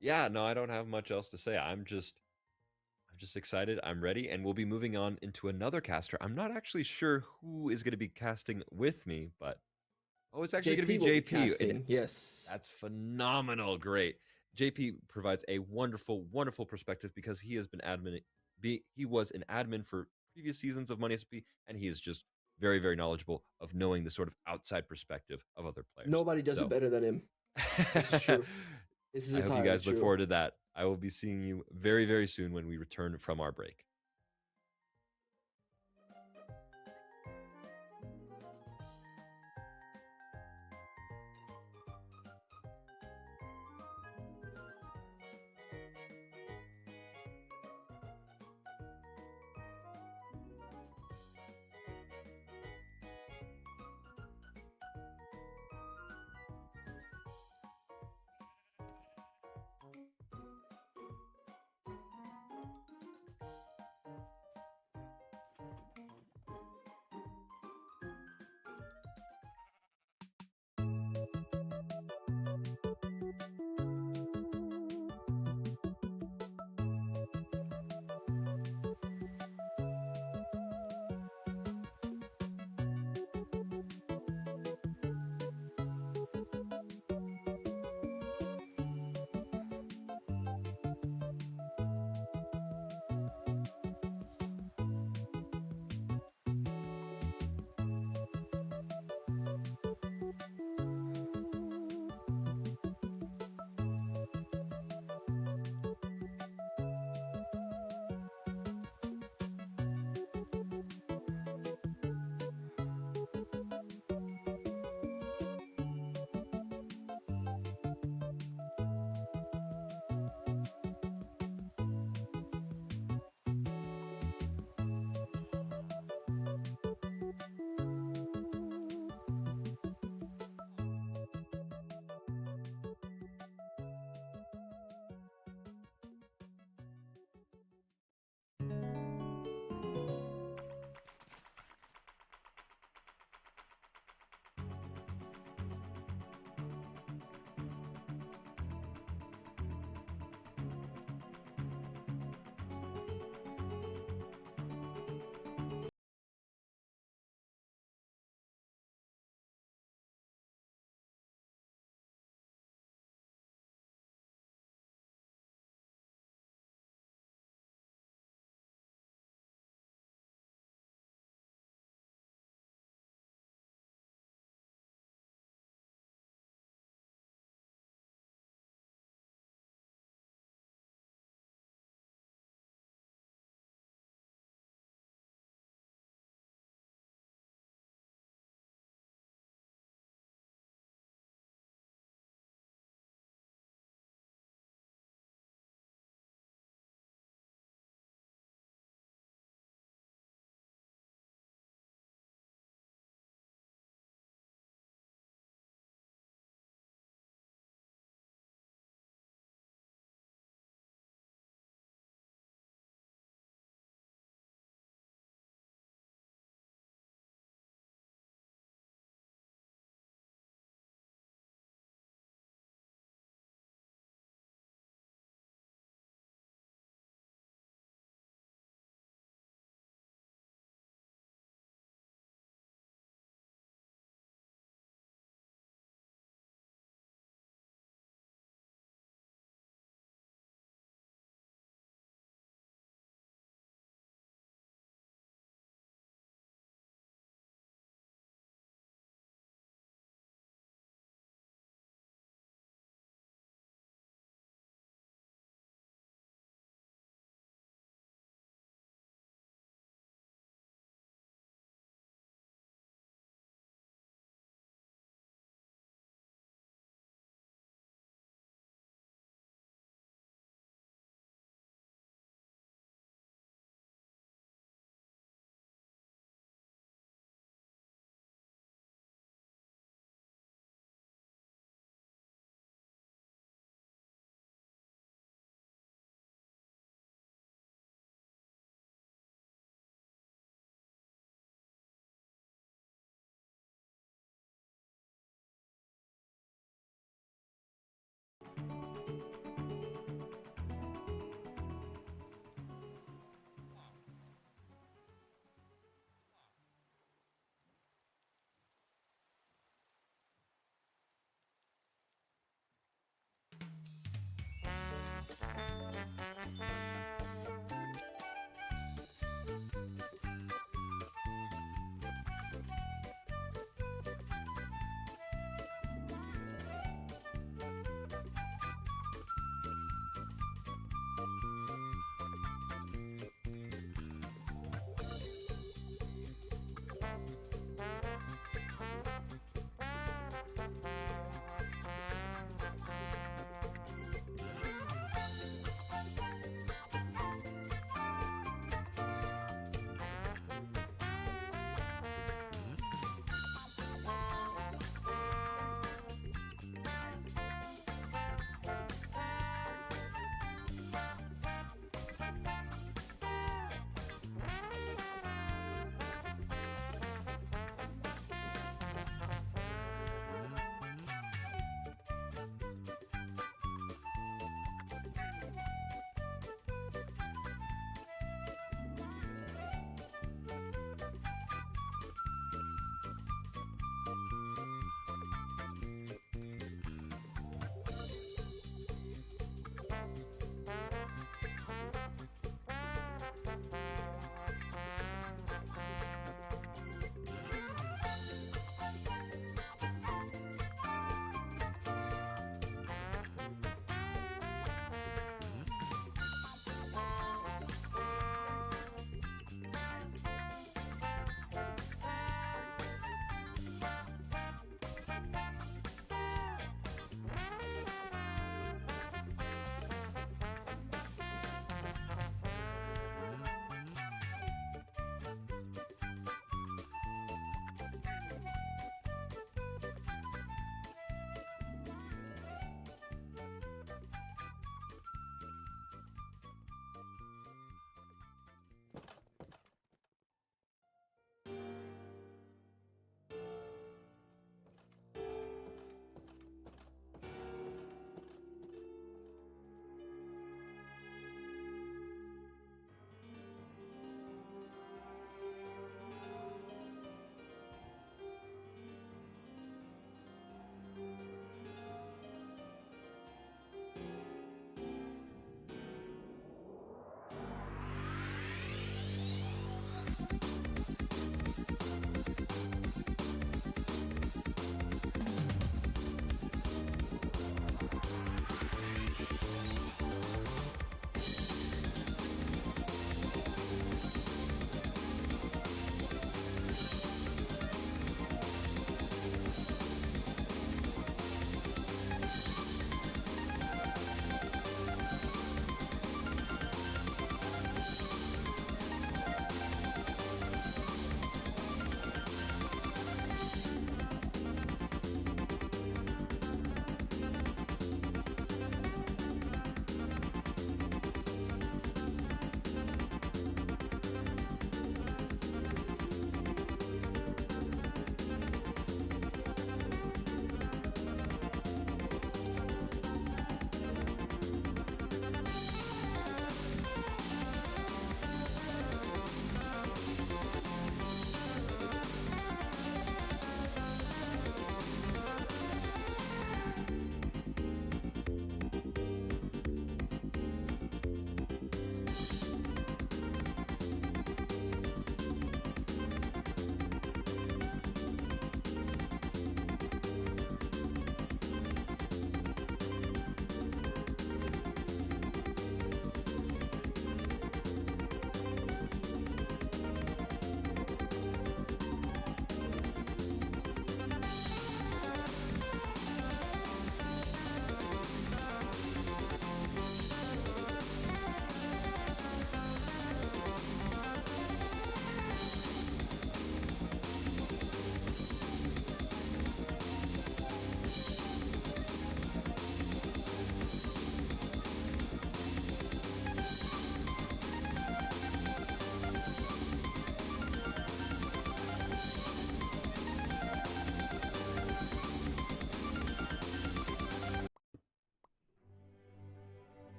Yeah, no, I don't have much else to say. I'm just excited. I'm ready, and we'll be moving on into another caster. I'm not actually sure who is going to be casting with me, but it's actually going to be JP. Yes, that's phenomenal. Great. JP provides a wonderful, wonderful perspective because he has been he was an admin for previous seasons of Money SP, and he is just very, very knowledgeable of knowing the sort of outside perspective of other players. Nobody does it better than him. This is true. This is I hope you guys true. look forward to that. I will be seeing you very, very soon when we return from our break.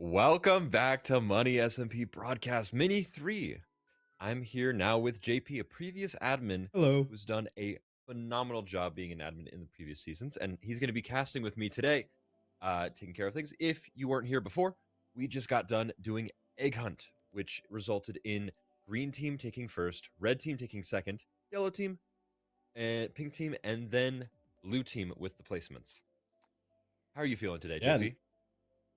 Welcome back to Money SMP Broadcast Mini 3. I'm here now with JP, a previous admin Hello. who's done a phenomenal job being an admin in the previous seasons, and he's going to be casting with me today, taking care of things. If you weren't here before, we just got done doing Egg Hunt, which resulted in green team taking first, red team taking second, yellow team, and pink team, and then blue team with the placements. How are you feeling today, Yeah, JP?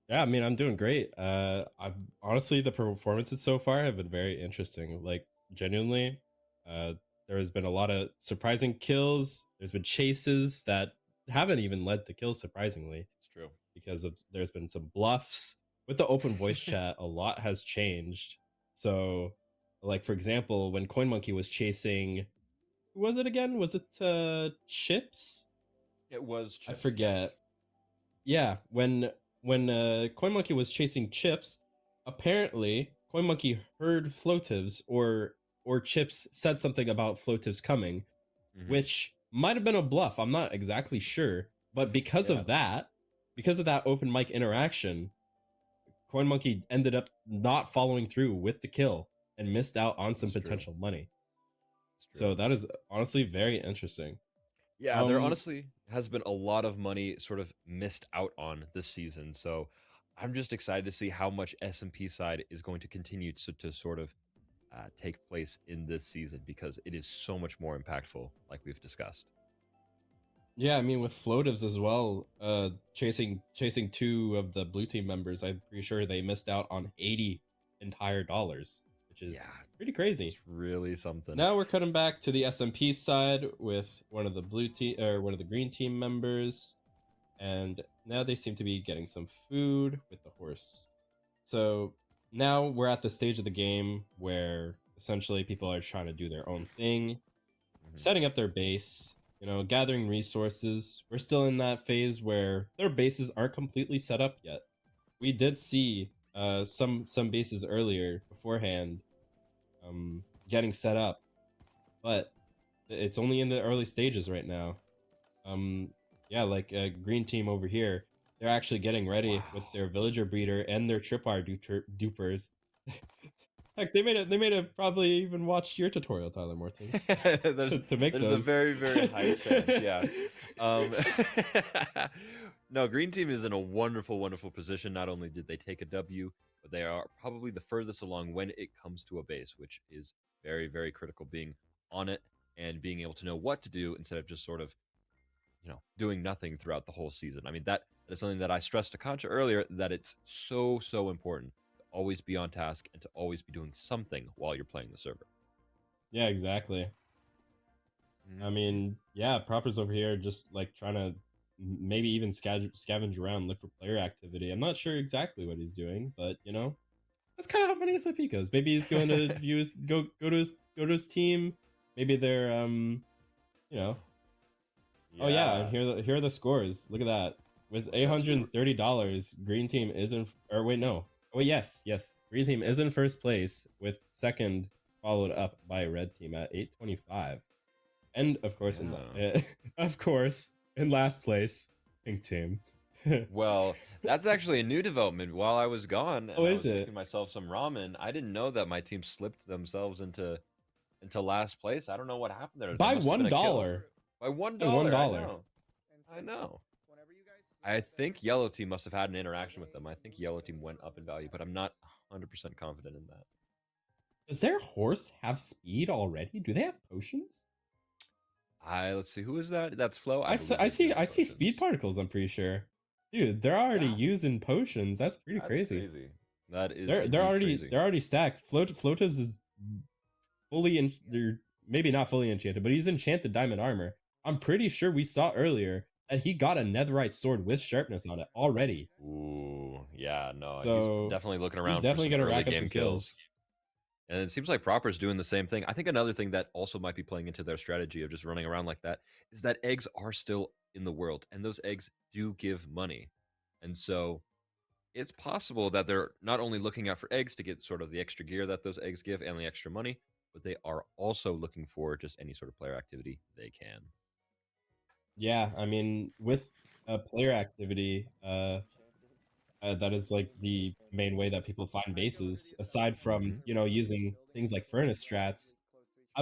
yeah. I mean, I'm doing great. I'm honestly, the performances so far have been very interesting. Like, genuinely, uh, there has been a lot of surprising kills. There's been chases that haven't even led to kills, surprisingly, It's true. because of there's been some bluffs with the open voice chat. A lot has changed. So, like for example, when CoinMonkey was chasing, who was it again? Was it Chips? It was I Chips, forget. yes. Yeah, when CoinMonkey was chasing Chips, apparently CoinMonkey heard Floatives or Chips said something about Floatives coming, Mhm. which might have been a bluff. I'm not exactly sure, but because Yeah. of that open mic interaction, CoinMonkey ended up not following through with the kill and missed out on some That's true. potential money. It's true. So that is honestly very interesting. Yeah, there honestly has been a lot of money sort of missed out on this season. So I'm just excited to see how much S&P side is going to continue to sort of take place in this season, because it is so much more impactful, like we've discussed. Yeah, I mean with Floatives as well, chasing two of the blue team members, I'm pretty sure they missed out on 80 entire dollars, which is pretty crazy. It's really something. Now we're cutting back to the SMP side with one of the one of the green team members, and now they seem to be getting some food with the horse. So now we're at the stage of the game where essentially people are trying to do their own thing, setting up their base, gathering resources. We're still in that phase where their bases aren't completely set up yet. We did see some bases earlier beforehand getting set up, but it's only in the early stages right now. Yeah, like green team over here, they're actually getting ready with their villager breeder and their tripwire dupers. Heck, they made a probably even watched your tutorial, Tyler Mortons, to make there's those. a very, very high chance, yeah. No, green team is in a wonderful, wonderful position. Not only did they take a W, but they are probably the furthest along when it comes to a base, which is very, very critical, being on it and being able to know what to do instead of just sort of, doing nothing throughout the whole season. I mean, that is something that I stressed to Concha earlier, that it's so, so important to always be on task and to always be doing something while you're playing the server. Yeah, exactly. I mean, yeah, Proper's over here just like trying to maybe even scavenge around, look for player activity. I'm not sure exactly what he's doing, but that's kind of how Money SMP goes. Maybe he's going to go to his team. Maybe they're Oh yeah, and here are the scores. Look at that. With $830, Green Team is in, or wait, no. Oh yes. Green Team is in first place, with second followed up by Red Team at 825. And of course in last place, Pink Team. Well, that's actually a new development. While I was gone, and Oh, I is was it? making myself some ramen, I didn't know that my team slipped themselves into last place. I don't know what happened there. By There must have been a kill. $1. By $1. By $1. I know. I think yellow team must have had an interaction with them. I think yellow team went up in value, but I'm not 100% confident in that. Does their horse have speed already? Do they have potions? Let's see, who is that? That's Flo. I see speed particles. I'm pretty sure, dude. They're already using potions. That's pretty crazy. That is. They're crazy. already stacked. Floatives is fully they're maybe not fully enchanted, but he's enchanted diamond armor. I'm pretty sure we saw earlier that he got a netherite sword with sharpness on it already. Ooh, yeah, no. So he's definitely looking around. He's definitely for some gonna early rack up game some kills. And it seems like Proper's doing the same thing. I think another thing that also might be playing into their strategy of just running around like that is that eggs are still in the world, and those eggs do give money. And so it's possible that they're not only looking out for eggs to get sort of the extra gear that those eggs give and the extra money, but they are also looking for just any sort of player activity they can. Yeah, I mean, with player activity, That is like the main way that people find bases, aside from Mhm. using things like furnace strats.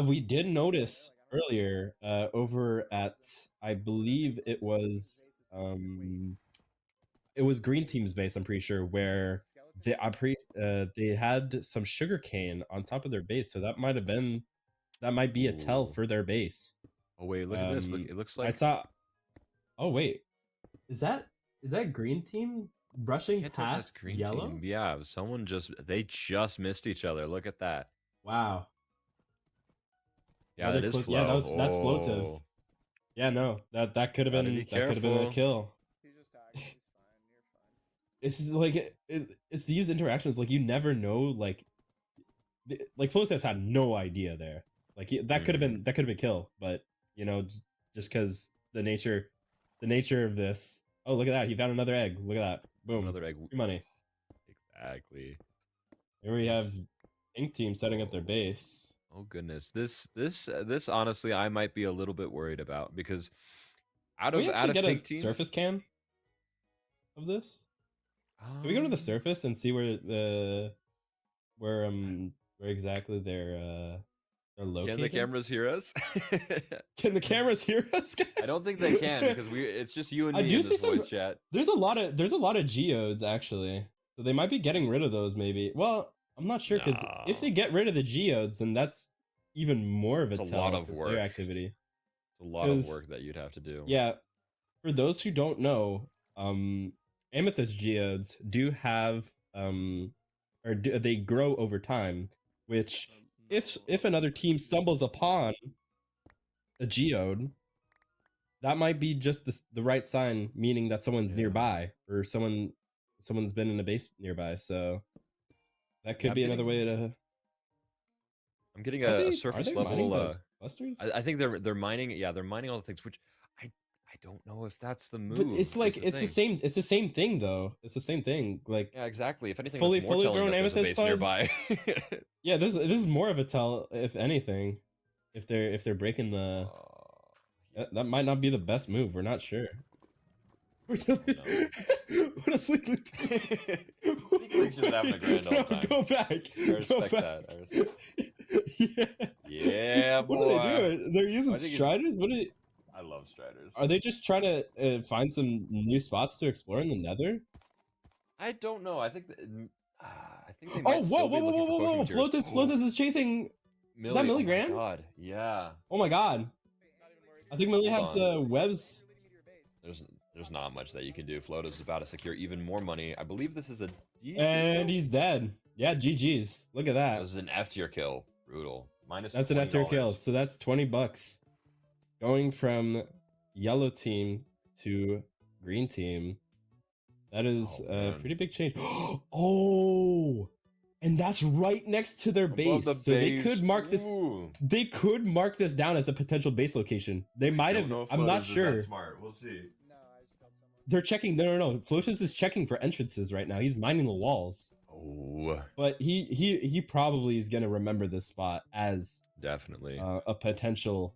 We did notice earlier over at, I believe it was Green Team's base. I'm pretty sure where they had some sugar cane on top of their base, so that might be a tell Ooh. for their base. Oh wait, look at this. Look, it looks I like saw. Oh wait, is that Green Team brushing can't tell if that's past green yellow? team. Yeah, they just missed each other. Look at that. Wow. Yeah, Another that is close. Yeah, flow. that's Floatives. Oh, Yeah, no, that could have gotta be been a careful. kill. He's just tagging. He's fine. You're fine. It's like it's these interactions, like you never know, like Floatives had no idea there. Like that could have Mhm. been kill, but just because the nature of this. Oh, look at that! He found another egg. Look at that! Found Boom! another egg. Free money. Exactly. Here we have This- Ink Team setting up their Oh, base. oh goodness. This honestly, I might be a little bit worried about because Can we out actually of get a pink team. surface cam of this? Can we go to the surface and see where exactly they're Can the located? cameras hear us? Can the cameras hear us, guys? I don't think they can because it's just you and I me do in see this some. voice chat. There's a lot of geodes actually, so they might be getting rid of those. Maybe. Well, I'm not sure because if they No. get rid of the geodes, then that's even more of a It's a lot tell of for player work. activity. It's a lot of 'Cause, work that you'd have to do. yeah, for those who don't know, amethyst geodes do have they grow over time, which if another team stumbles upon a geode, that might be just the right sign, meaning that someone's Yeah. nearby or someone's been in a base nearby. So that could Yeah, be another way to. I'm getting Are a they surface mining level. the clusters? I think they're mining. Yeah, they're mining all the things, which I don't know if that's the But move. it's like Is the thing. it's the same thing though. It's the same thing. Like Yeah, exactly. If anything, that's more fully telling grown that there's a amethyst base buds. nearby. Yeah, this is more of a tell, if anything. If they're breaking the, Yeah. that might not be the best move. We're not sure. What is League League's just having a grand old time. Go back. I respect that. I respect. Yeah. Yeah, What are they boy. doing? They're using I think striders. I love Striders. Are they just trying to find some new spots to explore in the Nether? I don't know. I think they Oh, might whoa, still whoa, be whoa, looking whoa, for whoa, potion whoa! materials. Floatus is chasing. Is that Oh my Milligram? god. Yeah. Oh my god! I think Millie Hold has on. webs. There's not much that you can do. Float is about to secure even more money. I believe this is a D tier And kill? he's dead. Yeah, GG's. Look at that. This is an F tier kill. Brutal. Minus That's an F tier kill. $20. So that's $20. Going from yellow team to green team. That is Oh, a man. pretty big change. Oh, and that's right next to their Above base. the So they base. could mark this. Ooh. They could mark this down as a potential base location. They might have. I'm not sure. Smart. We'll see. No, I just got someone. They're checking. No. Flotus is checking for entrances right now. He's mining the walls. Oh, But he probably is gonna remember this spot as definitely. a potential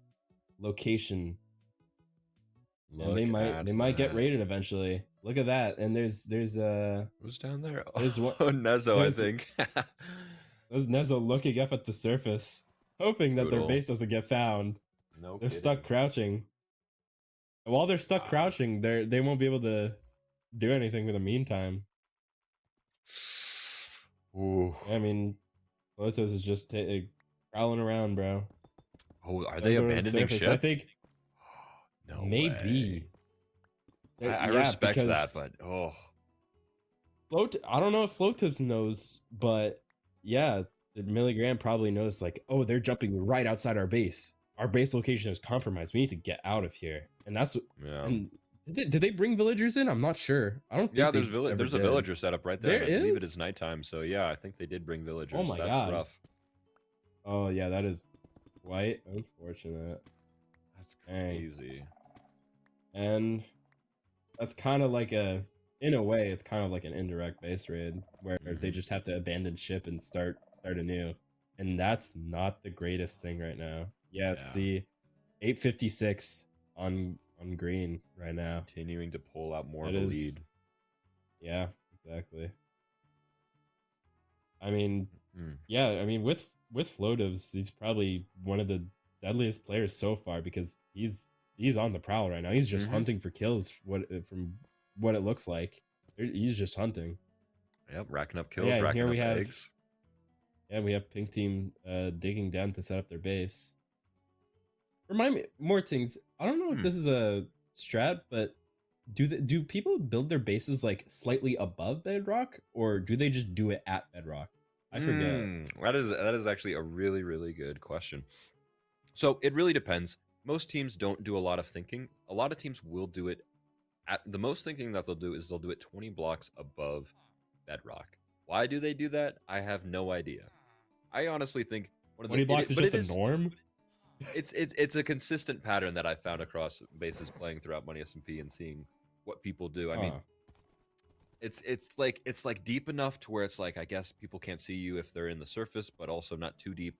location. And Look they might get that. raided eventually. Look at that. And there's Who's down there? There's one- Oh, Nezo, I there's- think. there's Nezo looking up at the surface, hoping that their Brutal. base doesn't get found. No They're kidding. stuck crouching. And while they're stuck Wow. crouching, they won't be able to do anything for the meantime. Ooh. I mean, Lotus is just prowling around, bro. Oh, are Gotta they go to the abandoning surface. ship? I think No maybe. way. I Yeah, respect that, because but oh, I don't know if Floatives knows, but yeah, the Milligram probably knows. Like, oh, they're jumping right outside our base. Our base location is compromised. We need to get out of here. And that's yeah. and did they bring villagers in? I'm not sure. I don't think. Yeah, they there's ever a did. villager set up right there. There and I believe it is? is nighttime, so yeah, I think they did bring villagers. Oh my That's God. rough. Oh yeah, that is quite unfortunate. That's Dang. crazy. And that's kind of like in a way, it's kind of like an indirect base raid where they Mhm. just have to abandon ship and start anew. And that's not the greatest thing right now. Yeah, Yeah. see, 856 on green right now. Continuing to pull out more That of a is- lead. Yeah, Exactly. I mean, Mm. yeah. I mean, with Flotivs, he's probably one of the deadliest players so far because he's on the prowl right now. He's just Mhm. hunting for kills. From what it looks like, he's just hunting. Yep, racking up But kills, yeah, and racking here up we have eggs. Pink Team digging down to set up their base. Remind me more things. I don't know if Hmm. this is a strat, but do people build their bases like slightly above bedrock, or do they just do it at bedrock? I forget. That is actually a really, really good question. So it really depends. Most teams don't do a lot of thinking. A lot of teams will do it at the most thinking that they'll do is they'll do it 20 blocks above bedrock. Why do they do that? I have no idea. I honestly think one of the 20 blocks is but just it the is norm. it's a consistent pattern that I've found across bases playing throughout Money SMP and seeing what people do. I mean, Huh. it's like deep enough to where it's like I guess people can't see you if they're in the surface, but also not too deep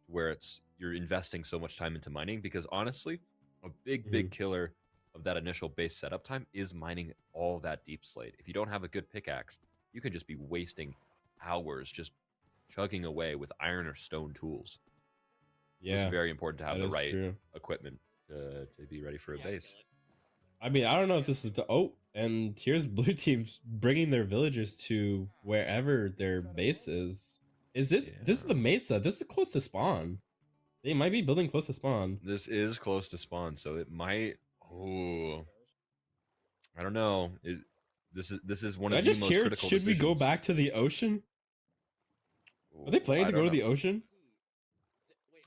where it's you're investing so much time into mining because honestly, a big killer of that initial base setup time is mining all that deep slate. If you don't have a good pickaxe, you can just be wasting hours just chugging away with iron or stone tools. It's Yeah, very important to have that the is right true. equipment to be ready for a base. I mean, I don't know if this is the and here's blue team bringing their villagers to wherever their base is. Is this is Yeah. the Mesa? This is close to spawn. They might be building close to spawn. This is close to spawn, so it might. Oh, I don't know. This is one Did I of the just most hear? critical Should we go decisions. back to the ocean? Are they Ooh, planning I to go don't to know. the ocean?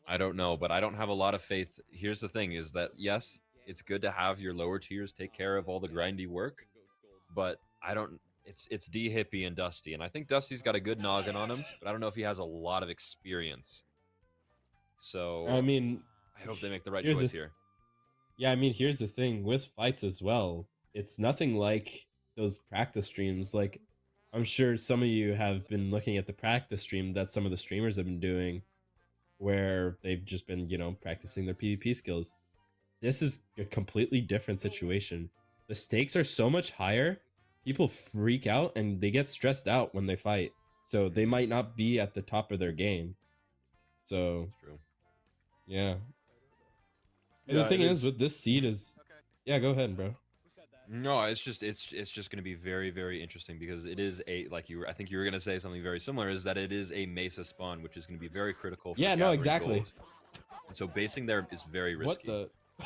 I don't know, but I don't have a lot of faith. Here's the thing: is that yes, it's good to have your lower tiers take care of all the grindy work, but I don't. It's D Hippie and Dusty, and I think Dusty's got a good noggin on him, but I don't know if he has a lot of experience. I So mean, I hope they make the right here's choice the here. yeah. I mean, here's the thing with fights as well. It's nothing like those practice streams. Like, I'm sure some of you have been looking at the practice stream that some of the streamers have been doing, where they've just been, practicing their PvP skills. This is a completely different situation. The stakes are so much higher. People freak out and they get stressed out when they fight. So they might not be at the top of their game. So, It's true. yeah. And the Yeah, thing it is is. with this seed is yeah, go ahead, bro. No, it's just going to be very very interesting because it is a like you were I think you were going to say something very similar is that it is a Mesa spawn which is going to be very critical for Yeah, no, gathering exactly. gold. And so basing there is very risky. What the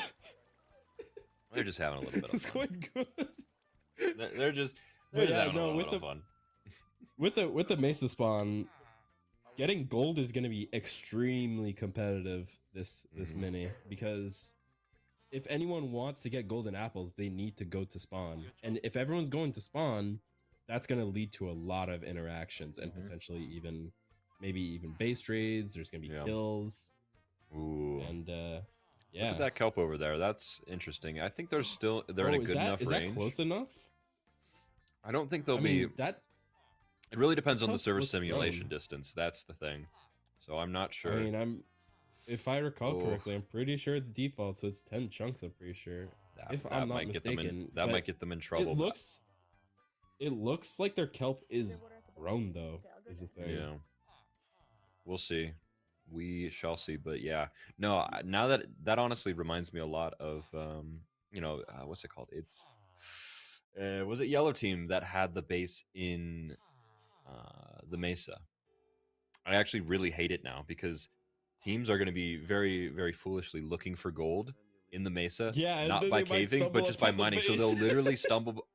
They're just having a little bit of It's fun. going good. They're just But yeah, having a no, little with bit the of fun. with the Mesa spawn, getting gold is going to be extremely competitive this Mhm. mini because if anyone wants to get golden apples, they need to go to spawn. And if everyone's going to spawn, that's going to lead to a lot of interactions and Mhm. potentially even maybe even base raids. There's going to be Yeah. kills Ooh. and Look yeah. at that kelp over there. That's interesting. I think they're in a Is good enough is range. that close enough? I don't think they'll I be. mean, that It really depends on the kelp server looks simulation grown. distance. That's the thing. So I'm not I sure. mean, if I recall Oh, correctly, I'm pretty sure it's default, so it's 10 chunks, I'm pretty sure. If I'm that not might get them in. mistaken. That But might get them in trouble. it looks like their kelp is grown though, is the thing. Yeah, we'll see. We shall see. But yeah, no. Now that honestly reminds me a lot of what's it called? It's was it Yellow Team that had the base in the Mesa? I actually really hate it now because teams are going to be very, very foolishly looking for gold in the Mesa, Yeah, and not then by they might caving, but stumble just by upon the mining. So base. they'll literally stumble,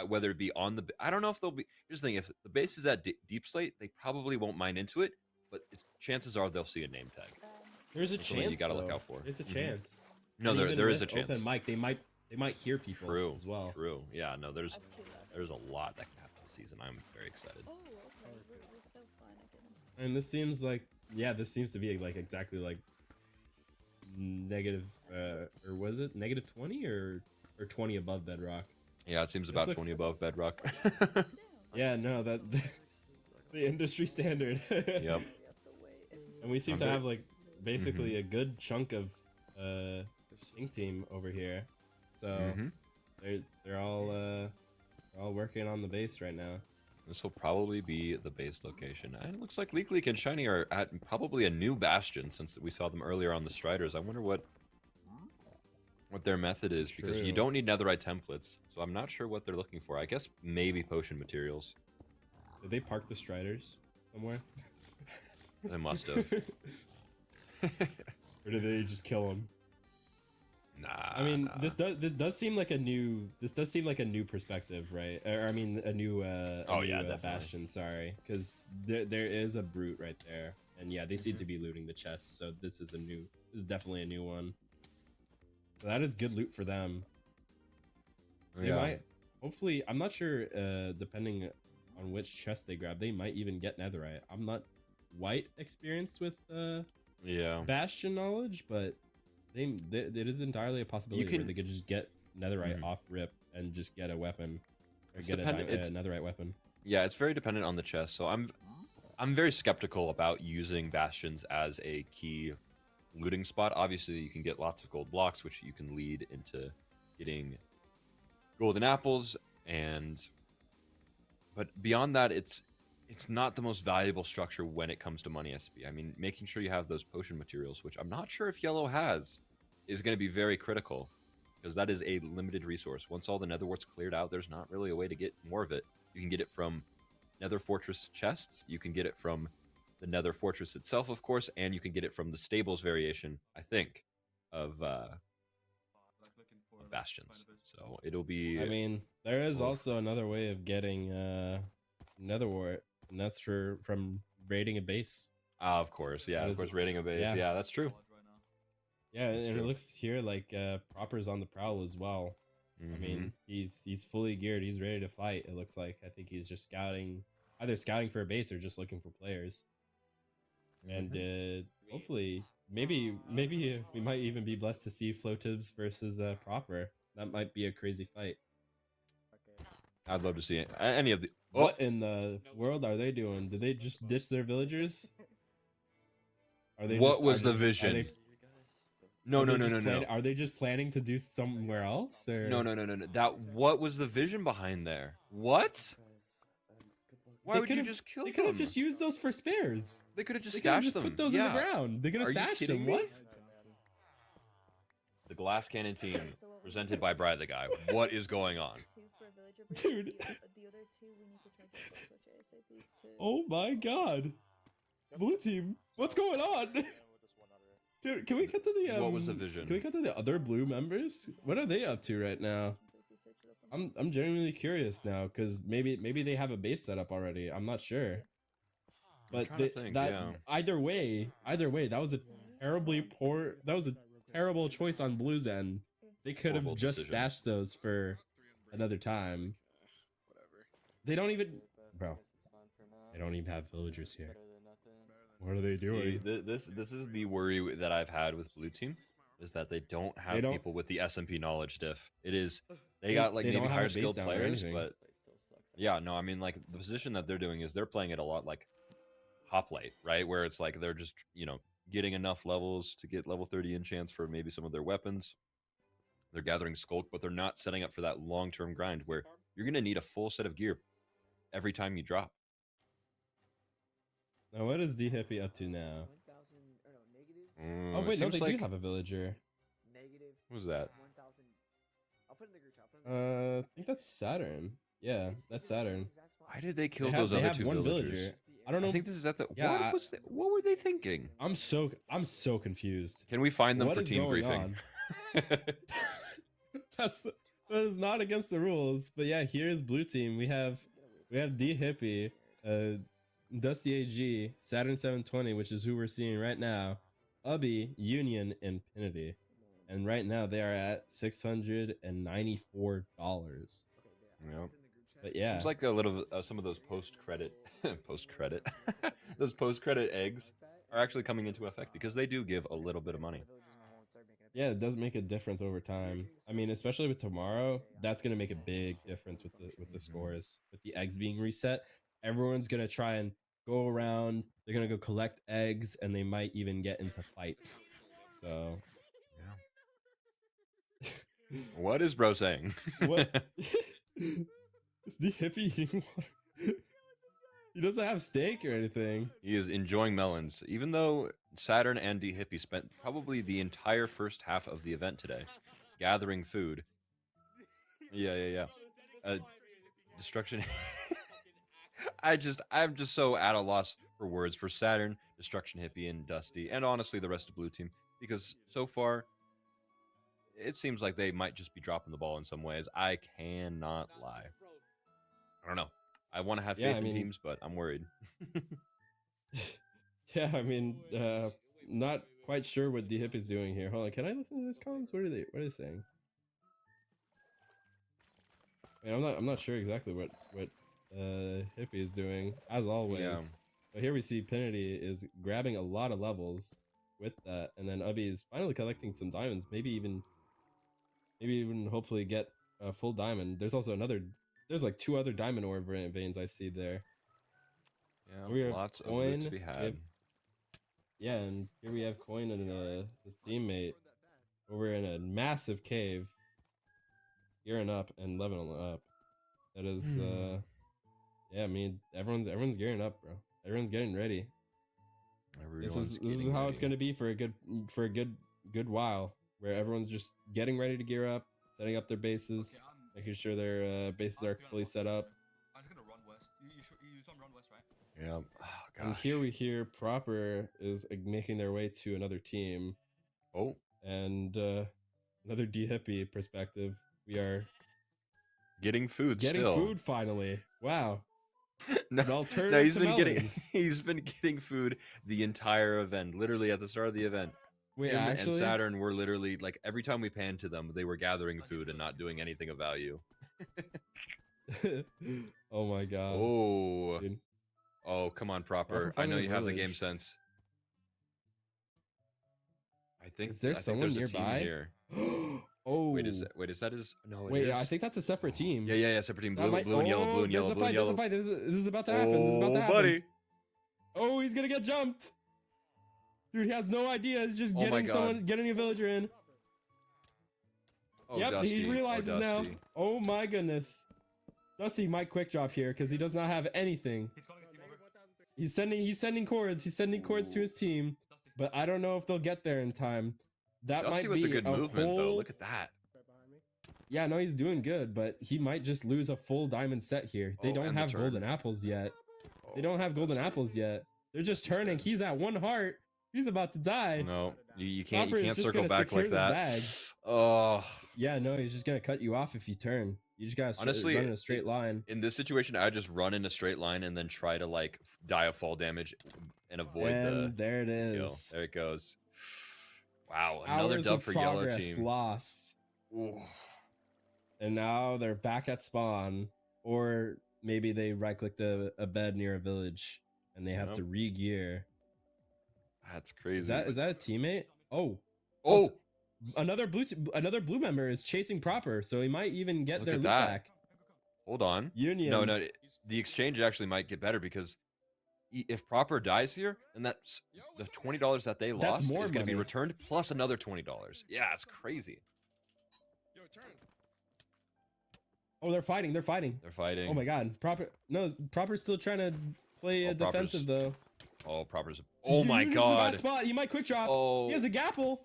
whether it be on the. I don't know if they'll be. Here's the thing: if the base is at deep slate, they probably won't mine into it, but chances are they'll see a name tag. There's a That's something chance you got to look though. out for. There's a Mhm. chance. No, And there even there is with a chance. Open mic, they might hear people True, as well. true. Yeah, no, there's a lot that can happen this season. I'm very excited. And this seems like this seems to be like exactly like negative or was it negative 20 or 20 above bedrock? Yeah, it seems This about looks- 20 above bedrock. Yeah, no, that the industry standard. Yep. And we seem I'm to very- have like basically a good chunk of Ink team over here. So Mhm. they're all working on the base right now. This will probably be the base location. And it looks like Leak Leak and Shiny are at probably a new bastion since we saw them earlier on the Striders. I wonder what their method is, because you True. don't need netherite templates, so I'm not sure what they're looking for. I guess maybe potion materials. Did they park the Striders somewhere? They must have. Or did they just kill them? Nah. I mean, nah. this does seem like a new perspective, right? Or I mean, a new definitely. bastion. Sorry, because there is a brute right there, and yeah, they seem to be looting the chests. So this is definitely a new one. So that is good loot for them. They might, hopefully, I'm not sure. Depending on which chest they grab, they might even get netherite. I'm not quite experienced with bastion knowledge, but it is entirely a possibility where they could just get netherite off rip and just get a weapon or get a netherite weapon. Yeah, it's very dependent on the chest. So I'm very skeptical about using bastions as a key looting spot. Obviously, you can get lots of gold blocks, which you can lead into getting golden apples, but beyond that, it's not the most valuable structure when it comes to money SP. I mean, making sure you have those potion materials, which I'm not sure if yellow has, is going to be very critical, because that is a limited resource. Once all the nether wart's cleared out, there's not really a way to get more of it. You can get it from nether fortress chests, you can get it from the nether fortress itself, of course, and you can get it from the stables variation, I think, of bastions. So it'll be... I mean, there is also another way of getting nether wart, and that's from raiding a base. of course, yeah, of course, raiding a base. Yeah, that's true. Yeah, That's and true. it looks here like Proper's on the prowl as well. I mean, he's fully geared. He's ready to fight. It looks like. I think he's just either scouting for a base or just looking for players. And hopefully, maybe we might even be blessed to see Flotibs versus Proper. That might be a crazy fight. I'd love to see it. Any of the... What in the world are they doing? Did they just ditch their villagers? Are they? What was the vision? No. Are they just planning to do somewhere else? Or? No. What was the vision behind there? What? Why would you just kill them? They could have just used those for spares. They could have just They could have stashed just them. put those in the ground. They're gonna Are you stash kidding them. me? What? The Glass Cannon team, presented by Bride the Guy. What is going on? Dude. Oh my god. Blue team, what's going on? Dude, can we cut to the What was the vision? Can we cut to the other blue members? What are they up to right now? I'm genuinely curious now, because maybe they have a base set up already. I'm not sure. But either way, that was a terrible choice on Blue's end. They could have Horrible just decision. stashed those for another time. They don't even, bro. They don't even have villagers here. What are they doing? This is the worry that I've had with Blue Team, is that they don't have people with the SMP knowledge diff. It is they got like they maybe don't have a higher base skilled down or players, anything. but yeah, no, I mean like the position that they're doing is they're playing it a lot like hoplite, right? Where it's like they're just getting enough levels to get level 30 enchants for maybe some of their weapons. They're gathering skulk, but they're not setting up for that long-term grind where you're gonna need a full set of gear every time you drop. Now, what is D Hippie up to now? 1,000 or no, negative. Oh wait, no, seems they like, do have a villager. Negative. What was that? 1,000. I'll put it in the group chat. I think that's Saturn. Yeah, that's Saturn. Why did they kill They those other have two one villagers? villager. I don't know. I think this is at the. Yeah, What were they thinking? I'm so confused. Can we find them What for is team going briefing? on? That is not against the rules. But yeah, here's blue team. We have D Hippie, Dusty AG, Saturn 720, which is who we're seeing right now, Ubby, Union, Infinity, and right now they are at $694. Yep. But yeah, Seems like a little some of those post credit those post credit eggs are actually coming into effect because they do give a little bit of money. yeah, it does make a difference over time. I mean, especially with tomorrow, that's gonna make a big difference with the scores. With the eggs being reset, everyone's gonna try and go around. They're gonna go collect eggs, and they might even get into fights. So, What is bro saying? what? Is the hippie eating water? He doesn't have steak or anything. He is enjoying melons, even though Saturn and D Hippie spent probably the entire first half of the event today gathering food. Yeah. Destruction. I'm just so at a loss for words for Saturn, Destruction Hippie, and Dusty, and honestly the rest of Blue Team, because so far it seems like they might just be dropping the ball in some ways. I cannot lie. I don't know. I want to have faith in teams, but I'm worried. Yeah, I mean, not quite sure what D Hip is doing here. Hold on, can I listen to those comms? What are they saying? I mean, I'm not sure exactly what Hippie is doing, as always. Yeah. But here we see Penity is grabbing a lot of levels with that, and then Ubby is finally collecting some diamonds. Maybe even hopefully get a full diamond. There's also there's like 2 other diamond ore veins I see there. Yeah, We have lots of loot to be we had. have- yeah, and here we have Coin and his teammate over in a massive cave, gearing up and leveling up. That is, yeah. I mean, everyone's gearing up, bro. Everyone's getting ready. This is how it's gonna be for a good while, where everyone's just getting ready to gear up, setting up their bases, making sure their bases are fully set up. I'm just gonna run west. You saw him run west, right? Yeah. Oh, And gosh. here we hear Proper is making their way to another team, Oh, and another D Hippie perspective. We are getting food getting still. food finally. Wow. No, An alternative no, he's to been melons. he's been getting food the entire event. Literally at the start of the event. Wait, Him actually, and Saturn were literally like every time we panned to them, they were gathering food and not doing anything of value. oh my god. Oh, Dude. oh, come on, Proper Proper. I know finally you have the game village. sense. I think Is there I think someone there's a nearby? team here. Oh. Wait, is that his? No, it Wait, is. I think that's a separate team. Yeah. Separate team. That Blue, might- blue and yellow. Blue and there's yellow. a Blue and fight, there's yellow. a fight. This is about to happen. This is about to happen. buddy. Oh, he's gonna get jumped. Dude, he has no idea. He's just Oh my getting a villager in. Oh, Yep, Dusty. he realizes oh, now. Dusty. Oh my goodness. Dusty might quick drop here because he does not have anything. He's calling his team over. He's sending cords. He's sending cords to his team, Dusty. but I don't know if they'll get there in time. That Dusty might with be the good a movement whole... though. Look at that. Yeah, no, he's doing good, but he might just lose a full diamond set here. They Oh, don't and the have turn. golden apples yet. They don't have golden Dusty. apples yet. They're just These turning. guys. He's at 1 heart. He's about to die. No, you can't Proper is just circle gonna back secure like this that. bag. Oh, Yeah, no, he's just gonna cut you off if you turn. You just gotta Honestly, run in a straight line. in this situation, I just run in a straight line and then try to like die of fall damage and avoid And there it the kill. is. There it goes. Wow, another Hours dub of for yellow progress team. lost. Ooh. And now they're back at spawn, or maybe they right-clicked a bed near a village and they have Yep. to re-gear. That's crazy. Is that a teammate? Oh, Oh, another blue member is chasing Proper, so he might even get Look their at loot that. back. hold on. Union. No, the exchange actually might get better because if Proper dies here, then that's the $20 that they That's lost more is going to be money. returned plus another $20. Yeah, it's crazy. Oh, they're fighting. They're fighting. Oh my god, Proper's still trying to play Oh, Proper's- defensive though. Oh, Proper's. Oh my Union's in a bad god. spot. He might quick drop. Oh. He has a gapple.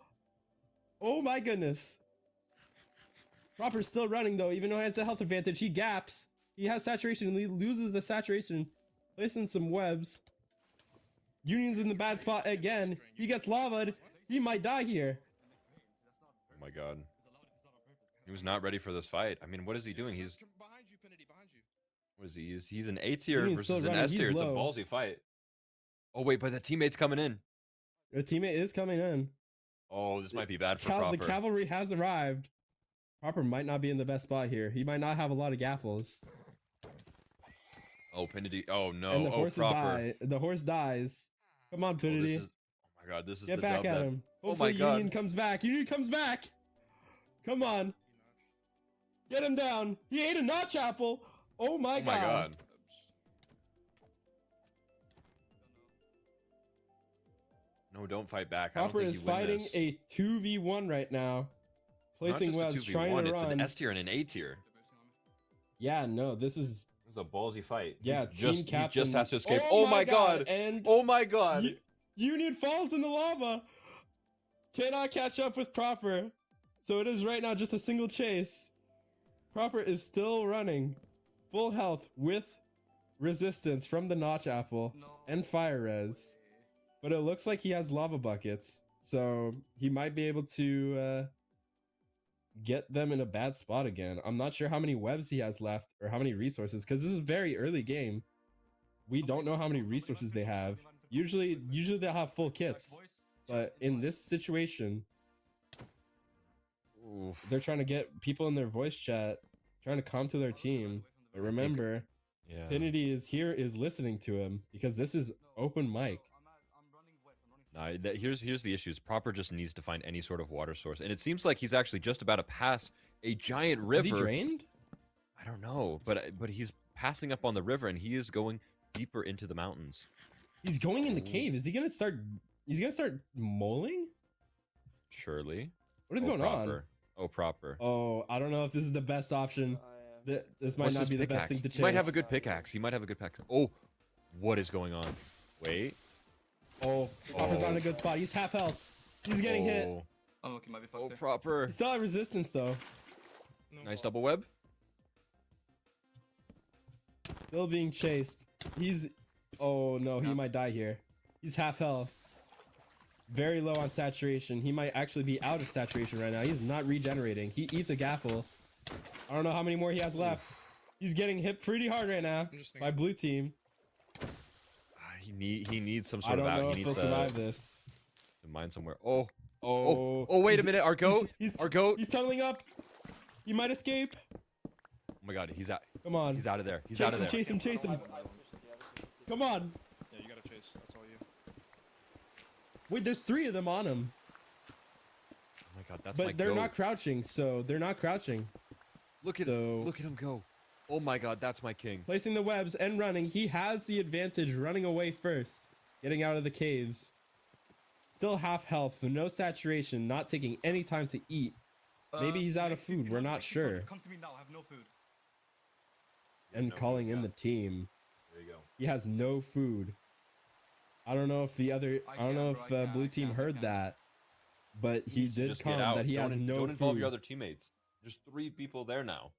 Oh my goodness. Proper's still running though, even though he has the health advantage. He gaps. He has saturation and he loses the saturation. Placing some webs. Union's in the bad spot again. He gets lavaed. He might die here. Oh my god. He was not ready for this fight. I mean, what is he doing? He's what is he? He's an A tier Union's still versus an running. S tier. He's It's a low. ballsy fight. Oh wait, but the teammate's coming in. Your teammate is coming in. Oh, this might be bad for The Proper. cavalry has arrived. Proper might not be in the best spot here. He might not have a lot of gapples. Oh, Pinity. Oh no. And the Oh, horses Proper. die. The horse dies. Come on, Oh, Pinity. oh my god, this is Get the back dub at that- him. Oh Hopefully my god. Union comes back. Union comes back. Come on. Get him down. He ate a notch apple. Oh my Oh my god. No, don't fight back. I don't Proper think is you win fighting this. a 2v1 right now. Not Placing just a webs, trying 2v1, to it's run. an S tier and an A tier. Yeah, no, this is a ballsy fight. Yeah, He's team just, captain. He just has to escape. Oh, my god! And Oh my god! Union falls in the lava. Cannot catch up with Proper. So it is right now just a single chase. Proper is still running. Full health with resistance from the Notch Apple and Fire Res. But it looks like he has lava buckets. So he might be able to get them in a bad spot again. I'm not sure how many webs he has left or how many resources, because this is a very early game. We don't know how many resources they have. Usually they'll have full kits. But in this situation, Oof. they're trying to get people in their voice chat, trying to come to their team. But remember, Yeah. Pinity is listening to him because this is open mic. Nah, here's the issue. Is Proper just needs to find any sort of water source, and it seems like he's actually just about to pass a giant river. Is he drained? I don't know, but he's passing up on the river, and he is going deeper into the mountains. He's going in the cave. Is he gonna start? He's gonna start moling? Surely. What is Oh, going Proper. on? Oh, Proper. Oh, I don't know if this is the best option. This might What's not his be the best pickaxe? thing to chase. He might have a good pickaxe. He might have a good pickaxe. Oh, what is going on? Wait. Oh, Proper's not in a good spot. He's half health. He's getting hit. Oh. Oh, okay, might be fucked Oh, there. Proper. He still has resistance though. Nice double web. Still being chased. He's. Oh no, he might die here. He's half health. Very low on saturation. He might actually be out of saturation right now. He's not regenerating. He eats a gaffle. I don't know how many more he has left. He's getting hit pretty hard right now by blue team. He needs some I sort don't of out. know He if needs he'll survive this. to mine somewhere. Oh. Oh. Oh, wait a He's- minute. Our goat. Our goat. He's tunneling up. He might escape. Oh my god, he's out. Come on. He's out of there. He's Chase out of him, there. chase him, chase him. Come on. Yeah, you gotta chase. That's all you. Wait, there's 3 of them on him. Oh my god, that's my But they're goat. not crouching, so they're not crouching. Look at So- look at him go. Oh my god, that's my king. Placing the webs and running. He has the advantage running away first. Getting out of the caves. Still half health, no saturation, not taking any time to eat. Maybe he's out of food, we're not sure. Come to me now. I have no food. And calling in the team. There you go. He has no food. I don't know if the other, I don't know if blue team heard that, but he did Just get come out. that he Don't has no Don't involve food. your other teammates. There's 3 people there now.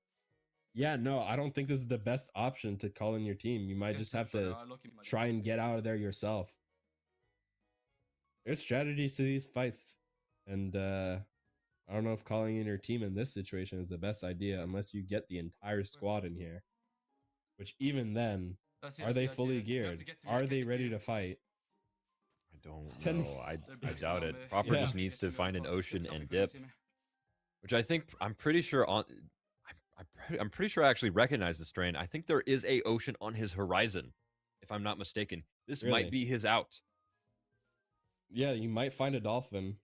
Yeah, no, I don't think this is the best option to call in your team. You might just have to try and get out of there yourself. There's strategies to these fights, and I don't know if calling in your team in this situation is the best idea unless you get the entire squad in here. Which even then, are they fully geared? Are they ready to fight? I don't Ten- know. I doubt it. Proper Yeah. just needs to find an ocean and dip, which I'm pretty sure I'm pretty sure I actually recognize this train. I think there is a ocean on his horizon, if I'm not mistaken. This Really? might be his out. Yeah, you might find a dolphin.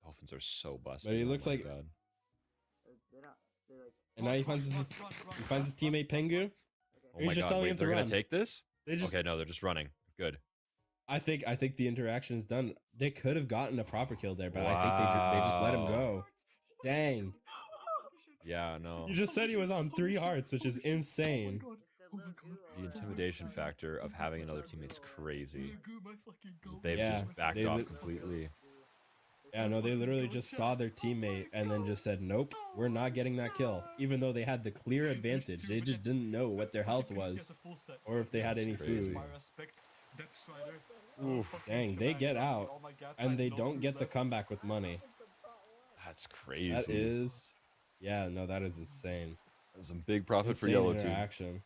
Dolphins are so busted. But he oh looks my like- God. And now he finds his teammate Pengu. Oh he's my just god, telling wait, him to they're run. gonna take this? They just, Okay, no, they're just running. Good. I think the interaction is done. They could have gotten a proper kill there, but I think they just let him Wow. go. Dang. Yeah, no. You just said he was on 3 hearts, which is insane. The intimidation factor of having another teammate's crazy. 'Cause They've Yeah, just backed they off lit- completely. Yeah, no, they literally just saw their teammate and then just said, nope, we're not getting that kill. Even though they had the clear advantage. They just didn't know what their health was or if they had any crazy. food. Dang, they get out and they don't get the comeback with money. That's crazy. That is, yeah, no, that is insane. That's some big profit for Insane yellow team. interaction.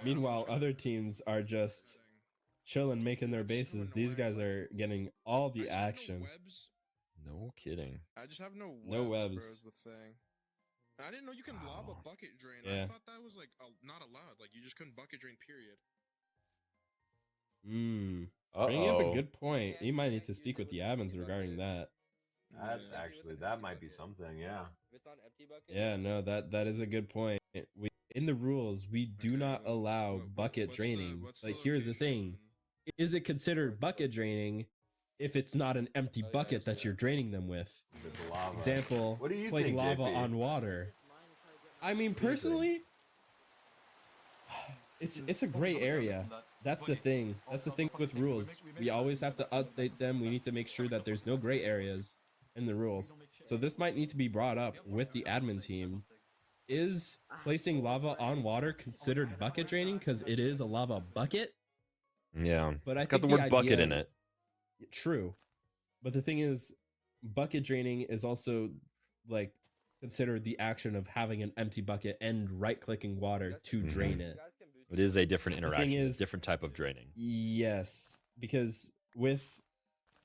Meanwhile, other teams are just chilling, making their bases. These guys are getting all the action. No kidding. I just have no webs. No bro, webs. is the thing. And I didn't know you can lava Wow. bucket drain. Yeah. I thought that was like not allowed. Like you just couldn't bucket drain. Period. Bringing up a good point. You might need to speak with the admins regarding that. That's Yeah. actually, that might be something, yeah. Yeah, no, that is a good point. In the rules, we do not allow bucket draining. But here's the thing. Is it considered bucket draining if it's not an empty bucket that you're draining them with? Example, What do you place think, lava JP? on water. I mean, personally, It's a gray area. That's the thing. That's the thing with rules. We always have to update them. We need to make sure that there's no gray areas in the rules. So this might need to be brought up with the admin team. Is placing lava on water considered bucket draining? Because it is a lava bucket. Yeah, But I it's got think the the word bucket idea- in it. True. But the thing is, bucket draining is also like considered the action of having an empty bucket and right-clicking water to drain it. It is a different The thing interaction, a is- different type of draining. Yes, because with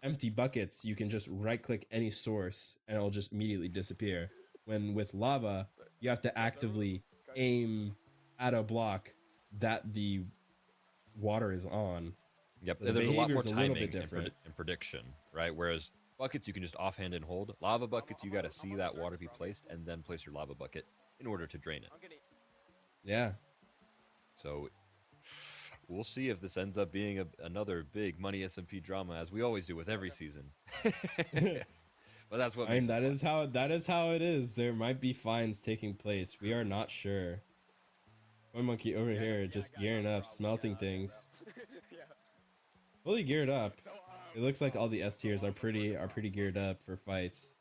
empty buckets, you can just right-click any source and it'll just immediately disappear. When with lava, you have to actively aim at a block that the water is on. Yep, The there's a lot more behavior's a little timing bit different. and prediction, right? Whereas buckets you can just offhand and hold. Lava buckets you got to see that water be placed and then place your lava bucket in order to drain it. Yeah. So we'll see if this ends up being another big money SMP drama, as we always do with every season. But that's what I mean, makes it fun. that is how it is. There might be fines taking place. We are not sure. One monkey over here just gearing up, smelting things. Fully geared up. It looks like all the S tiers are pretty geared up for fights.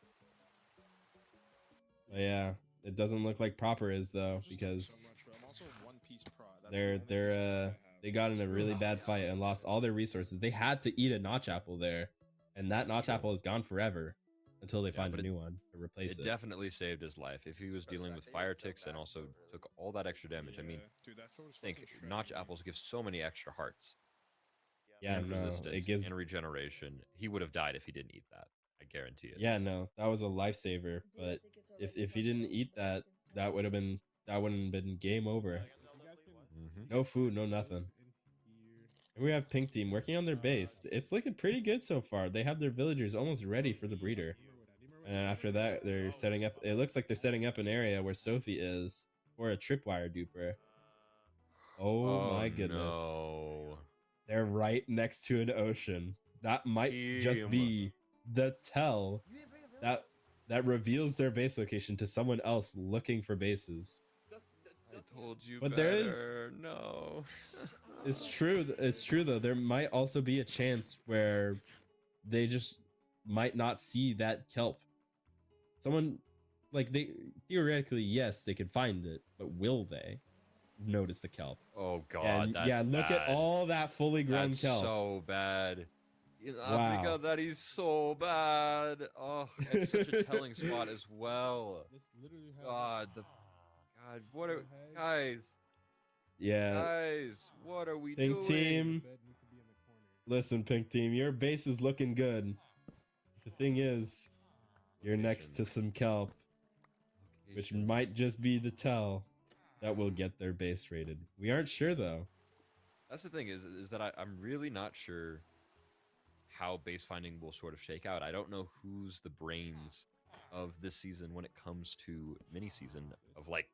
But yeah, it doesn't look like proper is though, because they got in a really bad fight and lost all their resources. They had to eat a notch apple there, and that notch apple is gone forever until they find a new one to replace It it. definitely saved his life. If he was dealing with fire ticks and also took all that extra damage, I mean, think notch apples give so many extra hearts. Yeah, and no, resistance it gives. and regeneration. He would have died if he didn't eat that. I guarantee it. Yeah, no, that was a lifesaver. But if he didn't eat that, that wouldn't have been game over. No food, no nothing. And we have Pink Team working on their base. It's looking pretty good so far. They have their villagers almost ready for the breeder. And after that, they're setting up. It looks like they're setting up an area where Sophie is for a tripwire duper. Oh my goodness. No. They're right next to an ocean. That might just Team. be the tell that reveals their base location to someone else looking for bases. I told you But better. there is- No. It's true. It's true though. There might also be a chance where they just might not see that kelp. Someone like they theoretically, yes, they can find it, but will they notice the kelp? Oh god, And that's yeah, look at bad. all that fully grown That's kelp. so bad. In Wow. Africa, that is so bad. Oh, it's such a telling spot as well. God, what are guys? Yeah. Guys, what are we Pink doing? Team. Listen, Pink Team, your base is looking good. The thing is, you're next to some kelp, which Location. might just be the tell that will get their base rated. We aren't sure though. That's the thing is that I'm really not sure how base finding will sort of shake out. I don't know who's the brains of this season when it comes to mini season of like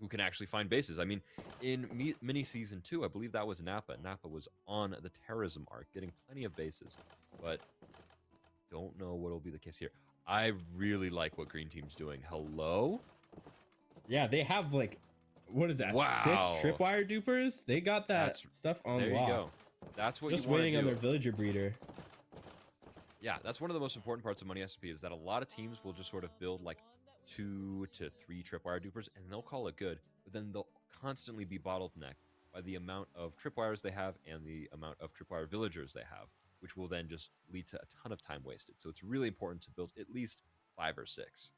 who can actually find bases. I mean, in mini season 2, I believe that was Nappa. Nappa was on the terrorism arc, getting plenty of bases, but don't know what'll be the case here. I really like what Green Team's doing. Hello? Yeah, they have like, what is that? Wow. 6 tripwire dupers. They got that That's- stuff on There you lock. go. That's what Just you want waiting to on do. their villager breeder. Yeah, that's one of the most important parts of Money SP is that a lot of teams will just sort of build like 2 to 3 tripwire dupers and they'll call it good, but then they'll constantly be bottlenecked by the amount of tripwires they have and the amount of tripwire villagers they have, which will then just lead to a ton of time wasted. So it's really important to build at least 5 or 6.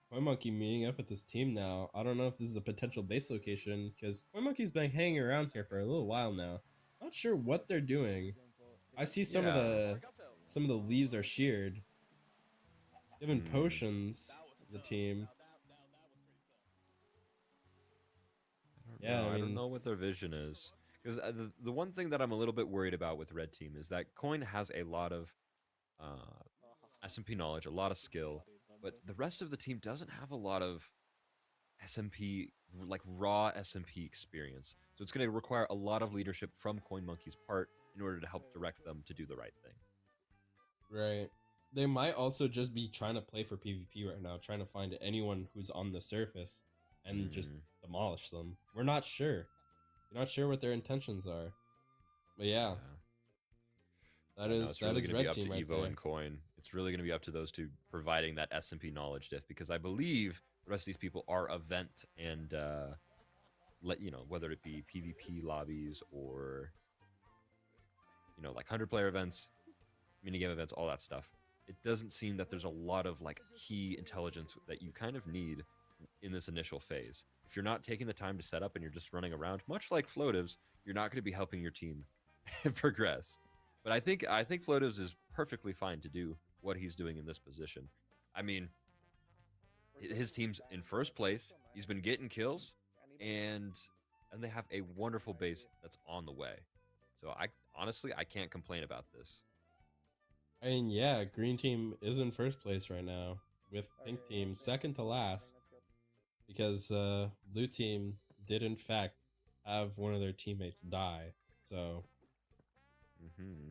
Coin Monkey meeting up with this team now. I don't know if this is a potential base location because Coin Monkey's been hanging around here for a little while now. Not sure what they're doing. I see some of the leaves are sheared. Given potions, the team. Yeah, I I don't mean- know what their vision is. Because the one thing that I'm a little bit worried about with Red Team is that Coin has a lot of SMP knowledge, a lot of skill, but the rest of the team doesn't have a lot of SMP, like raw SMP experience. So it's going to require a lot of leadership from Coin Monkey's part in order to help direct them to do the right thing. Right. They might also just be trying to play for PvP right now, trying to find anyone who's on the surface and just demolish them. We're not sure. not sure what their intentions are. But yeah, that No, is it's really that is going to be red up team to right Evo there. and Coin. It's really going to be up to those two providing that SMP knowledge diff, because I believe the rest of these people are event and whether it be PvP lobbies or like 100-player events, minigame events, all that stuff. It doesn't seem that there's a lot of like key intelligence that you kind of need in this initial phase. If you're not taking the time to set up and you're just running around, much like Floatives, you're not going to be helping your team progress. But I think Floatives is perfectly fine to do what he's doing in this position. I mean, his team's in first place. He's been getting kills, and they have a wonderful base that's on the way. So I honestly can't complain about this. I mean, yeah, green team is in first place right now, with pink team second to last, because blue team did in fact have one of their teammates die. So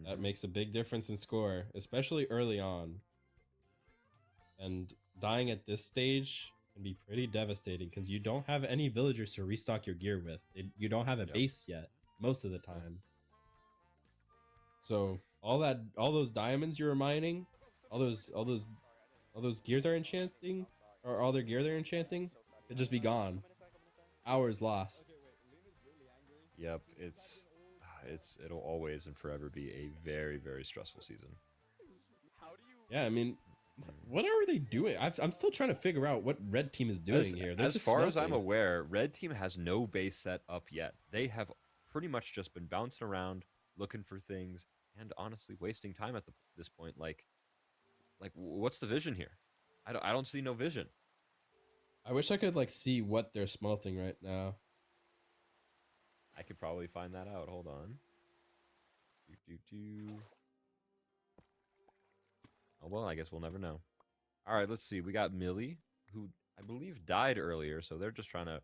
that makes a big difference in score, especially early on. And dying at this stage can be pretty devastating because you don't have any villagers to restock your gear with. You don't have a base yet most of the time. So all those diamonds you were mining, all those gears are enchanting, or all their gear they're enchanting, could just be gone. Hours lost. Yep, it'll always and forever be a very, very stressful season. Yeah, I mean, what are they doing? I'm still trying to figure out what red team is doing here. They're As just far as I'm smoking. aware, red team has no base set up yet. They have pretty much just been bouncing around, looking for things, and honestly wasting time at this point. Like what's the vision here? I don't see no vision. I wish I could like see what they're smelting right now. I could probably find that out. Hold on. Oh well, I guess we'll never know. All right, let's see. We got Millie, who I believe died earlier, so they're just trying to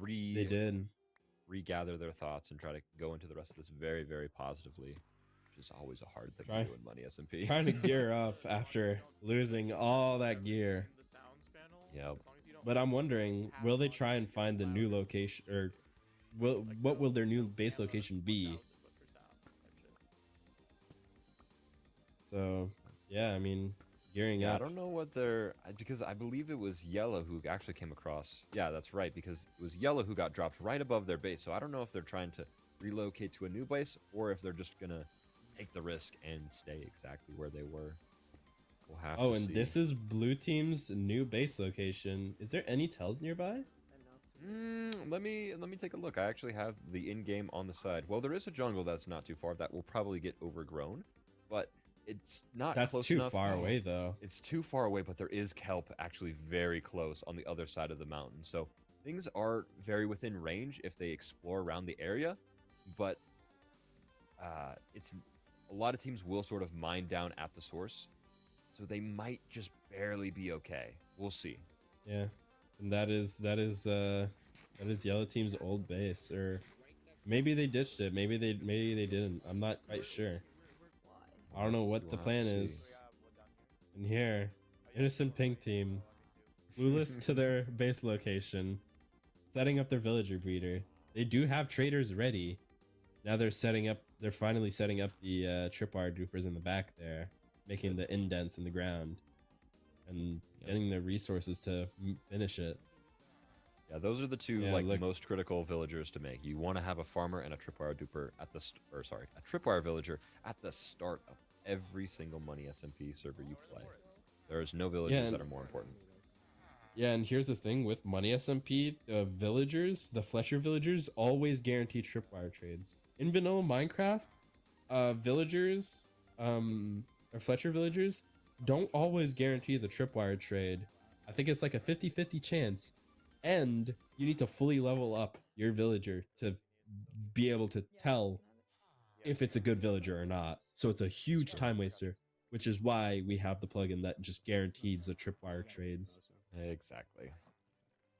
They did. regather their thoughts and try to go into the rest of this very, very positively, which is always a hard thing to do in Money SMP. Trying to gear up after losing all that gear. Yep. But I'm wondering, will they try and find the new location, or what will their new base location be? So, yeah, I mean, gearing up. I don't know what because I believe it was Yellow who actually came across. Yeah, that's right, because it was Yellow who got dropped right above their base. So I don't know if they're trying to relocate to a new base or if they're just gonna take the risk and stay exactly where they were. We'll have to see. This is blue team's new base location. Is there any tells nearby? Let me take a look. I actually have the in-game on the side. Well, there is a jungle that's not too far that will probably get overgrown, but it's not That's close too enough. far away, though. It's too far away, but there is kelp actually very close on the other side of the mountain. So things are very within range if they explore around the area, but it's a lot of teams will sort of mine down at the source, so they might just barely be okay. We'll see. Yeah, and that is Yellow team's old base, or maybe they ditched it. Maybe they didn't. I'm not quite sure. I don't know what the plan is. And here, innocent pink team, clueless to their base location, setting up their villager breeder. They do have traders ready. Now they're finally setting up the tripwire dupers in the back there, making the indents in the ground, and getting the resources to finish it. Yeah, those are the two most critical villagers to make. You want to have a farmer and a tripwire duper at the a tripwire villager at the start of every single Money SMP server you play. There's no villagers that are more important. Yeah, and here's the thing with Money SMP, the Fletcher villagers always guarantee tripwire trades. In vanilla Minecraft, villagers, or Fletcher villagers don't always guarantee the tripwire trade. I think it's like a 50-50 chance. And you need to fully level up your villager to be able to tell if it's a good villager or not. So it's a huge time waster, which is why we have the plugin that just guarantees the tripwire trades. Exactly.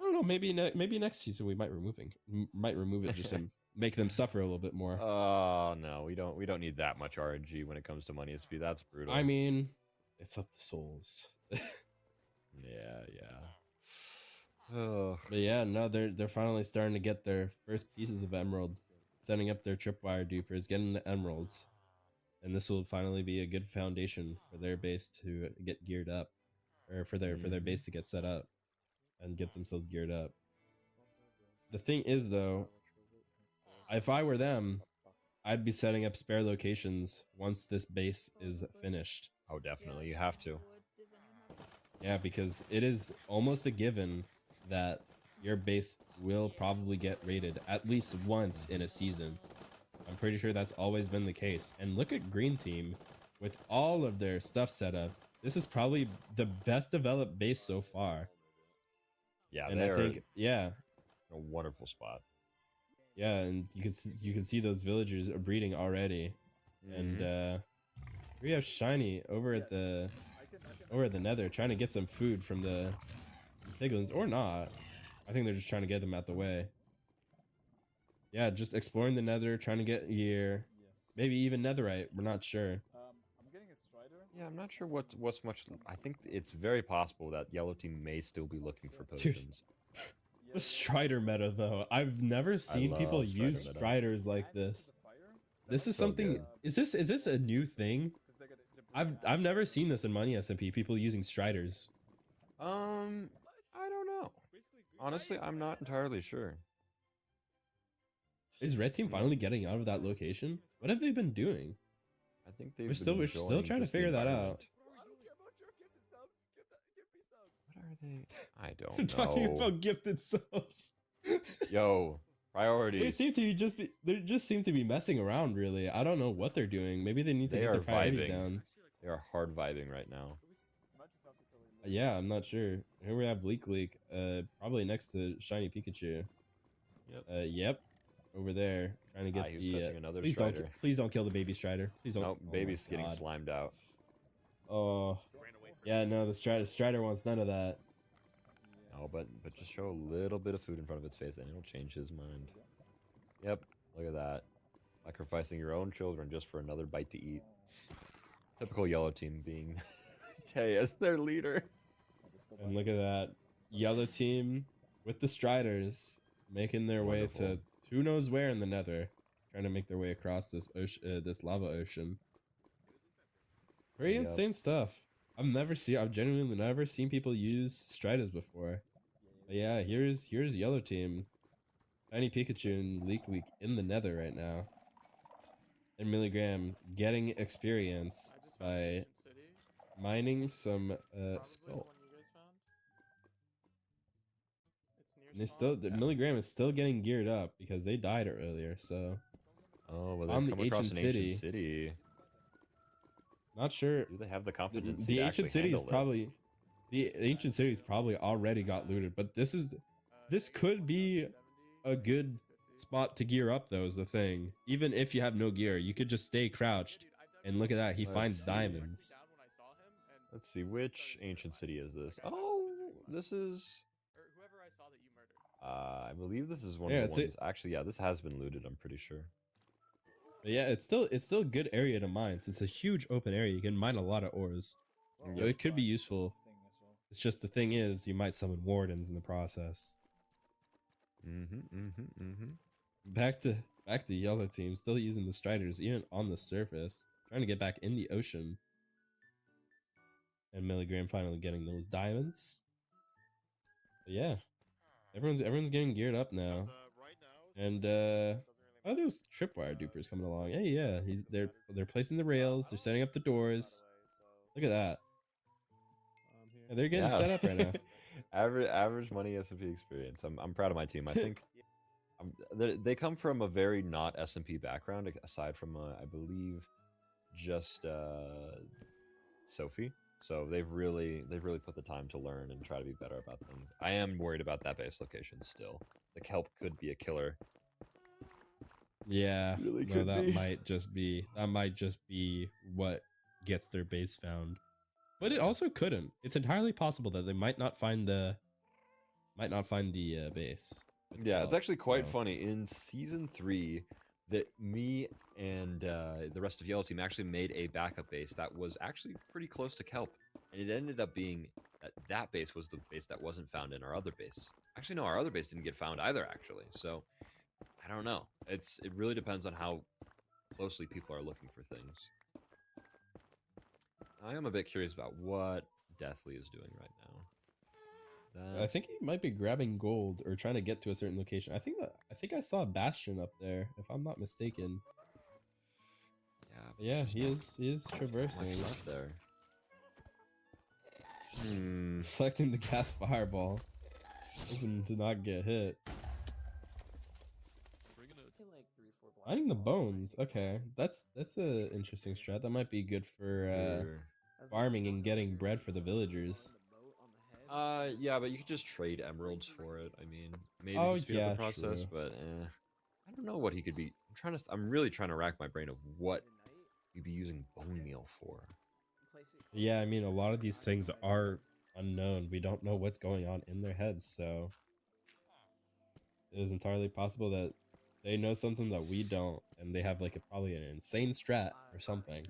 I don't know. Maybe next season we might remove it just to make them suffer a little bit more. Oh no, we don't need that much RNG when it comes to Money SP. That's brutal. I mean, it's up to souls. Yeah. Oh. But yeah, no, they're finally starting to get their first pieces of emerald. setting up their tripwire dupers, getting the emeralds, and this will finally be a good foundation for their base to get geared up, or for their base to get set up and get themselves geared up. The thing is, though, if I were them, I'd be setting up spare locations once this base is finished. Oh, definitely. You have to. Yeah, because it is almost a given that your base will probably get raided at least once in a season. I'm pretty sure that's always been the case. And look at Green Team with all of their stuff set up. This is probably the best developed base so far. Yeah, And they're I think, yeah, in a wonderful spot. yeah, and you can see those villagers are breeding already. And we have Shiny over at the Nether trying to get some food from the piglins, or not. I think they're just trying to get them out the way. Yeah, just exploring the Nether, trying to get gear, maybe even Netherite. We're not sure. Yeah, I'm not sure what's much. I think it's very possible that Yellow Team may still be looking for Dude. potions. The Strider meta, though, I've never seen people love Strider use meta. Striders like this. This is So something. good. Is this a new thing? I've never seen this in Money SMP. People using Striders. I don't know. Honestly, I'm not entirely sure. Is Red Team finally getting out of that location? What have they been doing? I think they've We're still enjoying trying to just the figure that environment. out. What are they? I don't know. Talking about gifted subs. Yo, They priorities. seem to just seem to be messing around. Really, I don't know what they're doing. Maybe they need to They get are their priorities vibing. down. They are hard vibing right now. Yeah, I'm not sure. Here we have Leak, probably next to Shiny Pikachu. Yep. Yep, over there trying to get He was the. touching another Please Strider. please don't kill the baby Strider. Please don't. Nope, Oh my baby's getting God. slimed out. Oh, yeah, no, the Strider wants none of that. Oh, but just show a little bit of food in front of its face, and it'll change his mind. Yep, look at that. Sacrificing your own children just for another bite to eat. Typical Yellow Team being Tay as their leader. And look at that, Yellow Team with the Striders making their way to Wonderful. who knows where in the Nether, trying to make their way across this ocean, this lava ocean. Very Yep. insane stuff. I've genuinely never seen people use Striders before. But yeah, here's Yellow Team, Tiny Pikachu and Leak in the Nether right now, and Milligram getting experience by mining some skull. And the Milligram is still getting geared up because they died earlier. So Oh, well, On they've the come across ancient an ancient city. city. not sure. Do they have the The, competency the to ancient actually city is handle it? probably the ancient city's probably already got looted, but this could be a good spot to gear up, though, is the thing. Even if you have no gear, you could just stay crouched, and look at that, he Let's finds see. diamonds. Let's see, which ancient city is this? Oh, this is... I believe this is one Yeah, of it's the ones... Actually, yeah, this has been looted, I'm pretty sure. But yeah, it's still a good area to mine. Since it's a huge open area, you can mine a lot of ores. So it could be useful. It's just the thing is, you might summon wardens in the process. Back to Yellow Team, still using the Striders even on the surface, trying to get back in the ocean. And Milligram finally getting those diamonds. But yeah, everyone's getting geared up now. And oh, those tripwire dupers coming along. Hey, yeah, they're placing the rails. They're setting up the doors. Look at that. Yeah, they're getting set up right now. average money SMP experience. I'm proud of my team. I think they come from a very not SMP background, aside from I believe just Sophie. So they've really put the time to learn and try to be better about things. I am worried about that base location still. The kelp could be a killer. Yeah, Really no, could that be. might just be what gets their base found. But it also couldn't. It's entirely possible that they might not find the base. Yeah, it's actually quite So- funny. In season 3, that me and the rest of Yellow Team actually made a backup base that was actually pretty close to kelp, and it ended up being that base was the base that wasn't found in our other base. Actually, no, our other base didn't get found either. Actually, so I don't know. It really depends on how closely people are looking for things. I am a bit curious about what Deathly is doing right now. I think he might be grabbing gold or trying to get to a certain location. I think I saw a bastion up there, if I'm not mistaken. Yeah, he is traversing. Much left there. Reflecting the gas fireball. Hoping to not get hit. Finding the bones. Okay, that's a interesting strat. That might be good for farming and getting bread for the villagers. Yeah, but you could just trade emeralds for it. I mean, maybe Oh, speed up yeah, the process, true. but I don't know what he could be. I'm really trying to rack my brain of what he'd be using bone meal for. Yeah, I mean, a lot of these things are unknown. We don't know what's going on in their heads, so it is entirely possible that they know something that we don't, and they have like probably an insane strat or something.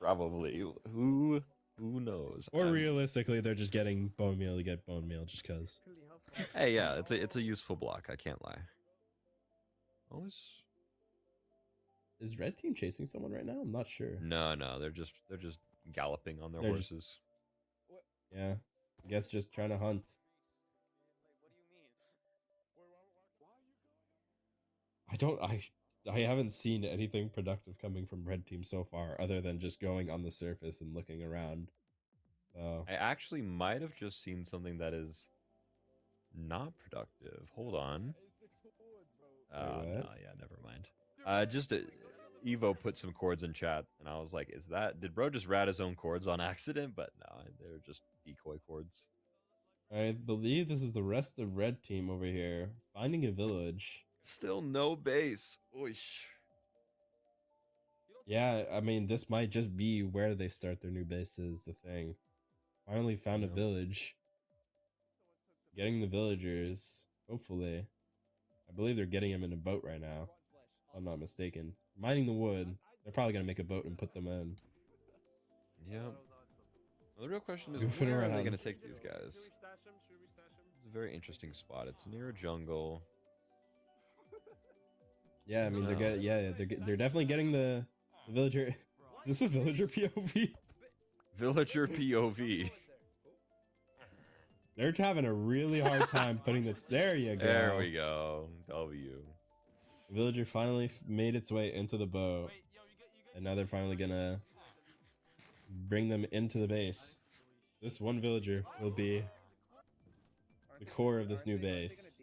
Probably. Who knows? Or realistically, they're just getting bone meal to get bone meal just because. Hey, yeah, it's a useful block. I can't lie. Always. Is red team chasing someone right now? I'm not sure. No, they're just galloping on their horses. Yeah, I guess just trying to hunt. I haven't seen anything productive coming from red team so far, other than just going on the surface and looking around. So I actually might have just seen something that is not productive. Hold on. No, yeah, never mind. Evo put some chords in chat, and I was like, did bro just rat his own chords on accident? But no, they're just decoy chords. I believe this is the rest of red team over here, finding a village. Still no base. Oish. Yeah, I mean, this might just be where they start their new base is the thing. Finally found a village. Getting the villagers, hopefully. I believe they're getting them in a boat right now, if I'm not mistaken. Mining the wood. They're probably going to make a boat and put them in. Yeah. Well, the real question is, Goofing where are they around. going to take these guys? It's a very interesting spot. It's near a jungle. Yeah, I mean, they're definitely getting the villager. Is this a villager POV? Villager POV. They're having a really hard time putting this. There you go. There we go. W. The villager finally made its way into the boat, and now they're finally gonna bring them into the base. This one villager will be the core of this new base.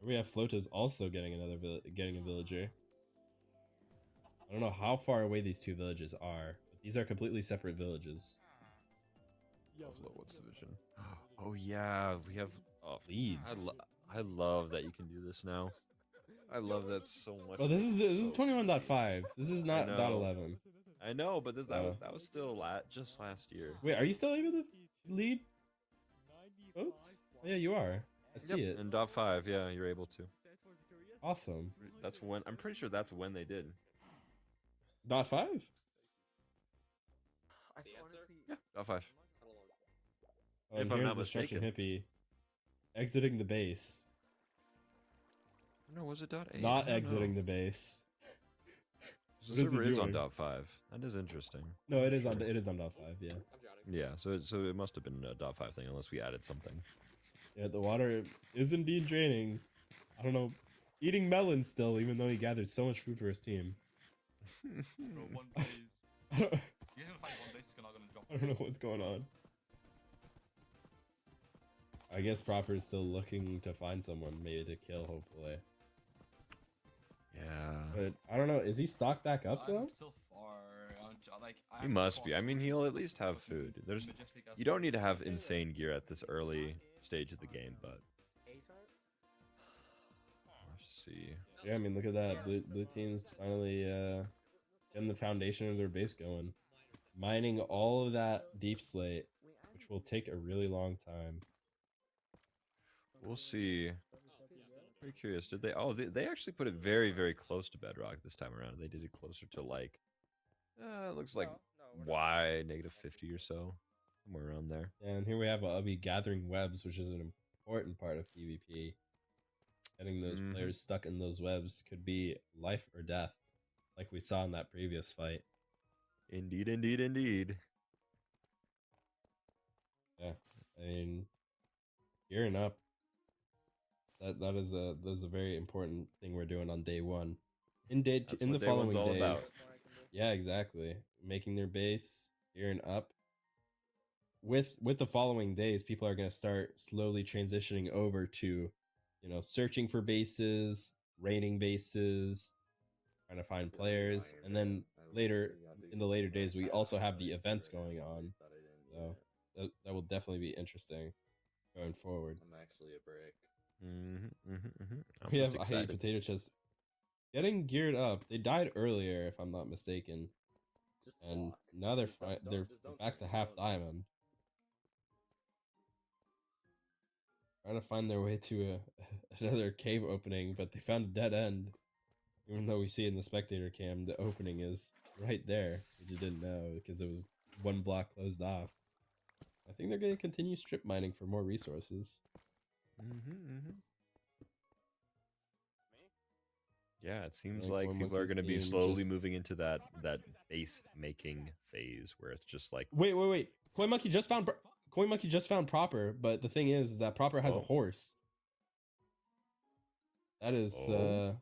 We have Flota's also getting getting a villager. I don't know how far away these two villages are, but these are completely separate villages. What's division? Oh yeah, we have Leads. I love that you can do this now. I love that so much. Well, this is 21.5. This is not .11. I know, but that was still just last year. Wait, are you still able to lead votes? Oh, yeah, you are. I see it. In .5, yeah, you're able to. Awesome. That's when I'm pretty sure that's when they did. .5? Yeah, .5. Oh, and If I'm here's not Destruction mistaken. Hippie exiting the base. No, was it .8? Not exiting the base. The What is server it is on doing? .5. That is interesting. No, it is on .5. Yeah. Yeah, so it must have been a .5 thing unless we added something. Yeah, the water is indeed draining. I don't know. Eating melons still, even though he gathered so much food for his team. Bro, one base. I You guys gonna find one base, it's not gonna jump. don't know what's going on. I guess Proper is still looking to find someone maybe to kill, hopefully. Yeah. But I don't know. Is he stocked back up though? I'm still far. I He have must to be. cross I mean, he'll at least have food. You don't need to have insane gear at this early stage of the game, but let's see. Yeah, I mean, look at that. Blue team's finally getting the foundation of their base going. Mining all of that deep slate, which will take a really long time. We'll see. Pretty curious. Did they? Oh, they actually put it very, very close to bedrock this time around. They did it closer to like, it looks like Y -50 or so, somewhere around there. And here we have Ubby gathering webs, which is an important part of PvP. Getting those Mhm. players stuck in those webs could be life or death, like we saw in that previous fight. Indeed, indeed, indeed. Yeah, I mean, gearing up. That is a very important thing we're doing on day one. That's In what the day one's following all about. days. Yeah, exactly. Making their base, gearing up. With the following days, people are going to start slowly transitioning over to, searching for bases, raiding bases, trying to find players, and then later in the later days, we also have the events going on. So that will definitely be interesting going forward. I'm actually a brick. I'm We just have I hate excited. potato chips getting geared up. They died earlier, if I'm not mistaken, Just and walk. now they're Just don't- they're just don't back to swing, half don't swing. diamond, trying to find their way to another cave opening, but they found a dead end. Even though we see in the spectator cam the opening is right there, we just didn't know because it was one block closed off. I think they're going to continue strip mining for more resources. Yeah, it seems Like like Corn people are Monkey's going to be team slowly just- moving into that base making phase where it's just like, Wait. Coin Monkey just found Proper, but the thing is that Proper has a Oh. horse. That is Oh.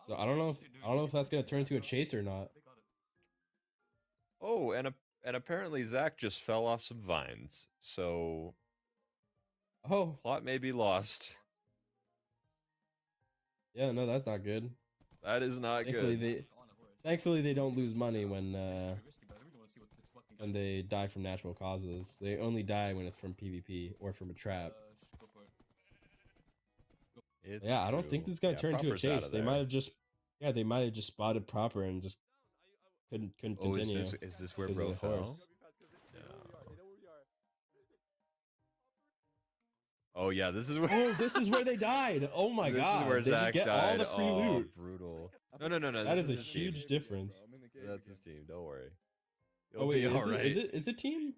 so I don't know if that's gonna turn into a chase or not. oh, and apparently Zach just fell off some vines, so Oh, plot may be lost. yeah, no, that's not good. That is not good. Thankfully they don't lose money when they die from natural causes. They only die when it's from PvP or from a trap. It's Yeah, I don't think true. this is gonna Yeah, turn into a Proper's out chase. of They there. might have just spotted Proper and just couldn't Oh, continue. is this where because of bro the fell? horse. Oh yeah, this is where. Oh, this is where they died. Oh my this god. is where they Zach just get died. all the free oh, loot. brutal. No. That This is a his team. huge difference. That's his team. Don't worry. Oh You'll wait, be all right. is it team?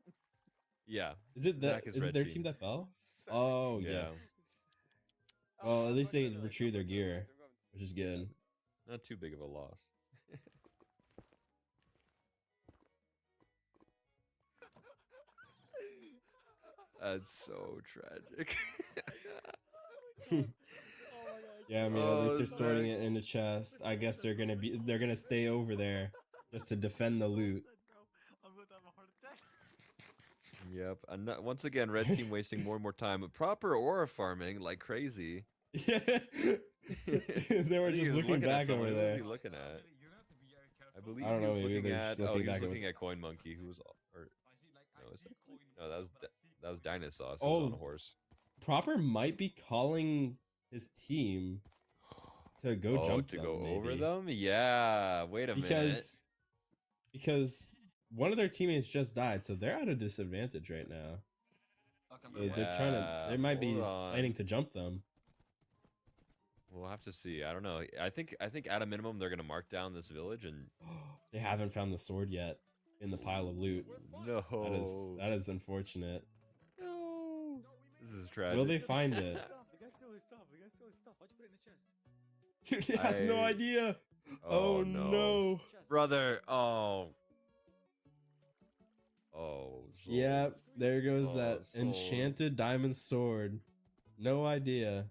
Yeah. Is it Zach is is it red their team. team that fell? Oh Yeah. yes. Well, at least they retrieved their gear, which is good. Not too big of a loss. That's so tragic. Yeah, I mean, at least Oh, they're storing Zach. it in a chest. I guess they're gonna stay over there just to defend the loot. Yep. And once again, red team wasting more and more time. Proper aura farming like crazy. Yeah, they were I think just he's looking at back someone. over Who was there. he looking at? I believe I don't he know, was maybe looking they're at. just Oh, looking he was back at looking at Coin Monkey, who was or no, is that, no, that was Dinosaur. Who was on a horse. Proper might be calling his team to go Oh, jump to them, go over maybe. them? Yeah. Wait a minute. Because one of their teammates just died, so they're at a disadvantage right now. So they're trying to. They might be hold on. planning to jump them. We'll have to see. I don't know. I think at a minimum they're gonna mark down this village and They haven't found the sword yet in the pile of loot. no. That is unfortunate. No. This is tragic. Will they find it? The guy stole his stuff. The guy stole his stuff. Why'd you put it in the chest? Dude, he has no I- idea. Oh, no. brother. Oh. Oh. Yep, there goes that souls. enchanted diamond sword. No idea.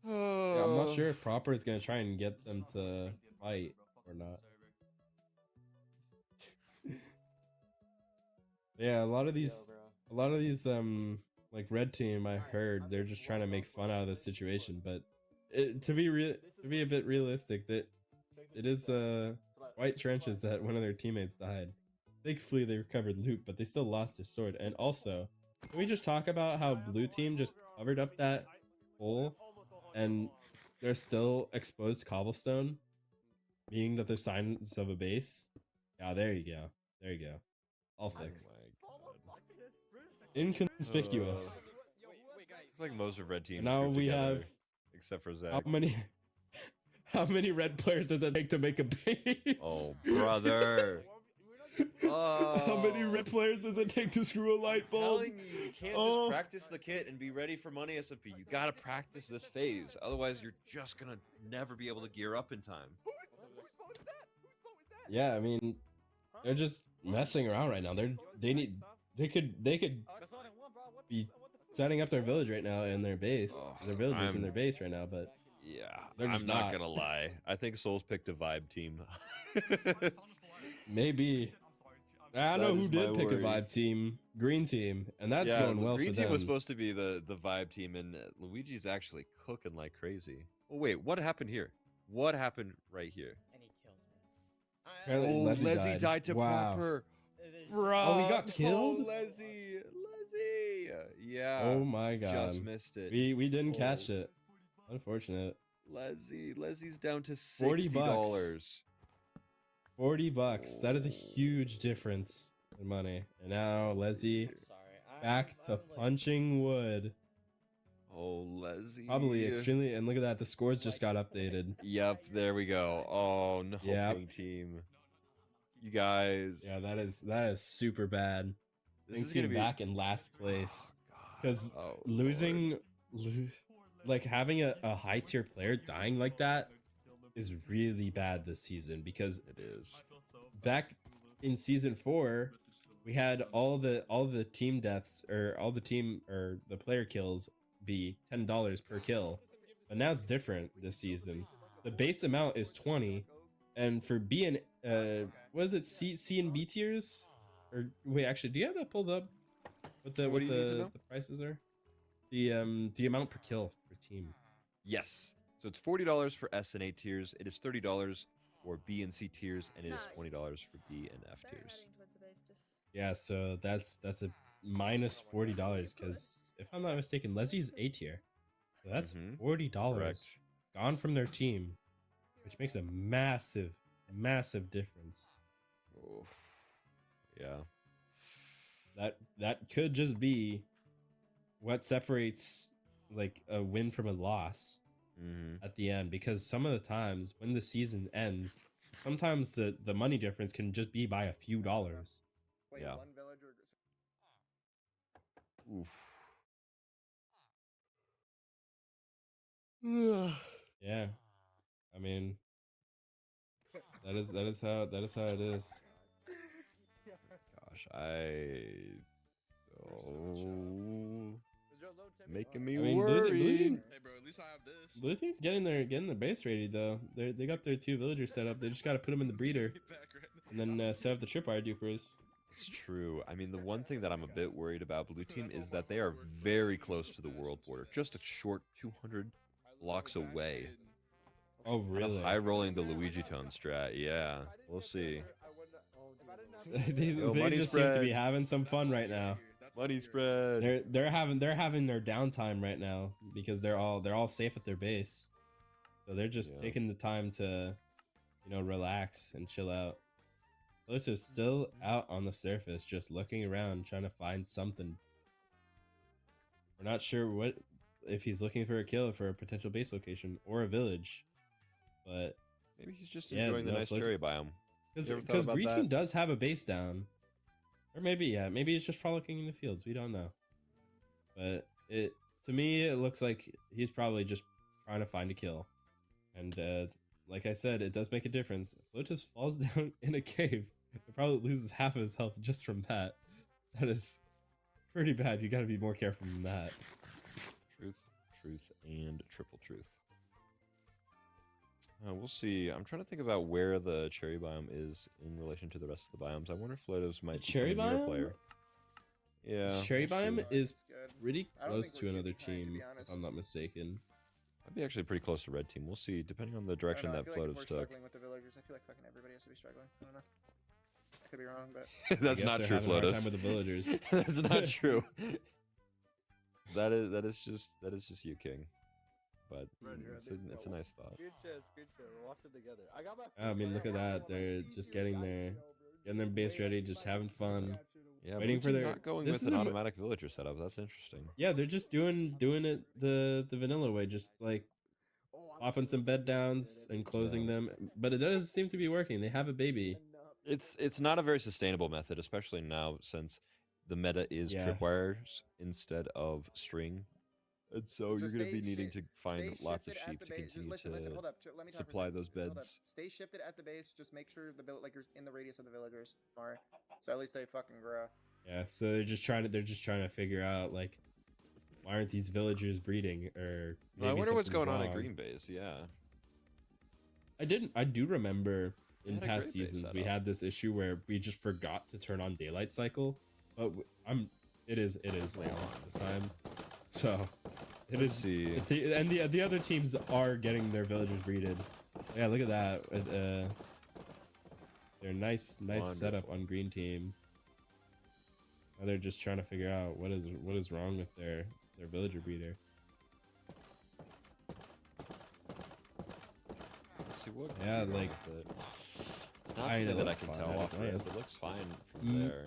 Yeah, I'm not sure if Proper is gonna try and get them to fight or not. Yeah, a lot of these like red team, I heard they're just trying to make fun out of this situation, but to be a bit realistic, that it is white trenches that one of their teammates died. Thankfully they recovered loot, but they still lost his sword. And also, can we just talk about how blue team just covered up that hole and there's still exposed cobblestone, meaning that there's signs of a base? Yeah, there you go. There you go. All fixed. Inconspicuous. It's like most of red team. And now we have except for how Zach. many red players does it take to make a base? Oh, brother. How many Oh. red players does it take to screw a light I'm bulb? telling you can't Oh. just practice the kit and be ready for money SMP. You gotta practice this phase. Otherwise, you're just gonna never be able to gear up in time. Yeah, I mean, they're just messing around right now. They could be setting up their village right now in their base. Oh, Their villagers in I'm- their base right now, but Yeah, They're just I'm not not. gonna lie. I think Souls picked a vibe team. maybe. I know That who is did my pick a worry. vibe team, green team, and that's Yeah, going the well green for team them. was supposed to be the vibe team, and Luigi's actually cooking like crazy. Oh wait, what happened here? What happened right here? And he kills me. Apparently, Oh, Leslie Leslie died to wow. proper. Oh, he got killed? Leslie. Yeah. Oh my god. Just missed it. We didn't catch Oh. it. Unfortunate. Leslie's down to $40. $60. $40. That is a Oh. huge difference in money. And now Leslie I'm sorry. back to punching wood. Oh, Leslie. Probably extremely. And look at that. The scores just got updated. Yep, there we go. Oh no, Yep. pink team. You guys. Yeah, that is super bad. This Pink is gonna team be back in last place. God. Because Oh, losing, like having a high tier player dying like that is really bad this season. Because Lord. It is. back in season 4, we had all the team deaths or all the team or the player kills be $10 per kill, but now it's different this season. The base amount is 20, and for B and what is it, C and B tiers? Or wait, actually, do you have that pulled up? What What do you need to know? the prices are? The amount per kill per team. Yes. So it's $40 for S and A tiers. It is $30 for B and C tiers, and it is $20 for D and F tiers. Yeah, so that's a minus $40 because if I'm not mistaken, Leslie's A tier. So that's Mhm. $40 Correct. gone from their team, which makes a massive, massive difference. Oof. Yeah. That could just be what separates like a win from a loss Mm-hmm. at the end, because some of the times when the season ends, sometimes the money difference can just be by a few dollars. Wait, Yeah. one villager. Oof. Yeah, I mean, that is how it is. Gosh, oh, making me I mean, worried. Hey, bro, at least I have this. Blue team's getting their base ready though. They got their 2 villagers set up. They just got to put them in the breeder Back right and then set up the tripwire dupers. It's true. I mean, the one thing that I'm a bit worried about Blue Team is that they are very close to the world border, just a short 200 blocks away. Oh really? High rolling the Luigi tone strat. Yeah, we'll see. they Yo, they money just seem to be spread. having some fun right now. Money spread. They're having their downtime right now because they're all safe at their base, so they're just Yeah. taking the time to, relax and chill out. Los is still out on the surface, just looking around, trying to find something. We're not sure what if he's looking for a kill for a potential base location or a village, but Maybe he's just Yeah, enjoying the no, nice Float- cherry biome. You ever thought because about Green that? Team does have a base down, or maybe it's just frolicking in the fields. We don't know, but to me it looks like he's probably just trying to find a kill, and like I said, it does make a difference. Lotus falls down in a cave. He probably loses half of his health just from that. That is pretty bad. You got to be more careful than that. Truth, and triple truth. We'll see. I'm trying to think about where the cherry biome is in relation to the rest of the biomes. I wonder if Lotus might The cherry become a near biome? player. Yeah. Cherry we'll see. biome is Good. pretty I don't close think to we're another too behind, to be team, if honest. I'm not mistaken. I'd be actually pretty close to red team. We'll see, depending on the I don't direction know, I that feel like if Flotus we're took. struggling with the villagers, I feel like fucking everybody has to be struggling. I don't know. I could be wrong, but I That's guess not they're true, having a hard Flotus. time with the villagers. That's not true. that is just you, King. But it's a nice thought. Good chess, good chess. We'll watch it together. I got my. I mean, look at that. They're just getting their base ready, just having fun. Yeah, Waiting Blue for Team their- not going this with is an a mo- automatic villager setup. That's interesting. Yeah, they're just doing it the vanilla way, just like popping some bed downs and closing Yeah. them. But it does seem to be working. They have a baby. It's not a very sustainable method, especially now since the meta is Yeah. tripwires instead of string. And so you're Just going to be stay needing shi- to find stay lots of shifted at sheep the to base. continue Listen, to hold up. Let me talk for a supply second. those Hold up. beds. Stay shifted at the base. Just make sure like you're in the radius of the villagers. Alright. So at least they fucking grow. Yeah, so they're just trying to figure out like why aren't these villagers breeding or maybe I wonder what's something's going on at wrong. Green Base. Yeah. I do remember They in had a past great base seasons we setup. had this issue where we just forgot to turn on daylight cycle, but it is like on this time. So it Let's is see. and the other teams are getting their villagers breeded. Yeah, look at that. They're nice setup Wonderful. on green team. Now they're just trying to figure out what is wrong with their villager breeder. Let's see what. Yeah, could be wrong like, with it. It's not I mean, something it that I looks can fine tell at a off rip. It glance. looks fine from Mm. there.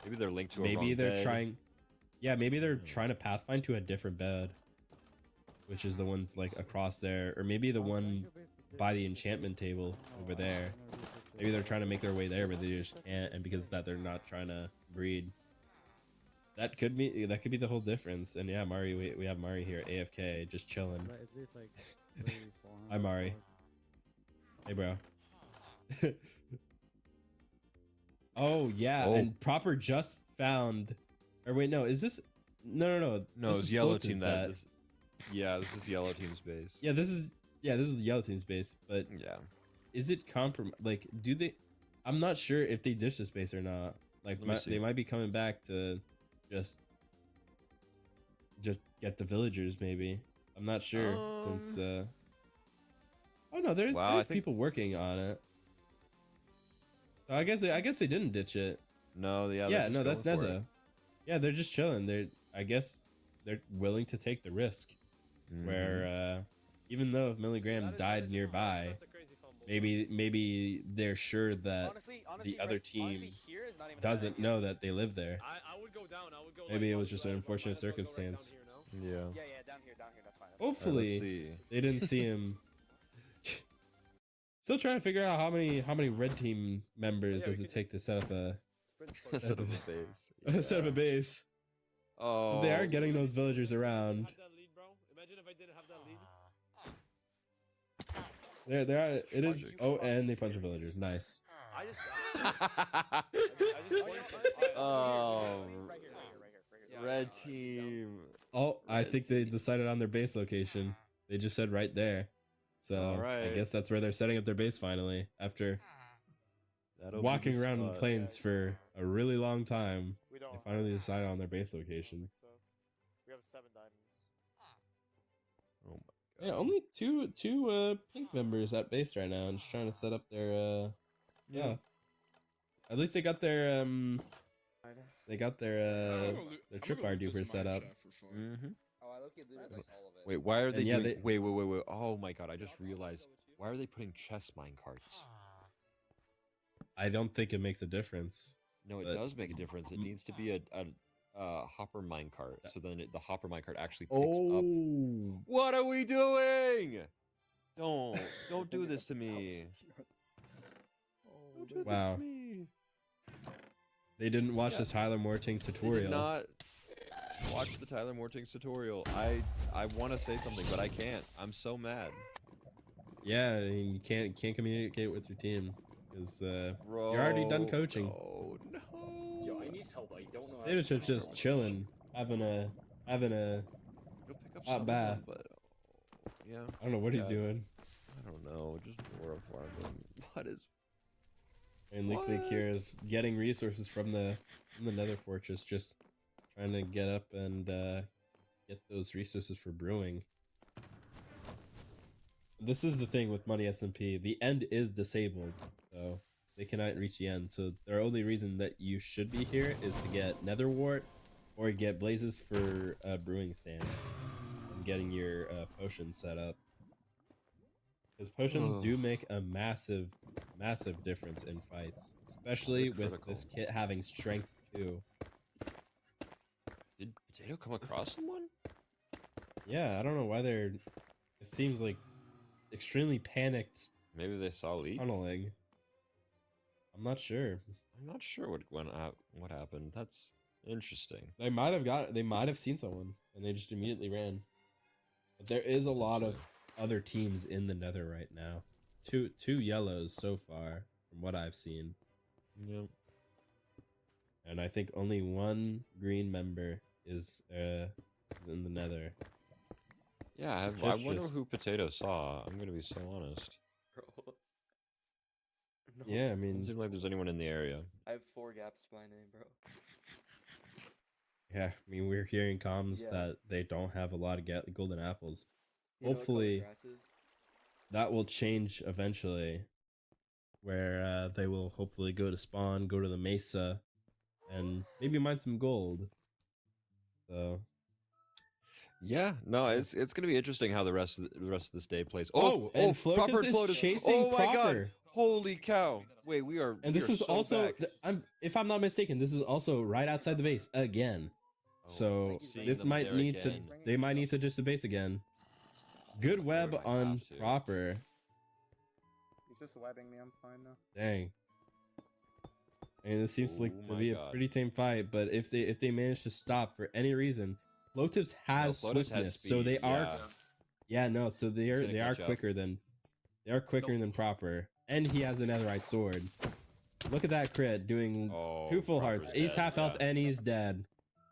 Maybe they're linked to a Maybe wrong they're bed. trying. Yeah, maybe they're Hmm. trying to pathfind to a different bed, which is the ones like across there, or maybe the one by the enchantment table over there. Maybe they're trying to make their way there, but they just can't, and because of that, they're not trying to breed. That could be the whole difference. And yeah, Mari, we have Mari here, AFK, just chilling. Hi, Mari. Hey, bro. Oh yeah, Oh. and Proper just found. Or wait, no, is this? No. No, This it's is yellow Fulton's team that. Yeah, this is yellow team's base. Yeah, this is yellow team's base. But Yeah. is it like, do they? I'm not sure if they ditch this base or not. Like, Let me see. they might be coming back to just get the villagers. Maybe I'm not sure since. Oh no, there's Wow, I think- people working on it. So I guess they didn't ditch it. No, yeah. Yeah, they're no, just that's going for it. Neza. Yeah, they're just chilling. I guess they're willing to take the risk. Mhm. Where even though Milligram died nearby, maybe they're sure that Honestly, the other team here is not even a bad doesn't idea. know that they live there. I would go down. I would go. Maybe it was just an unfortunate circumstance. Yeah. Yeah, down here, that's fine. Alright, let's Hopefully see. they didn't see him. Still trying to figure out how many red team members does it take to set up a Set up a base. set up a base. Oh. They are getting those villagers around. Imagine if I didn't have that lead. There are. It is. Logic. Oh, and they punch the villagers. Nice. I just. Oh. Right here. Red team. Oh, I Red think they team. decided on their base location. They just said right there. So I Alright. guess that's where they're setting up their base finally. After That'll be walking the around in the spot. plains for a really long time, We they don't. finally decided on their base location. So we have 7 diamonds. Oh Yeah, only two pink members at base right now, and just trying to set up their yeah. At least they got their tripwire duper set up. Mm-hmm. Oh, I look at literally all of it. Wait, why are they And yeah, doing? Wait. Oh my god! I just realized. Why are they putting chest mine carts? I don't think it makes a difference. No, it But- does make a difference. It needs to be a hopper mine cart, so then the hopper mine cart actually picks Oh. up. What are we doing? Don't do this to me. Don't do this Wow. to me. They didn't watch Yeah. the Tyler Morting's They did tutorial. not watch the Tyler Morting's tutorial. I want to say something, but I can't. I'm so mad. Yeah, I mean, you can't communicate with your team because Bro, you're already done coaching. No. Yo, I need help. I don't know. how to Data Chip's control just my chilling, having a You'll pick up Not some of bad. them, but yeah. I don't know what he's Yeah. doing. I don't know. Just more of farming. What is? And Liquid What? here is getting resources from the Nether Fortress, just trying to get up and get those resources for brewing. This is the thing with Money SMP. The end is disabled, so they cannot reach the end. So their only reason that you should be here is to get Nether Wart or get blazes for brewing stands and getting your potions set up. Because potions do make a massive difference in fights, especially They're with this critical. kit having strength 2. Did Potato come across someone? Yeah, I don't know why they're. It seems like extremely panicked Maybe they saw Leak. tunneling. I'm not sure. I'm not sure what happened. That's interesting. They might have seen someone and they just immediately ran. But there is a lot of other teams in the Nether right now. Two yellows so far from what I've seen. Yep. And I think only one green member is in the Nether. Yeah, I Just- wonder just- who Potato saw. I'm gonna be so honest. Bro. No. Yeah, I Doesn't mean, seem like there's anyone in the area. I have 4 gaps to my name, bro. yeah, I mean we're hearing comms Yeah. that they don't have a lot of golden apples. You know what color Hopefully- grass is? That will change eventually, where they will hopefully go to spawn, go to the mesa, and maybe mine some gold. So Yeah, no, it's gonna be interesting how the rest of this day plays. and Flotus Proper is Flotus. chasing Oh my god! Proper. Holy cow! Wait, we are. And we this are is so also, back. if I'm not mistaken, this is also right outside the base again. Oh, So seeing this them might there need to, again. they might need to just the base again. Good web might on have to. Proper. He's just webbing me. I'm fine though. Dang. I mean, this seems like Oh to my be a God. pretty tame fight, but if they manage to stop for any reason, Flotives has No, Flotus swiftness, has so they speed, are. yeah. No, so they He's are gonna catch up. quicker than Proper, and he has a netherite sword. Look at that crit doing Oh, 2 full Proper's hearts, ace dead, half health, yeah. and he's dead.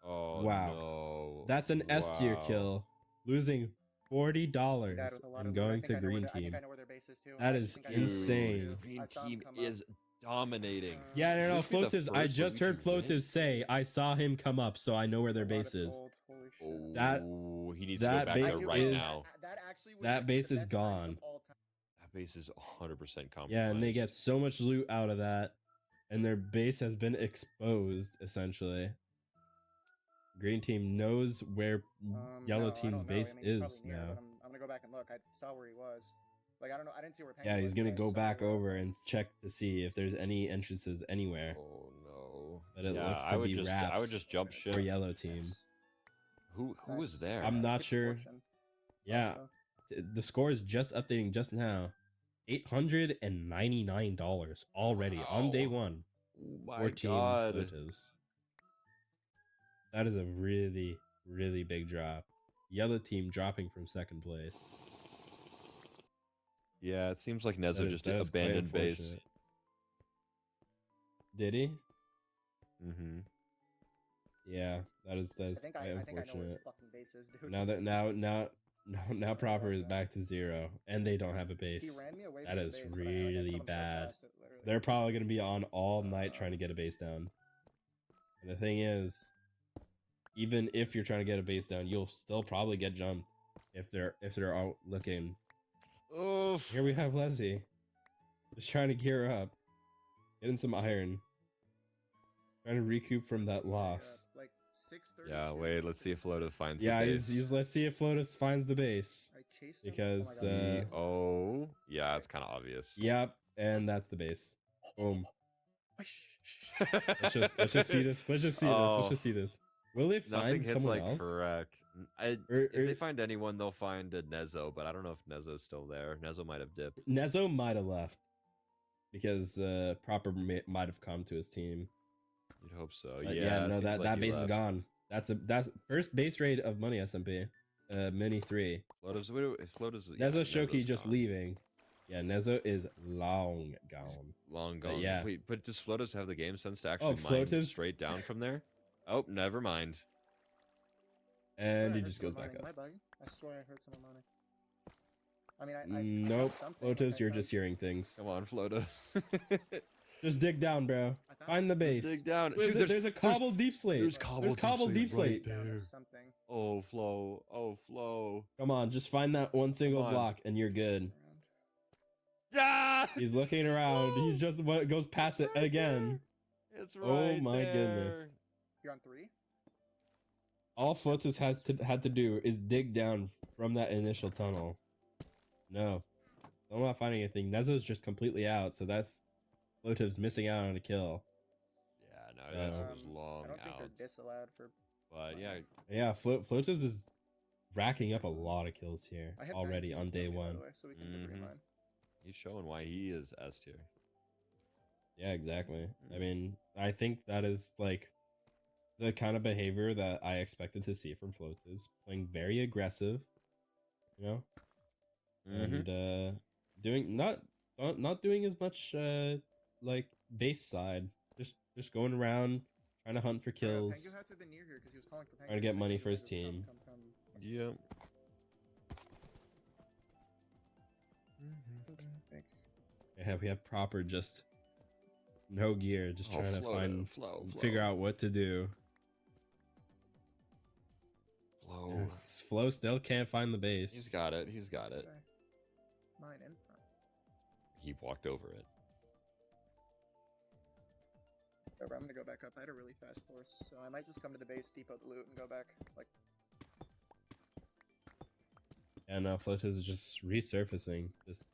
Oh Wow. no. That's an S tier Wow. kill, losing $40 Dad with a lot and of loot. I going think to I know where green their- I think team. I know where their base is too. I That actually is think I know where their base is, insane. too. Green I saw him team come up. is dominating. Yeah, no, This be the Flotives. I first just heard Luigi win? Flotives say, I saw him come up, so I know where their A lot base of is. gold, holy shit. Oh, That- he needs to go that back base there right is- now. That actually was that the base is best timing gone. of all time. That base is 100% compromised. Yeah, and they get so much loot out of that, and their base has been exposed, essentially. Green team knows where yellow No, I team's don't know. base I mean, he's is probably near, now. but I'm gonna go back and look. I saw where he was. Like I don't know. I didn't see where. Penny Yeah, he's was, gonna but I go saw back where- over and check to see if there's any entrances anywhere. Oh no. But it Yeah, looks to I would be just I would Raps just jump ship. for yellow team. Who was there? I'm not Good sure. fortune. Yeah, the score is just updating just now. $899 already on day Wow. 1 Oh my for Team god. Flotives. That is a really, really big drop. Yellow team dropping from second place. Yeah, it seems like Nezo just that is quite abandoned base. unfortunate. Did he? Mm-hmm. Yeah, that is I think quite I know where his unfortunate. fucking base is, dude. Now Proper is back to 0, and they don't have a He base. ran me away That from the is base, but I really killed him so bad. fast, it literally- They're probably gonna be on all night trying to get a base down. And the thing is, even if you're trying to get a base down, you'll still probably get jumped if they're out looking. Oof. Here we have Leslie, just trying to gear up, getting some iron, trying to recoup from that loss. Like 6:30. Yeah, wait, let's see if Floto finds Yeah, the base. he's let's see if Flotus finds the base. I chased him. Because, oh my God. Oh, yeah, it's kind of obvious. Yep, and that's the base. Boom. let's Let's just see this. Let's just see this. Let's just see this. Will they Nothing find hits someone like else? correct. If Or- they find anyone, they'll find a Nezo, but I don't know if Nezo's still there. Nezo might have dipped. Nezo might have left because Proper might have come to his team. You'd hope so. But yeah, it no, seems that like he base is left. gone. That's first base raid of Money SMP. Mini 3. Floto's Nezo Shoki Nezo's just gone. leaving. Yeah, Nezo is long gone. Long But gone. yeah. Wait, but does Flotos have the game sense to actually mine Flotos- straight down from there? Oh, never mind. I swear I And he heard just goes someone back moaning. up. Am I bugging? I swear I heard someone moaning. I mean, I Nope. found something, like, Flotos, I you're found- just hearing things. Come on, Flotos. Just dig down, bro. I found Find the base. Dig down. There's, Dude, there's a cobbled deep slate. there's cobbled cobbled deep slate. down there. something. Oh, Flo. Oh, Flo. Come on, just find that one single Come on. block and you're good. Around. Ah! He's looking around. He just goes past it again. It's Oh right my there. goodness. You're on 3. All Flotus had to do is dig down from that initial tunnel. No. I'm not finding anything. Nezo's just completely out, so that's Flotus missing out on a kill. Yeah, no, this was long I don't think out. they're disallowed for. But yeah, Yeah, Flotus is racking up a lot of kills here I have already 19 on day by the 1. way, so we can do green Mhm. line. he's showing why he is S tier. Yeah, exactly. I mean, I think that is like the kind of behavior that I expected to see from Flotus, playing very aggressive, you know, and doing not doing as much like base side, just going around trying to hunt for Pengu kills, had to have been near here because he was calling for Pengu. trying to get so money Pengu for his had to stop, team. come. Yep. Yeah, we have proper just no gear, just trying to find figure out what to do. Flow. Flo still can't find the base. He's got it. He's got it. Mine in front. He walked over it. Whatever, I'm gonna go back up. I had a really fast horse, so I might just come to the base, depot the loot, and go back. Like, And Flotus is just resurfacing, just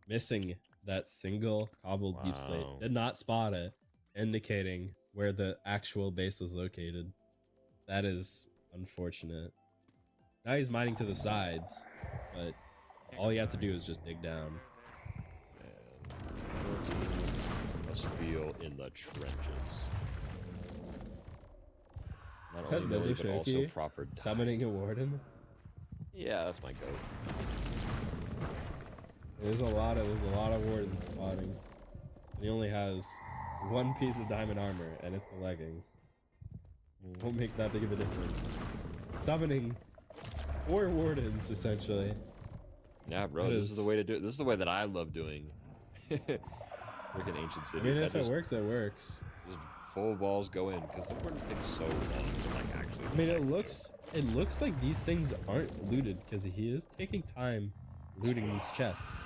missing that single cobbled deep slate. Wow. Did not spot it, indicating where the actual base was located. That is unfortunate. Now he's mining to the sides, but all you have to do is just dig down. And your team must feel in the trenches. Not only Millie, but also proper dive. Summoning a warden. Yeah, that's my goat. There's a lot of wardens spawning. And he only has one piece of diamond armor, and it's the leggings. Won't make that big of a difference. Summoning 4 wardens, essentially. Yeah, bro, this is the way to do it. This is the way that I love doing. Freaking ancient cities. I mean, if it works, it works. Just full balls go in, because the warden takes so long to like actually. I mean, it looks like these things aren't looted because he is taking time looting these chests.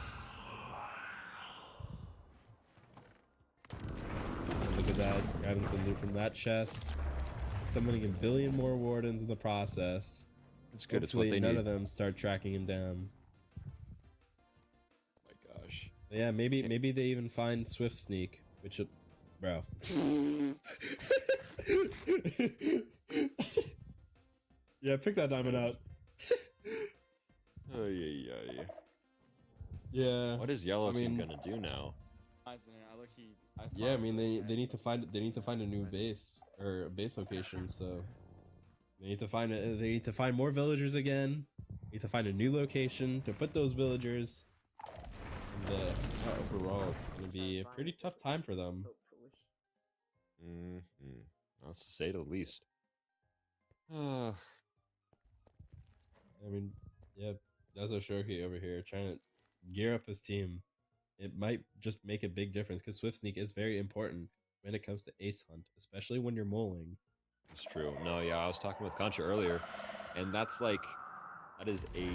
Look at that, grabbing some loot from that chest. Summoning a billion more wardens in the process. It's good. Hopefully It's what they none need. of them start tracking him down. Oh my gosh. Yeah, maybe they even find Swift Sneak, which, bro. Yeah, pick that diamond up. Oh yeah. Yeah. What is Yellow Team mean- gonna do now? Yeah, I mean they need to find a new base or a base location. So they need to find more villagers again. They need to find a new location to put those villagers. And overall, it's gonna be a pretty tough time for them. That's to say the least. I mean, yeah, that's Shoki over here trying to gear up his team. It might just make a big difference because Swift Sneak is very important when it comes to ace hunt, especially when you're mulling. It's true. No, yeah, I was talking with Concha earlier, and that is a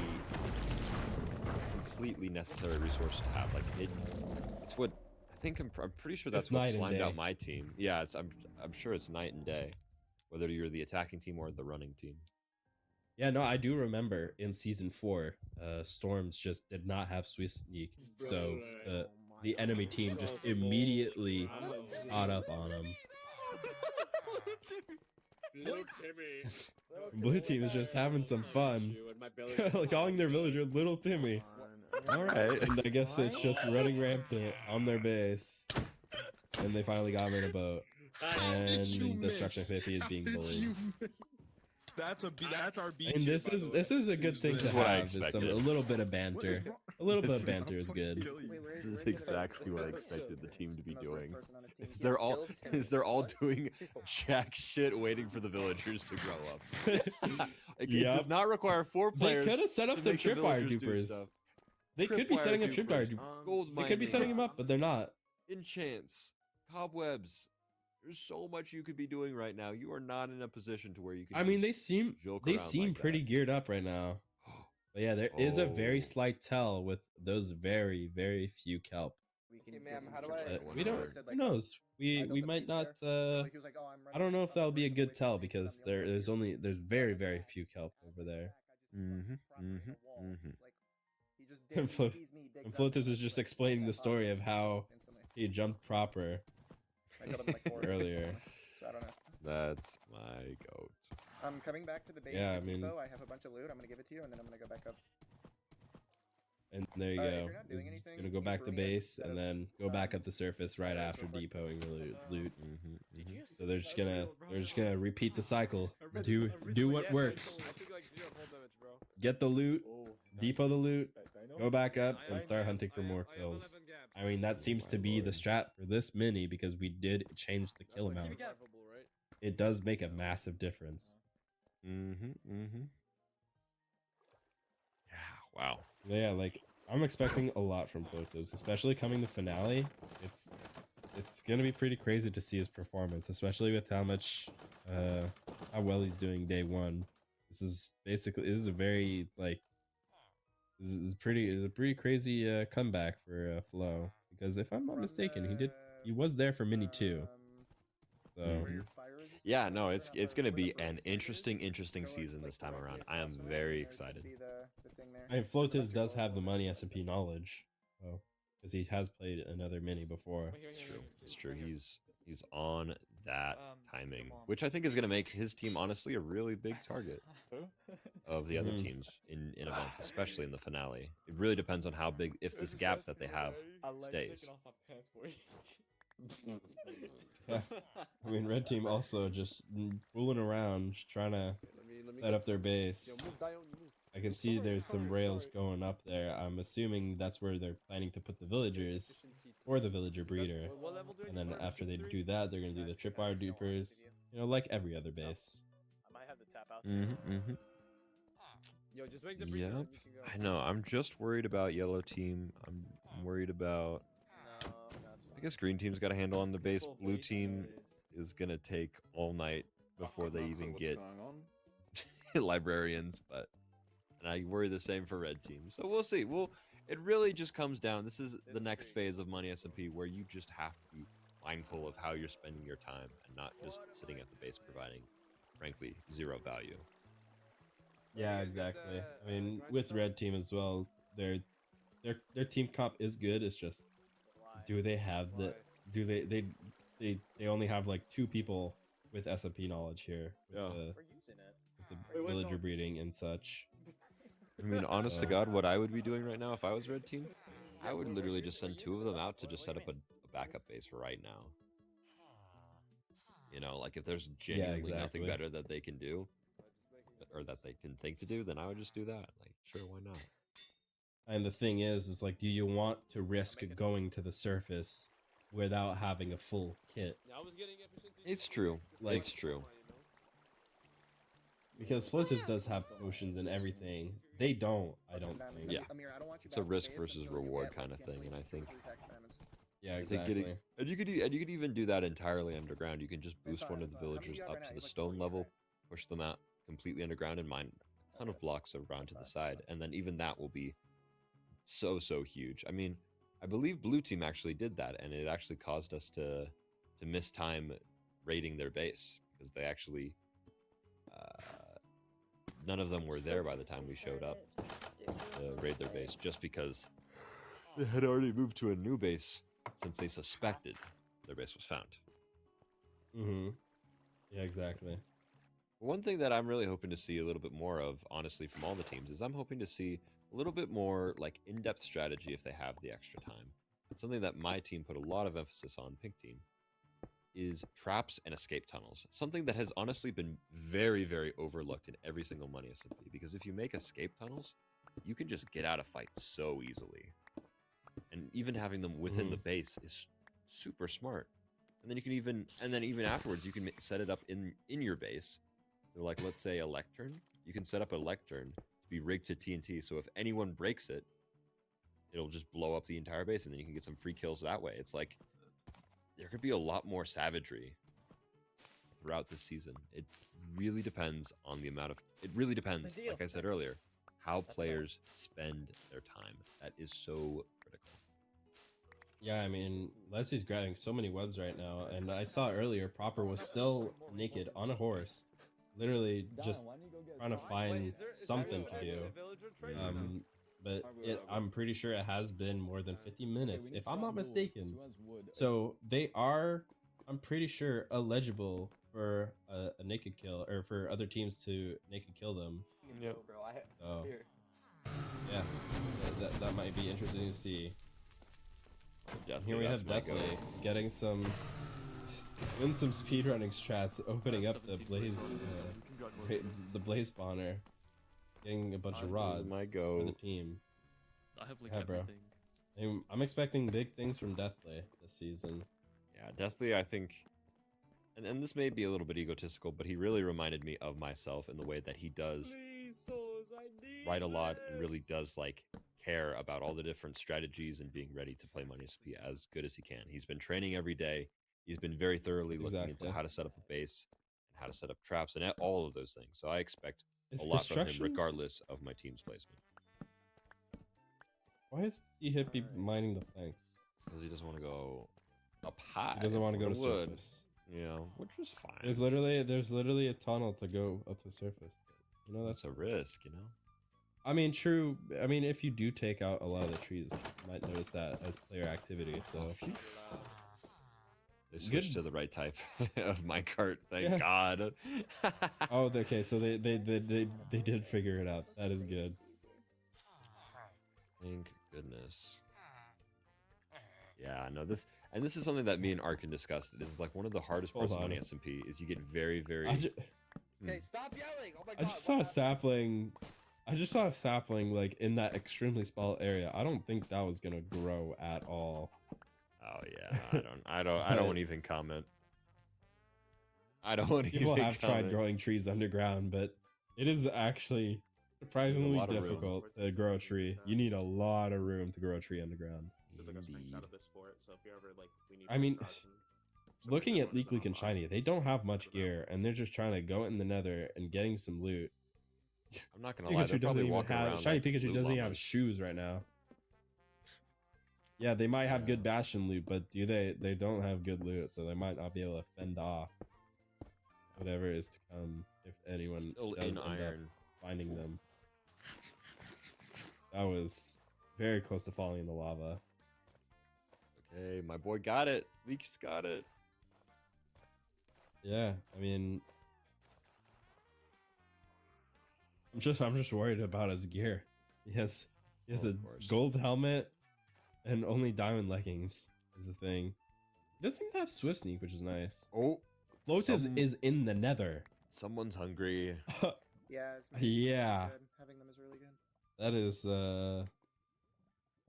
completely necessary resource to have. Like it's what I think. I'm pretty sure that's It's what night and slimed day. out my team. Yeah, I'm sure it's night and day, whether you're the attacking team or the running team. Yeah, no, I do remember in season 4, Storms just did not have Swift Sneak, so the enemy team just immediately caught up on them. Blue team is just having some fun, calling their villager Little Timmy. All right. And I guess it's just running rampant on their base, and they finally got him in a boat. And Destruction 50 is being bullied. That's our beat. And this is a good thing This to is what I have. Is a expected. little bit of banter. A little bit of banter is good. This is exactly what I expected the team to be doing. They're all doing jack shit, waiting for the villagers to grow up. It does not require 4 They players. could have set up to some make the tripwire villagers do dupers. stuff. They could be setting up tripwire dupers. Gold They could be mining, setting them up, but they're not. enchants, cobwebs. There's so much you could be doing right now. You are not in a position to where you can. I mean, they just seem joke around like pretty that. geared up right now. But yeah, there is a very Oh. slight tell with those very few kelp. Hey, ma'am, how do We don't. Who knows? We might not. I don't know if that'll be a good tell because there's very few kelp over there. And Flotus is just explaining the story of how he jumped proper earlier. So I don't know. That's my goat. I'm coming back to the base. Yeah, the I mean- depot. I have a bunch of loot. I'm gonna give it to you, and then I'm gonna go back up. And there you If go. you're not doing He's anything, gonna go use back to rooming it base instead and of, then go back up the surface right so after far. depoting the loot. Mm-hmm, mm-hmm. So they're just gonna repeat the cycle. Do what works. I took like 0 full damage, bro. Get the loot, depot the loot, go back up, I and start have- hunting for I have- more I have kills. 11 gaps. I mean, that seems to my be the lord. strat for this mini because we did change the kill That's like amounts. survivable, right? It does make a massive difference. Mm-hmm. Yeah. Wow. Yeah, like I'm expecting a lot from Photos, especially coming the finale. It's gonna be pretty crazy to see his performance, especially with how much how well he's doing day one. This is a very like this is a pretty crazy comeback for Flo, because if I'm not From mistaken, the, he was there for mini 2. So where Mhm. your fire resistance Yeah, was, no, or it's not it's fire- gonna where the be burn an state is. interesting So it's season like this time the around. rotate I am plus one, very and there should excited. be the thing there. I mean, So the Flotus bunch does of have the gold money and shit like SMP knowledge, because he has played another mini before. It's true. It's true. He's on that timing, come on. which I think is gonna make his team honestly a really big target of the other Mhm. teams in events, especially in the finale. It really depends on how big, if this gap that they have stays. Yeah. I mean, red team also just fooling around, just trying to set up their base. I can see there's some rails going up there. I'm assuming that's where they're planning to put the villagers or the villager breeder. And then after they do that, they're gonna do the tripwire dupers. You know, like every other base. I might have the tap out. Mm-hmm. Yo, just make the breeder Yep. and you can go. I know. I'm just worried about yellow team. I'm worried about. No, that's I fine. guess green team's got a handle on the base. Blue team is gonna take all night before they even get librarians, and I worry the same for red team. So we'll see. It really just comes down. This is the next phase of Money SMP where you just have to be mindful of how you're spending your time and not just sitting at the base providing, frankly, zero value. Yeah, exactly. I mean, with red team as well, their team comp is good. It's just, do they have the? Do they only have like 2 people with SMP knowledge here with Yeah. the, We're using it. with the villager breeding and such. I mean, honest to So- God, what I would be doing right now if I was red team, I would literally just send 2 of them out to just set up a backup base for right now. You know, like if there's genuinely nothing exactly. better that they can do, or that they can think to do, then I would just do that. Like, sure, why not? And the thing is like, do you want to risk going to the surface without having a full kit? It's true. Like- It's true. Because Flotus does have potions and everything. They don't, I don't think. Yeah. Amir, I don't want you It's a back on risk base versus until you reward get, kinda like, thing, and I think- 3 tax diamonds. Yeah, I think exactly. and you could even do that entirely underground. You can just boost one of the villagers up to the stone level, push them out completely underground, and mine a ton of blocks around to the side, and then even that will be so huge. I mean, I believe blue team actually did that, and it actually caused us to miss time raiding their base because they actually none of them were there by the time we showed up to raid their base, just because they had already moved to a new base since they suspected their base was found. Mm-hmm. Yeah, exactly. One thing that I'm really hoping to see a little bit more of, honestly, from all the teams, is I'm hoping to see a little bit more like in-depth strategy if they have the extra time. Something that my team put a lot of emphasis on, Pink Team, is traps and escape tunnels. Something that has honestly been very overlooked in every single Money SMP, because if you make escape tunnels, you can just get out of fights so easily. And even having them within the base is super smart. And then you can even afterwards, you can set it up in your base. So like, let's say a lectern. You can set up a lectern to be rigged to TNT, so if anyone breaks it, it'll just blow up the entire base, and then you can get some free kills that way. It's like, there could be a lot more savagery throughout this season. It really depends on the amount of... It really depends, like I said earlier, how players spend their time. That is so critical. Yeah, I mean, Leslie's grabbing so many webs right now, and I saw earlier Proper was still naked on a horse, literally just trying to find something to do. But I'm pretty sure it has been more than 50 minutes, if I'm not mistaken. So they are, I'm pretty sure, eligible for a naked kill, or for other teams to naked kill them. Yep. So, yeah, that might be interesting to see. Deathly, Here we that's have my Deathly go. getting some, doing some speedrunning strats, opening up the blaze, the blaze spawner, getting a bunch of rods my for go. the team. I have like Yeah, bro. everything. I'm expecting big things from Deathly this season. Yeah, Deathly, I think, and this may be a little bit egotistical, but he really reminded me of myself in the way that he does write a lot and really does like care about all the different strategies and being ready to play Money SP as good as he can. He's been training every day. He's been very thoroughly looking Exactly. into how to set up a base and how to set up traps and all of those things. So I expect Is a lot from him destruction? regardless of my team's placement. Why is D-Hippie mining the flanks? Because he doesn't want to go up high. He doesn't want to for go the to wood, surface. you know, which was fine. There's literally a tunnel to go up to surface. You know, That's a risk, you know. I mean, true. I mean, if you do take out a lot of the trees, you might notice that as player activity. So They switched to the right type of minecart. Thank God. oh, okay. So they did figure it out. That is good. Thank goodness. Yeah, no, this is something that me and Arkin discussed. This is like one of the hardest parts of Money SMP is you get very, very. Okay, stop yelling! Oh my god! I just saw a sapling. I just saw a sapling like in that extremely small area. I don't think that was gonna grow at all. Oh yeah, I don't even comment. I don't People even have comment. tried growing trees underground, but it is actually surprisingly lot of room. difficult to grow a tree. You need a lot of room to grow a tree underground. There's like a screenshot of this for it, so if you ever like, we need. I mean, rods and- looking at Leak Leak and Shiny, they don't have much gear, and they're just trying to go in the Nether and getting some loot. I'm not gonna lie, they're Pikachu doesn't probably even walking have around Shiny like Pikachu loot doesn't even have llamas. shoes right now. Yeah, they might have good Bastion loot, but they don't have good loot, so they might not be able to fend off whatever is to come if anyone Still does in end up iron. finding them. That was very close to falling in the lava. Okay, my boy got it. Leak's got it. Yeah, I mean, I'm just worried about his gear. He has Oh, a of course. gold helmet and only diamond leggings is the thing. He doesn't seem to have swift sneak, which is nice. Oh, Floatives some- is in the Nether. someone's hungry. Yeah. Yeah. Good. Having them is really good. That is Honestly,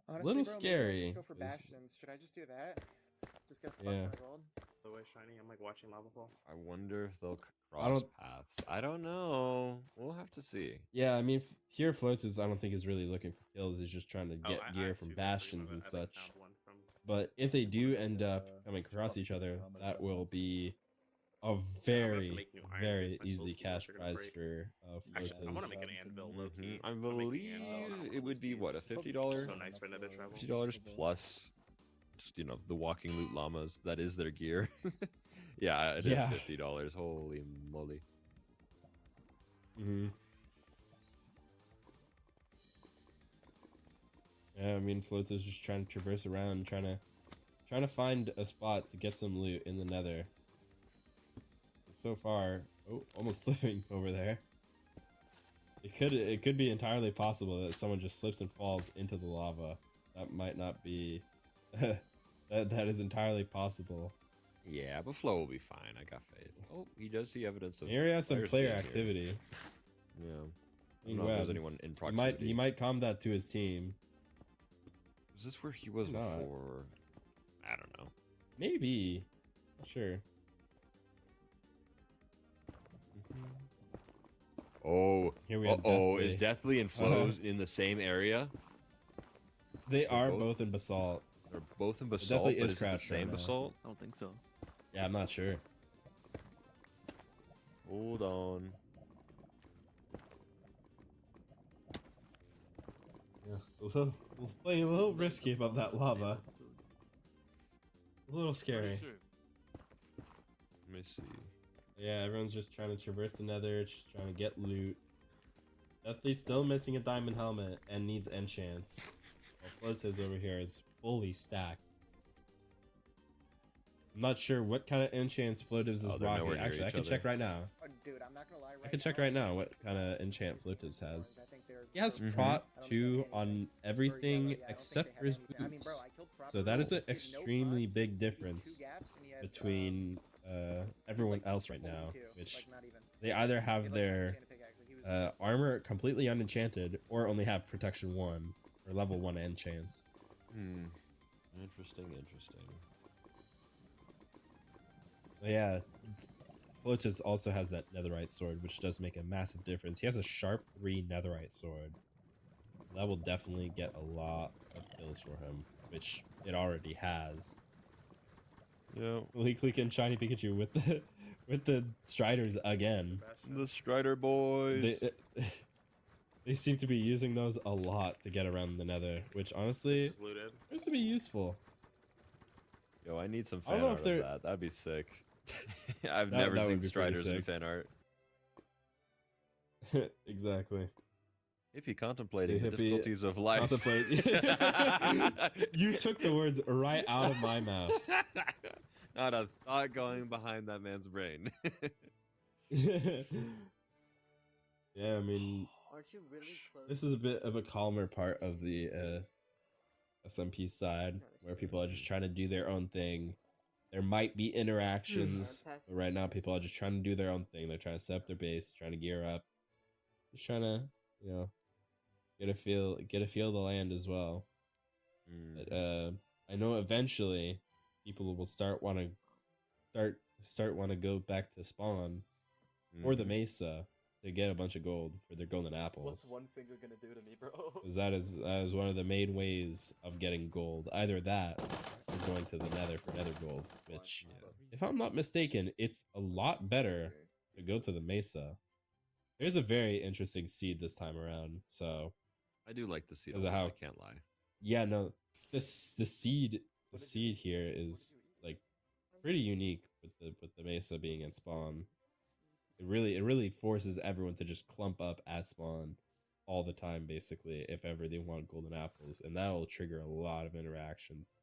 little bro, maybe I'll scary. Just go for is- bastions. Should I just do that? Just get fucked Yeah. by gold. The way shiny, I'm like watching lava fall. I wonder if they'll I cross don't- paths. I don't know. We'll have to see. Yeah, I mean, here Floatives I don't think is really looking for kills. He's just trying to get I gear have from two, bastions three, and I, like, such. found one from- But if they do end up coming across each other, that will be a very, make new iron very boots. My easy soul's cash gonna prize break. for Actually, I want to Floatives. make an anvil low key. I I'm gonna make the believe anvil. it would be what, a $50? So nice for nether travel. $50 plus, just the walking loot llamas. That is their gear. Yeah, it is Yeah. $50. Holy moly! Mm-hmm. Yeah, I mean, Floata's just trying to traverse around, trying to find a spot to get some loot in the Nether. So far, oh, almost slipping over there. It could be entirely possible that someone just slips and falls into the lava. That might not be. that is entirely possible. Yeah, but Flo will be fine. I got faith. Oh, he does see evidence of. Here we have some players player being here. activity. Yeah. I don't know if there's anyone in He proximity. might combat to his team. Was this where he was Not. before? I don't know. Maybe. Not sure. Oh, Here we have is Deathly and Flo in the same area? They are both- both in basalt. They're both in basalt, definitely but is is it the crashed right same now. basalt? I don't think so. Yeah, I'm not sure. Hold on. Yeah, playing a little risky above that lava. A little scary. Let me see. Yeah, everyone's just trying to traverse the Nether, just trying to get loot. Deathly's still missing a diamond helmet and needs enchants. While Floatives over here is fully stacked. I'm not sure what kind of enchants Floatives is Oh, they're nowhere rocking. near Actually, I each can check other. right now. A dude, I'm not gonna lie. I can check right now what kind of enchant Flotus has. I think they're He has Mhm. Prot I don't think 2 they have on anything. everything Yeah, I don't think except they for his have anything. I mean, bro, boots. I killed So that is Proper, an he had no extremely pots, big he had difference 2 gaps, and he had, between everyone like, else right only now, 2, which like, not even. they either He have had, like, their enchanted pickaxe, like, he was armor completely unenchanted or only have protection 1 or level 1 enchants. Hmm. Interesting. But yeah, Flotus also has that netherite sword, which does make a massive difference. He has a sharp 3 netherite sword. That will definitely get a lot of kills for him, which it already has. Yeah. Click and shiny Pikachu with the Striders again. The Strider boys. They seem to be using those a lot to get around the Nether, which honestly This is looted. seems to be useful. Yo, I need some I don't fan know art if of they're- that. That'd be sick. I've That- never that seen would be pretty Striders in sick. fan art. Exactly. Hippie contemplating the Hippie difficulties of life. Contemplate. You took the words right out of my mouth. Not a thought going behind that man's brain. Yeah, I mean, Aren't you really close? this is a bit of a calmer part of the SMP side where people are just trying to do their own thing. There might be interactions, but right now people are just trying to do their own thing. They're trying to set up their base, trying to gear up, just trying to, get a feel of the land as well. Mm. But, I know eventually people will start want to go back to spawn or the Mhm. Mesa to get a bunch of gold for their golden apples. What's one finger gonna do to me, bro? Because that is one of the main ways of getting gold. Either that or going to the Nether for Nether gold. Which, if I'm not mistaken, it's a lot better to go to the Mesa. There's a very interesting seed this time around. So I do like the seed a Because of lot, how- I can't lie. yeah, no, the seed here is like pretty unique with the Mesa being in spawn. It really forces everyone to just clump up at spawn all the time, basically, if ever they want golden apples, and that'll trigger a lot of interactions.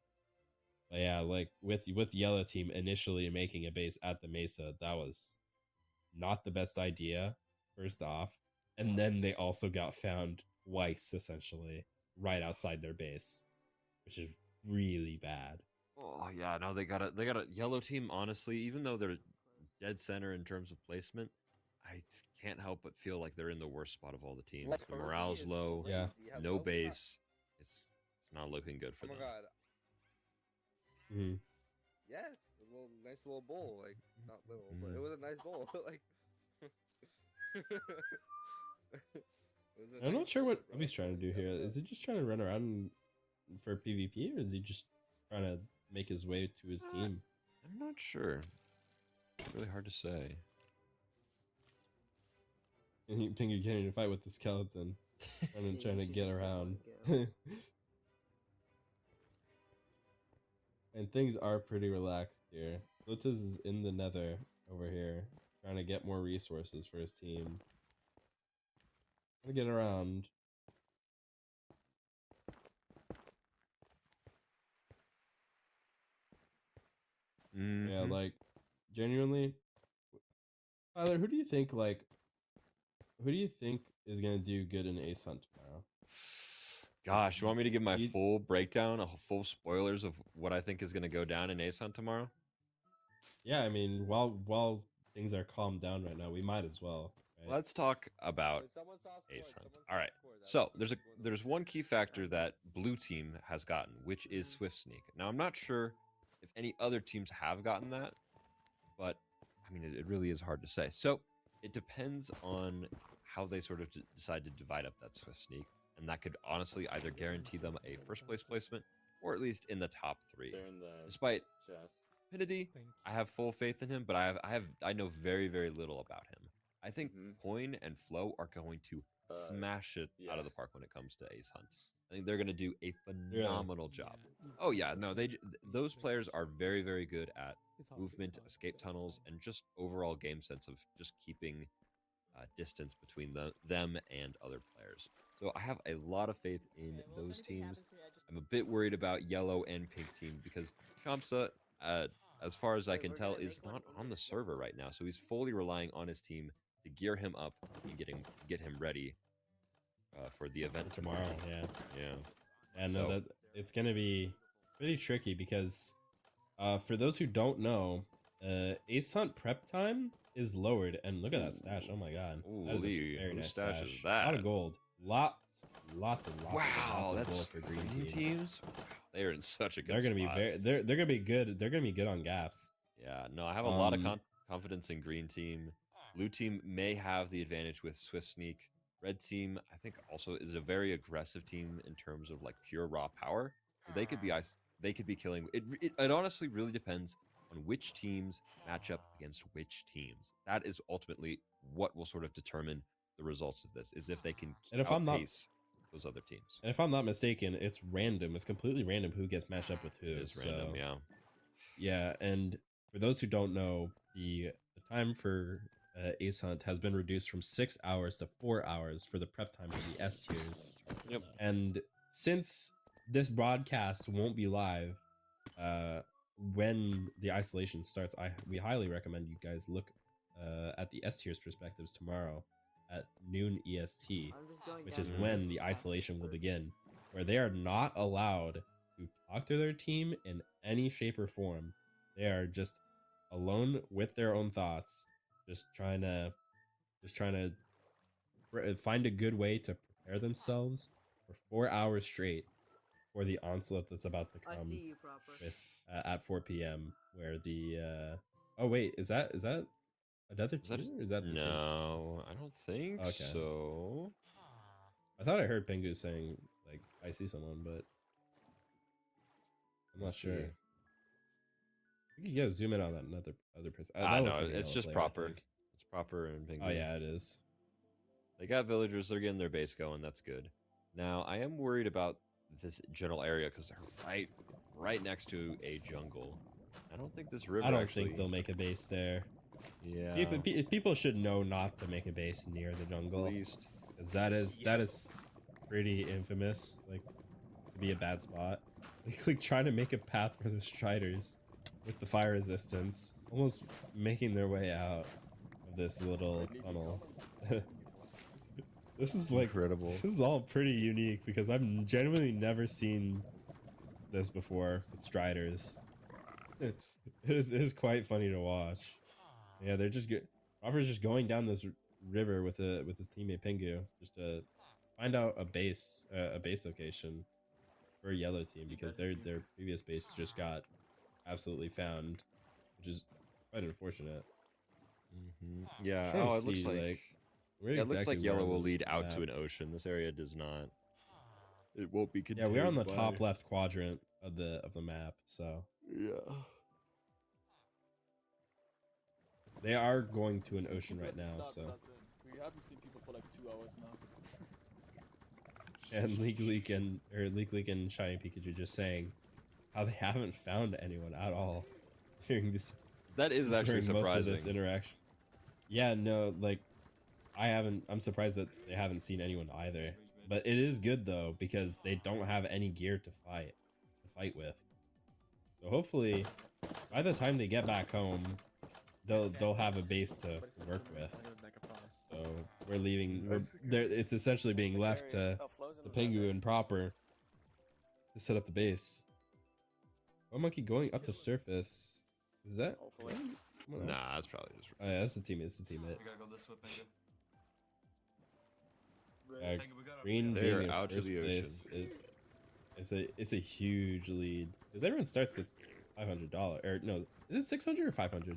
But yeah, like with yellow team initially making a base at the Mesa, that was not the best idea, first off, and then they also got found twice essentially right outside their base, which is really bad. Oh yeah, no, they got a yellow team. Honestly, even though they're dead center in terms of placement, I can't help but feel like they're in the worst spot of all the teams. The morale's low. Yeah. No base. It's not looking good for Oh my them. god. Mm-hmm. Yes, a little nice little bowl, like not little, but it was a nice bowl. Like it was a I'm nice not sure bowl, what bro. Robbie's trying to do here. Is he just trying to run around for PvP, or is he just trying to make his way to his team? I'm not sure. It's really hard to say. And Pinky getting to fight with the skeleton, trying to get around. And things are pretty relaxed here. Lotus is in the Nether over here, trying to get more resources for his team. Trying to get around. Yeah, Mhm. like genuinely, Tyler, who do you think is gonna do good in Ace Hunt tomorrow? Gosh, you want me to give my You- full breakdown, full spoilers of what I think is going to go down in Ace Hunt tomorrow? Yeah, I mean, while things are calmed down right now, we might as well. Right? Let's talk about Someone saw Ace scores, Hunt. someone saw All right. scores. I So was there's before the there's one key factor that blue team has gotten, which is Swift Sneak. Now I'm not sure if any other teams have gotten that, but I mean it really is hard to say. So it depends on how they sort of decide to divide up that Swift Sneak, and that could honestly either guarantee them a first place placement or at least in the top 3. Despite Pinity, I have full faith in him, but I know very, very little about him. I think Coin and Flo are going to smash it out of the park when it comes to Ace Hunt. I think they're going to do a phenomenal job. Oh yeah, no, those players are very, very good at movement, escape tunnels, and just overall game sense of just keeping distance between them and other players. So I have a lot of faith in those teams. I'm a bit worried about yellow and pink team because Shamsa, as far as I can tell, is not on the server right now. So he's fully relying on his team to gear him up and get him ready for the event Tomorrow, yeah. Yeah. And no, So- that it's gonna be really tricky because for those who don't know, Ace Hunt prep time is lowered, and look at that stash. Oh my god. That is a Ooh, very whose nice stash stash. is A lot that? of gold. Lots and lots Wow, of that's gold for green team. teams. They are in such a good. They're gonna be spot. they're gonna be good. They're gonna be good on gaps. Yeah, no, I have a lot of Um, confidence in green team. Blue team may have the advantage with swift sneak. Red team, I think, also is a very aggressive team in terms of like pure raw power. So they could be they could be killing. It honestly really depends on which teams match up against which teams. That is ultimately what will sort of determine the results of this. Is if they can And if I'm not- outpace those other teams. and if I'm not mistaken, it's random. It's completely random who gets matched up with who. It is random, so, yeah. Yeah, and for those who don't know, the time for Ace Hunt has been reduced from 6 hours to 4 hours for the prep time for the S tiers. Yep. And since this broadcast won't be live when the isolation starts, we highly recommend you guys look at the S tiers perspectives tomorrow at noon EST, which is when the isolation will begin, where they are not allowed to talk to their team in any shape or form. They are just alone with their own thoughts, just trying to find a good way to prepare themselves for 4 hours straight for the onslaught that's about to come with at 4 p.m. where the oh wait, is that another team? Or is that the same? No, I don't think Okay. so. I thought I heard Pingu saying like I see someone, but I'm not Let's sure. see. You can zoom in on that other person. Ah, That no, looks like a it's yellow just player, I proper. think. It's proper and Pingu. Oh yeah, it is. They got villagers. They're getting their base going. That's good. Now I am worried about this general area because they're right next to a jungle. I don't think this river. I don't actually... think they'll make a base there. Yeah. People should know not to make a base near the jungle, At least. because that is pretty infamous. Like to be a bad spot. Like trying to make a path for the Striders with the fire resistance, almost making their way out of this little tunnel. This is like Incredible. This is all pretty unique because I've genuinely never seen this before with Striders. It is quite funny to watch. Yeah, they're just good. Robber's just going down this river with his teammate Pingu just to find out a base location for a yellow team because their previous base just got absolutely found, which is quite unfortunate. Yeah. Just trying to Oh, it looks see, like. where Yeah, it looks exactly like we are yellow on will the lead out to map. an ocean. This area does not. It won't be Yeah, contained. we're on the by- top left quadrant of the map, so Yeah. they are going to an ocean right now. So We haven't seen people for like 2 hours now. and Leak and Shiny Pikachu just saying how they haven't found anyone at all during this. That is actually during most of this surprising. interaction. Yeah, no, like I'm surprised that they haven't seen anyone either. But it is good though because they don't have any gear to fight with. So hopefully, by the time they get back home, they'll have a base to work with. So we're leaving. It's essentially being left to the Pingu and Proper to set up the base. One monkey going up to surface. Is that? Hopefully. someone Nah, else? that's probably just. Oh, yeah, that's the teammate. It's the teammate. We gotta go this way, Pingu. Green They being are in out to first the place it's a huge lead because everyone starts with $500 or no, is it 600 or 500?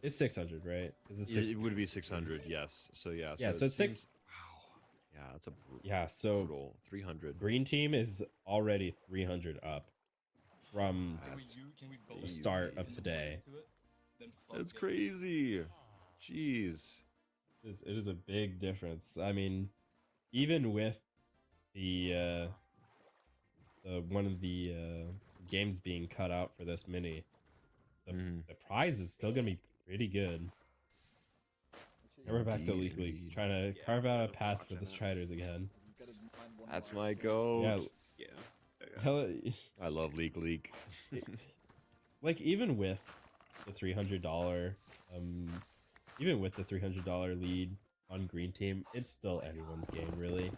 It's 600, right? It would be 600, yes. So yeah. Yeah, so it it's six- seems- Wow. Yeah, that's a Yeah, so brutal 300. green team is already 300 up from the start of today. That's crazy. Jeez. It is a big difference. I mean, even with the one of the games being cut out for this mini, the prize is still gonna be pretty good. And we're back to Indeed, Leak indeed. trying to carve out a path for the Striders again. That's my goal. Yeah, hell, I love Leak. like even with the $300, even with the $300 lead on green team, it's still anyone's game, really.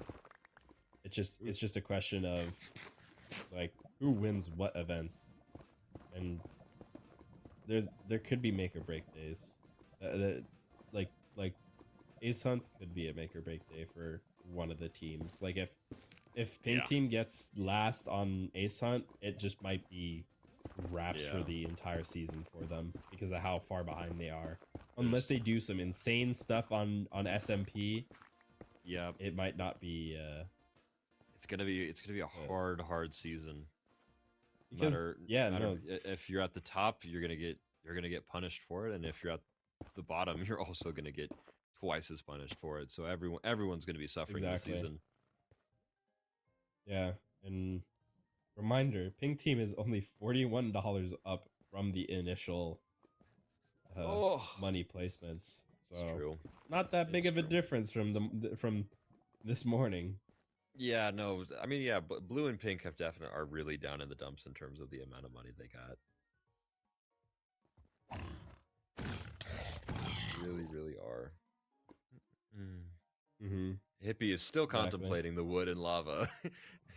It's just a question of like who wins what events, and there could be make or break days. Like Ace Hunt could be a make or break day for one of the teams. Like if Pink Team gets last on Ace Hunt, it just might be wraps for the entire season for them because of how far behind they are. Unless they do some insane stuff on SMP, Yeah, it might not be. it's gonna be a hard season. Because If you're at the top, you're gonna get punished for it, and if you're at the bottom, you're also gonna get twice as punished for it. So everyone's gonna be suffering this season. Yeah, and reminder, Pink Team is only $41 up from the initial money placements. So It's true. Not that big It's of a true. difference from this morning. Yeah, no, I mean, yeah, but blue and pink are really down in the dumps in terms of the amount of money they got. Really, really are. Hippie is still contemplating the wood and lava.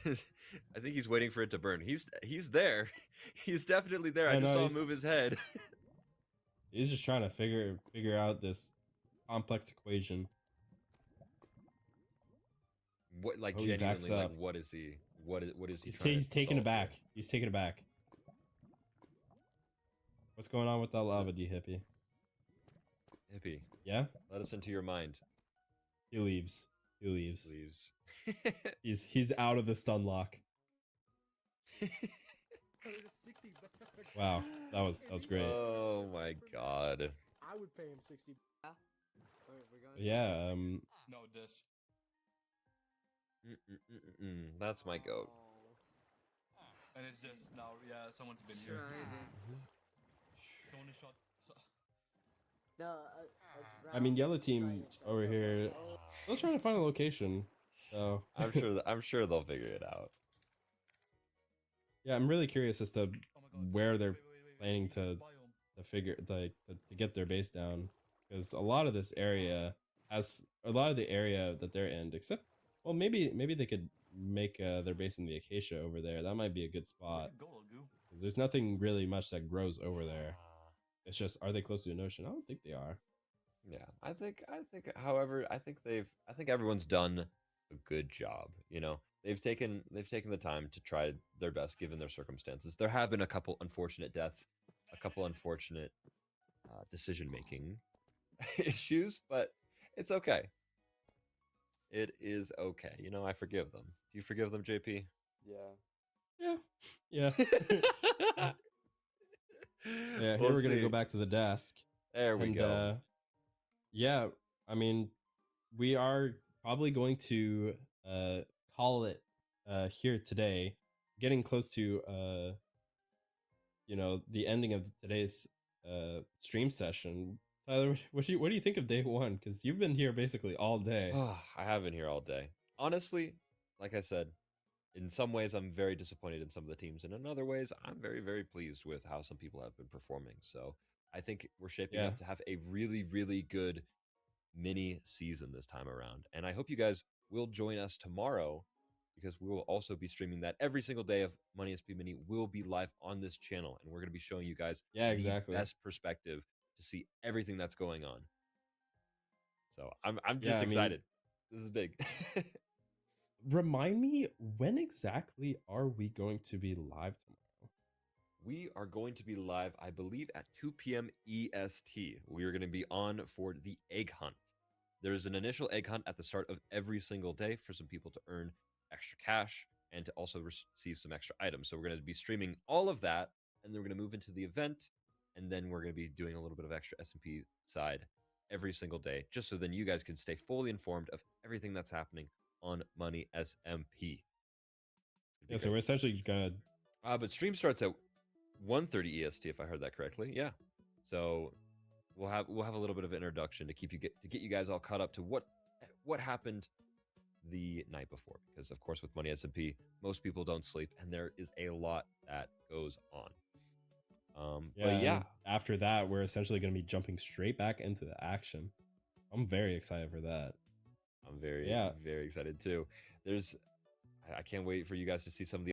I think he's waiting for it to burn. He's there. He's definitely there. I just saw him move his head. He's just trying to figure out this complex equation. What, like, he backs genuinely, like, up. what is he? What is he? He's taking it back. He's taking it back. What's going on with that lava, D Hippie? Hippie. Yeah? Let us into your mind. He leaves. He leaves. Leaves. He's out of the stun lock. Wow, that was great. Oh my god. I would pay him 60. Yeah, No, this. That's my goat. And it's just now, yeah, someone's been here. Someone is shot. No, I mean, yellow team over here, still trying to find a location. So I'm sure they'll figure it out. Yeah, I'm really curious as to where they're planning to get their base down, because a lot of this area has a lot of the area that they're in, except well, maybe they could make their base in the acacia over there. That might be a good spot because there's nothing really much that grows over there. It's just, are they close to an ocean? I don't think they are. Yeah, I think. However, I think everyone's done a good job. You know, they've taken the time to try their best given their circumstances. There have been a couple unfortunate deaths, a couple unfortunate decision making issues, but it's okay. It is okay. You know, I forgive them. Do you forgive them, JP? Yeah. Yeah. Yeah, here we're gonna go back to the desk. There we go. Yeah, I mean, we are probably going to call it here today, getting close to the ending of today's stream session. Tyler, what do you think of day one? Because you've been here basically all day. I have been here all day. Honestly, like I said, in some ways I'm very disappointed in some of the teams, and in other ways I'm very, very pleased with how some people have been performing. So I think we're shaping up to have a really, really good mini season this time around. And I hope you guys will join us tomorrow, because we will also be streaming that every single day of Money SP Mini will be live on this channel, and we're going to be showing you guys the best perspective to see everything that's going on. So I'm just excited. This is big. Remind me, when exactly are we going to be live tomorrow? We are going to be live, I believe, at 2 p.m. EST. We are going to be on for the egg hunt. There's an initial egg hunt at the start of every single day for some people to earn extra cash and to also receive some extra items. So we're going to be streaming all of that, and then we're going to move into the event, and then we're going to be doing a little bit of extra SMP side every single day, just so then you guys can stay fully informed of everything that's happening on Money SMP. Yeah, so we're essentially gonna. But stream starts at 1:30 EST, if I heard that correctly. Yeah, so we'll have a little bit of introduction to get you guys all caught up to what happened the night before, because of course with Money SMP, most people don't sleep, and there is a lot that goes on. But yeah, and after that, we're essentially going to be jumping straight back into the action. I'm very excited for that. I'm very, Yeah. very excited too. I can't wait for you guys to see some of the